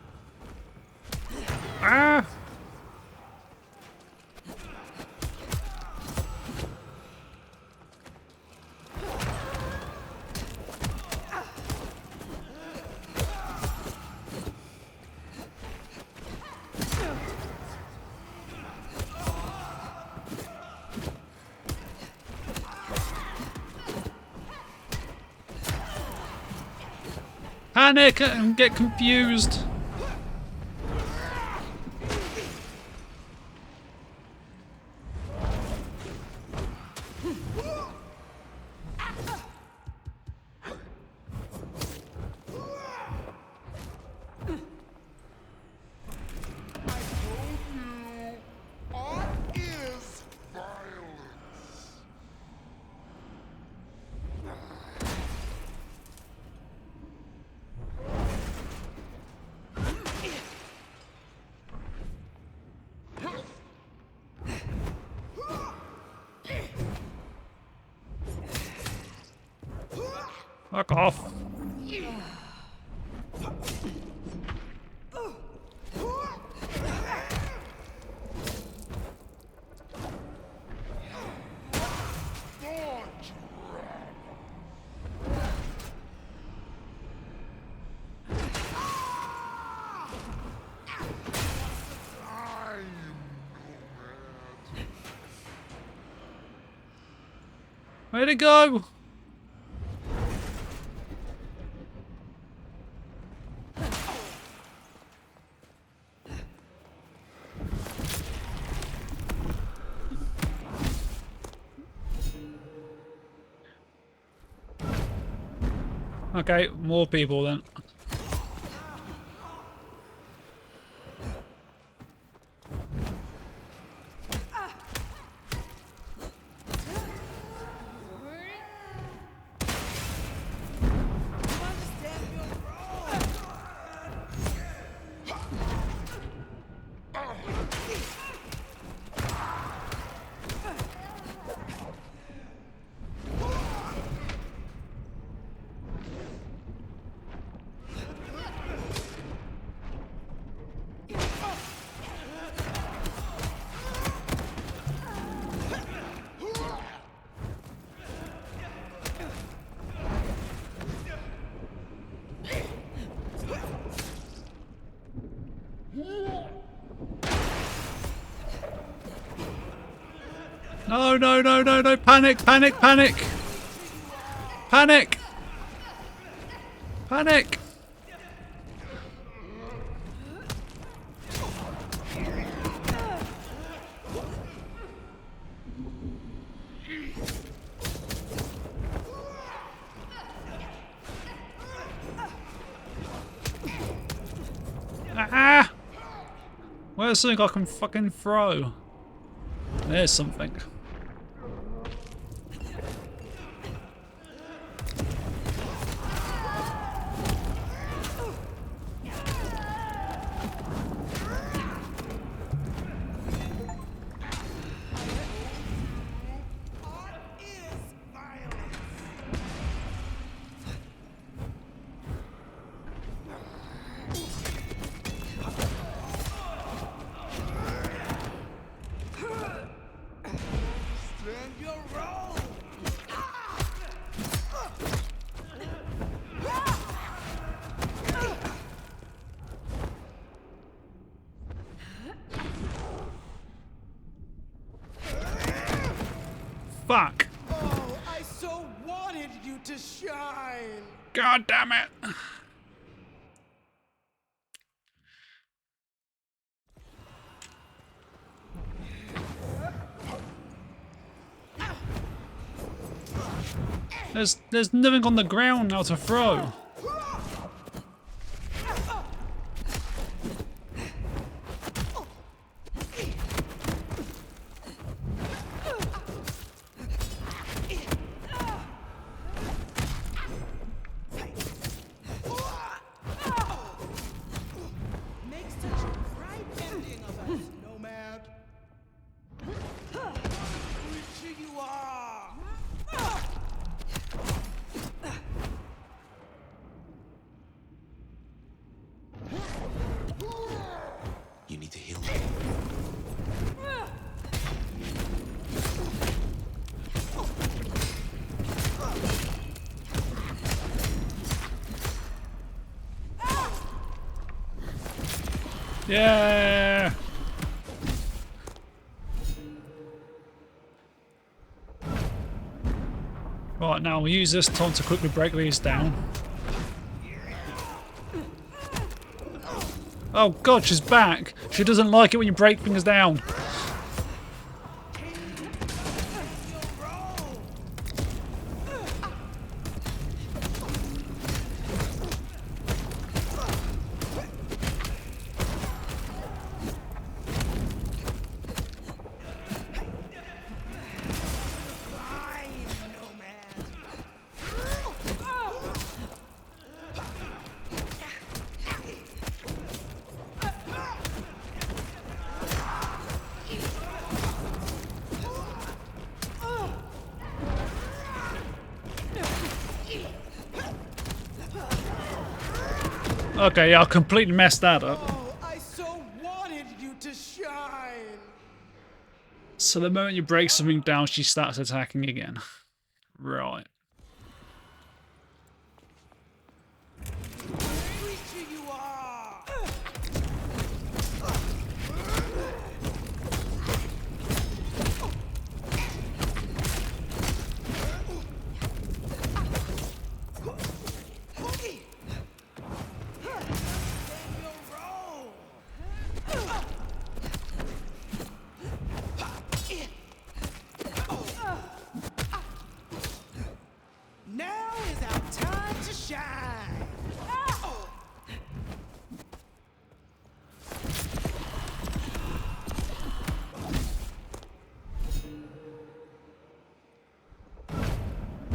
Ah! Panic and get confused. Fuck off. Where'd it go? Okay, more people then. No, no, no, no, no, panic, panic, panic! Panic! Panic! Ah! Where's something I can fucking throw? There's something. Fuck. Oh, I so wanted you to shine. God damn it. There's nothing on the ground now to throw. Makes such a bright ending of us, Nomad. Who you are. You need to heal me. Yeah. Right, now we'll use this time to quickly break these down. Oh god, she's back. She doesn't like it when you break things down. Okay, yeah, I completely messed that up. Oh, I so wanted you to shine. So the moment you break something down, she starts attacking again. Right. Who you are. Now is our time to shine.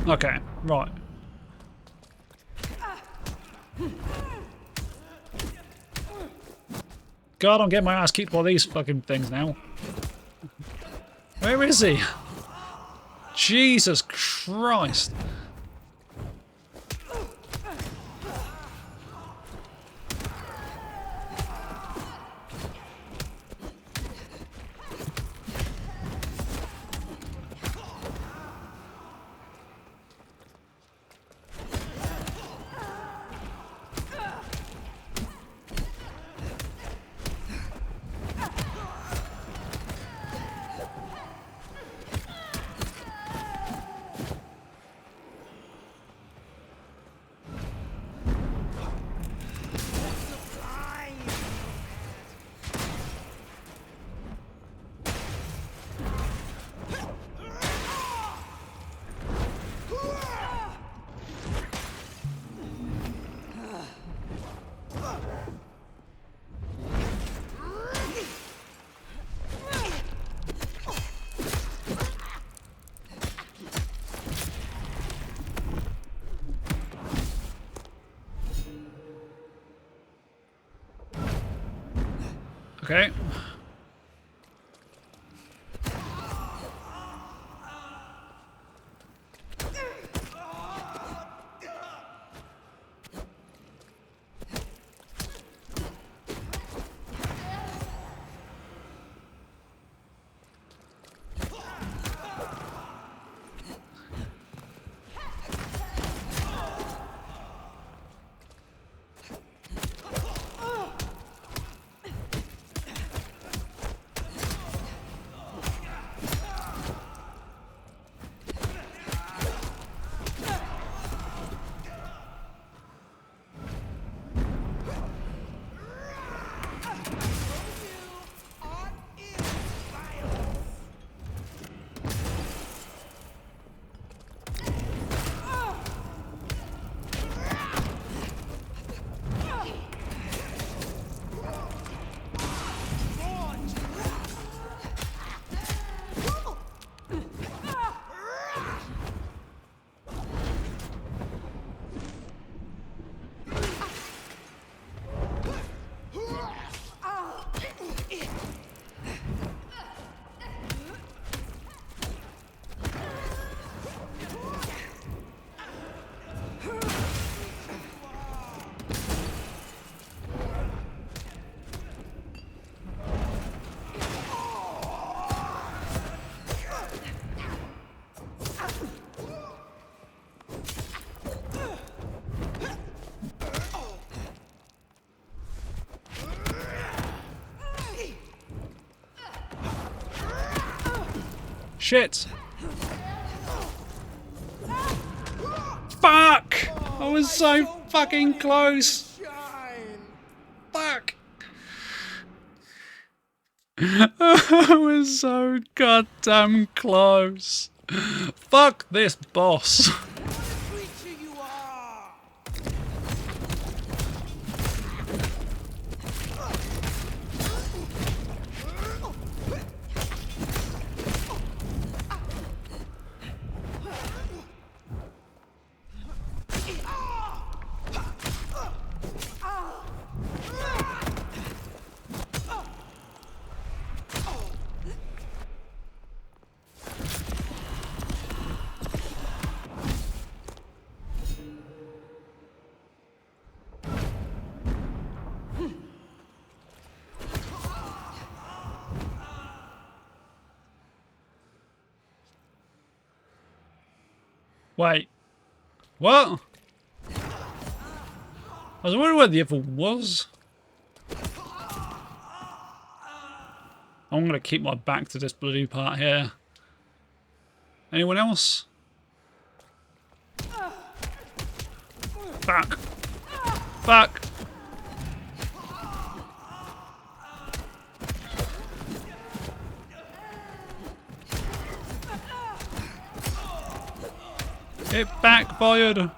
Okay, right. God, I'm getting my ass kicked by these fucking things now. Where is he? Jesus Christ. Okay. Shit! Fuck! I was so fucking close! Fuck! I was so goddamn close. Fuck this boss. Wait. What? I was wondering where the other was. I'm gonna keep my back to this bloody part here. Anyone else? Fuck. Fuck. It backfired.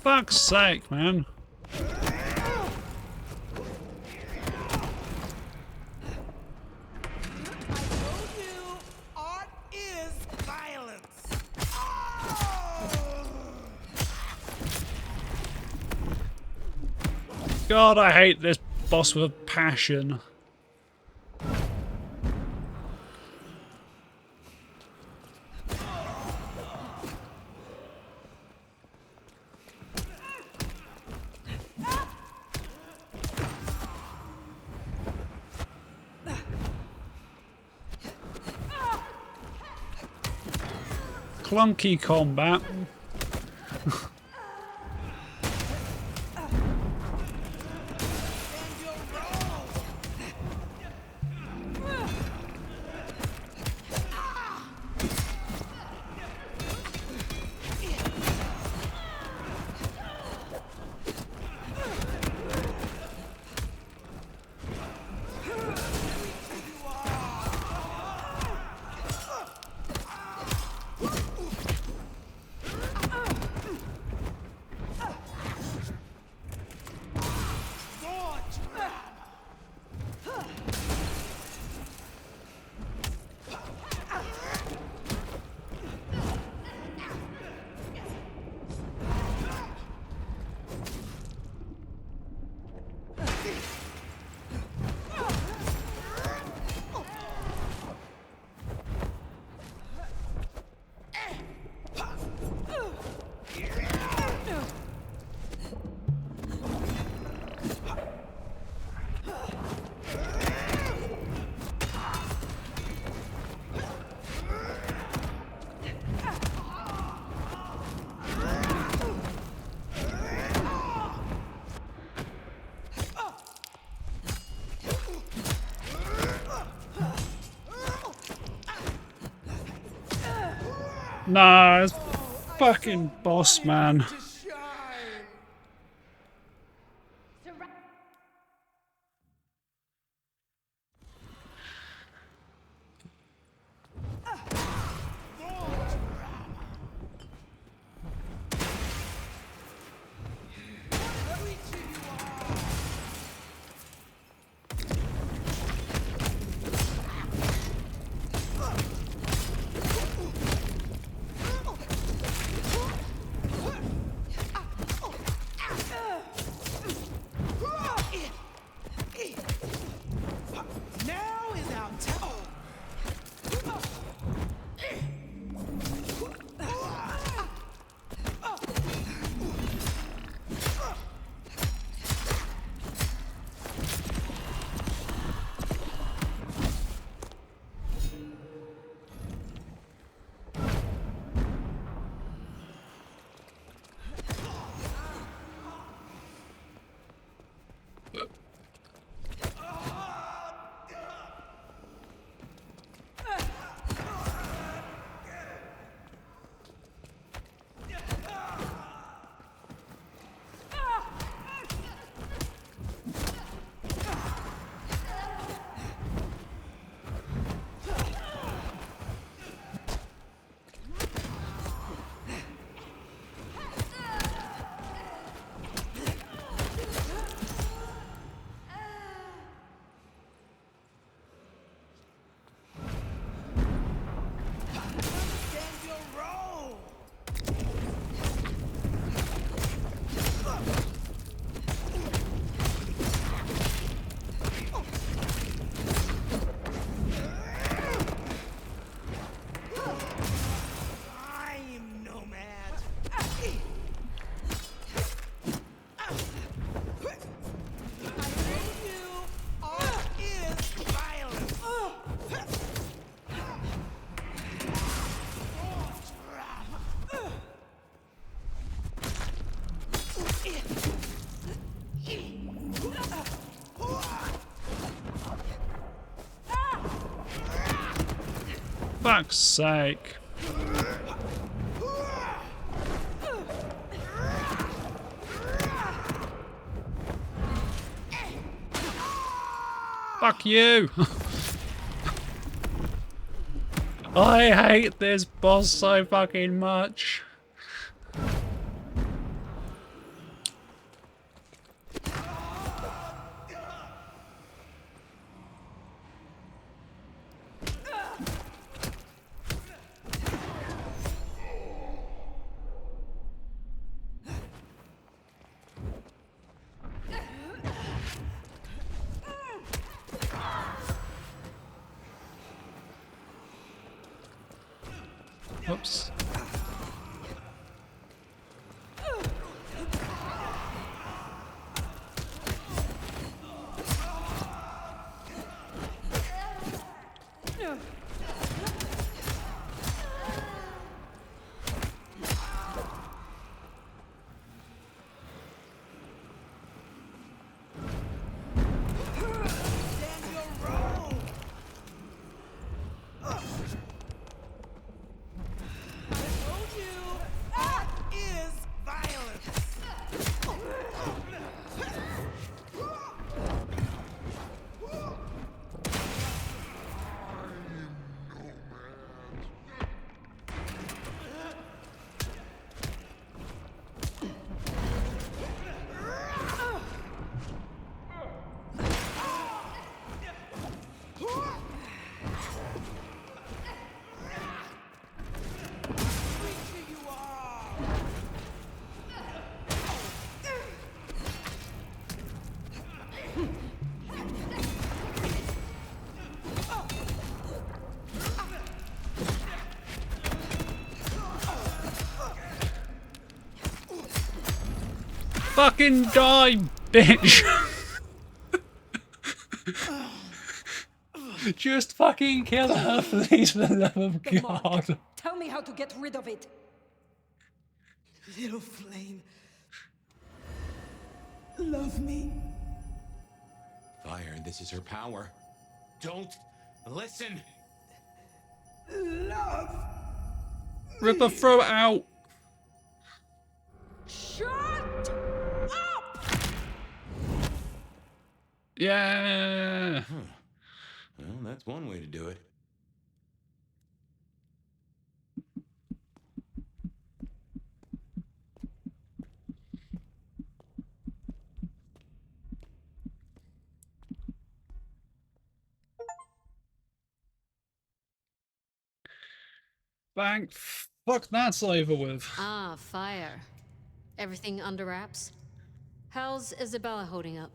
Fuck's sake, man. God, I hate this boss with a passion. Clunky combat. Nah, it's fucking boss man. Now is our time. Fuck's sake. Fuck you. I hate this boss so fucking much. Oops. Fucking die, bitch! Just fucking kill her, please, for the love of God. Tell me how to get rid of it. Little flame. Love me. Fire, this is her power. Don't listen. Love Ripper, throw it out! Shut up! Yeah! Well, that's one way to do it. Thank fuck that's over with. Ah, fire. Everything under wraps? How's Isabella holding up?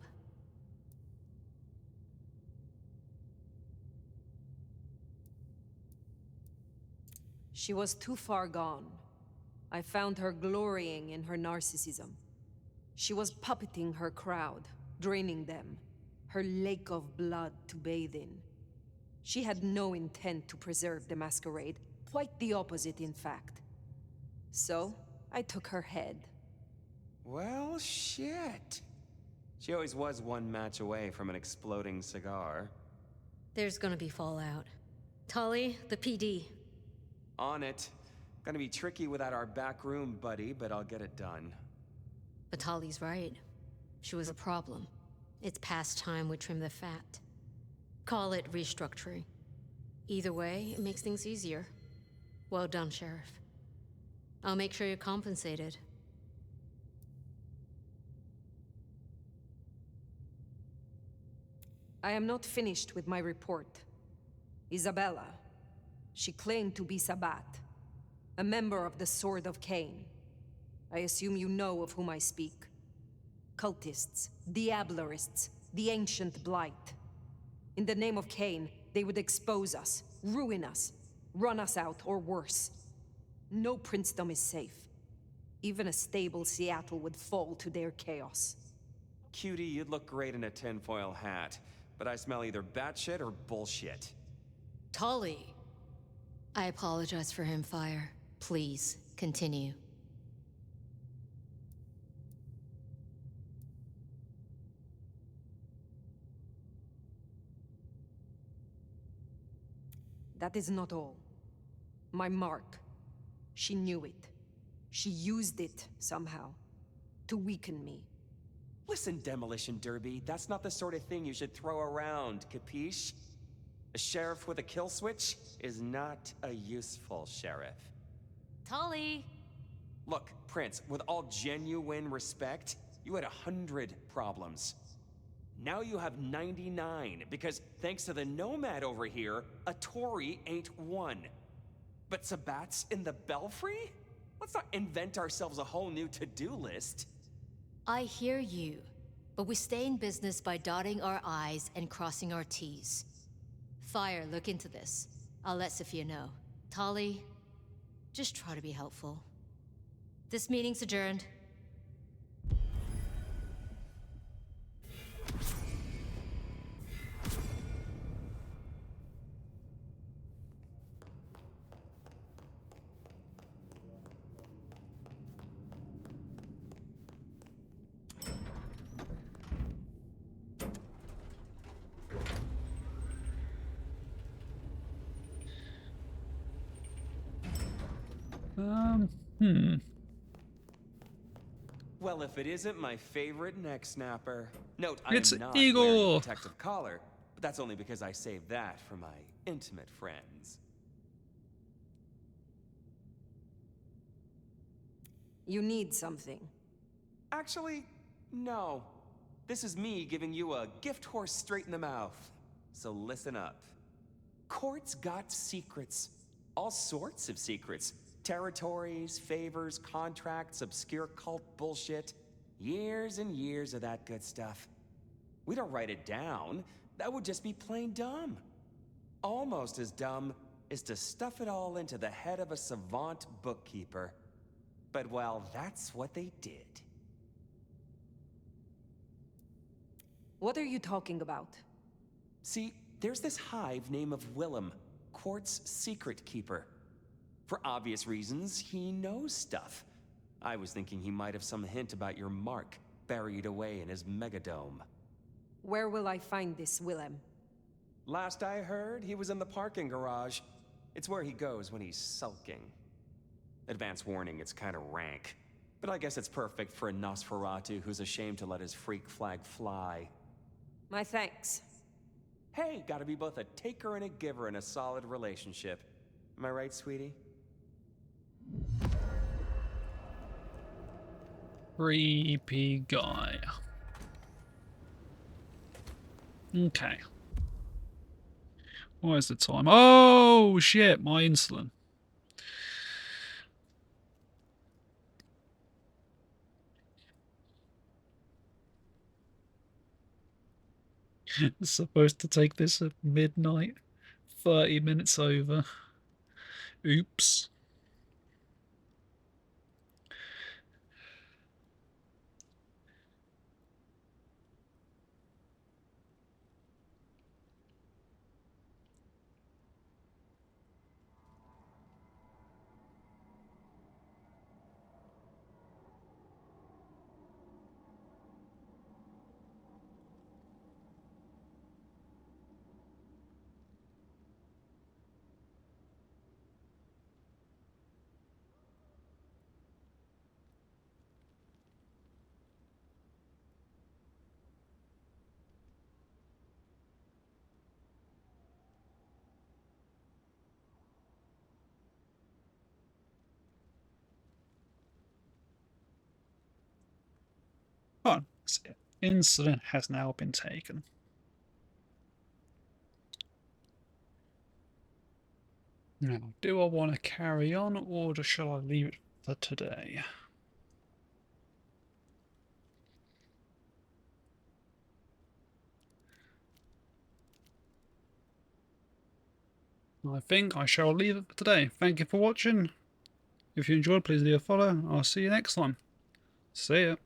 She was too far gone. I found her glorying in her narcissism. She was puppeting her crowd, draining them, her lake of blood to bathe in. She had no intent to preserve the masquerade, quite the opposite, in fact. So, I took her head. Well, shit. She always was one match away from an exploding cigar. There's gonna be fallout. Tully, the PD. On it. Gonna be tricky without our back room buddy, but I'll get it done. But Tully's right. She was a problem. It's past time we trim the fat. Call it restructuring. Either way, it makes things easier. Well done, Sheriff. I'll make sure you're compensated. I am not finished with my report. Isabella. She claimed to be Sabat, a member of the Sword of Cain. I assume you know of whom I speak. Cultists, Diablerists, the Ancient Blight. In the name of Cain, they would expose us, ruin us, run us out, or worse. No princedom is safe. Even a stable Seattle would fall to their chaos. Cutie, you'd look great in a tinfoil hat, but I smell either batshit or bullshit. Tully! I apologize for him, Fire. Please, continue. That is not all. My mark. She knew it. She used it, somehow, to weaken me. Listen, Demolition Derby, that's not the sort of thing you should throw around, capiche? A sheriff with a kill switch is not a useful sheriff. Tully! Look, Prince, with all genuine respect, you had 100 problems. Now you have 99, because thanks to the Nomad over here, a Tory ain't one. But Sabat's in the Belfry? Let's not invent ourselves a whole new to-do list. I hear you, but we stay in business by dotting our I's and crossing our T's. Fire, look into this. I'll let Sophia know. Tully, just try to be helpful. This meeting's adjourned. Well, if it isn't my favorite neck snapper. Note, It's I'm not Igor. wearing a protective collar, but that's only because I saved that for my intimate friends. You need something. Actually, no. This is me giving you a gift horse straight in the mouth. So listen up. Court's got secrets. All sorts of secrets. Territories, favors, contracts, obscure cult bullshit. Years and years of that good stuff. We don't write it down. That would just be plain dumb. Almost as dumb is to stuff it all into the head of a savant bookkeeper. But well, that's what they did. What are you talking about? See, there's this hive name of Willem, Court's secret keeper. For obvious reasons, he knows stuff. I was thinking he might have some hint about your mark, buried away in his megadome. Where will I find this Willem? Last I heard, he was in the parking garage. It's where he goes when he's sulking. Advance warning, it's kind of rank. But I guess it's perfect for a Nosferatu who's ashamed to let his freak flag fly. My thanks. Hey, gotta be both a taker and a giver in a solid relationship. Am I right, sweetie? Creepy guy. Okay. What is the time? Oh shit, my insulin. It's supposed to take this at midnight. 30 minutes over. Oops. Oh, insulin has now been taken. Now, do I want to carry on or shall I leave it for today? I think I shall leave it for today. Thank you for watching. If you enjoyed, please leave a follow. I'll see you next time. See ya.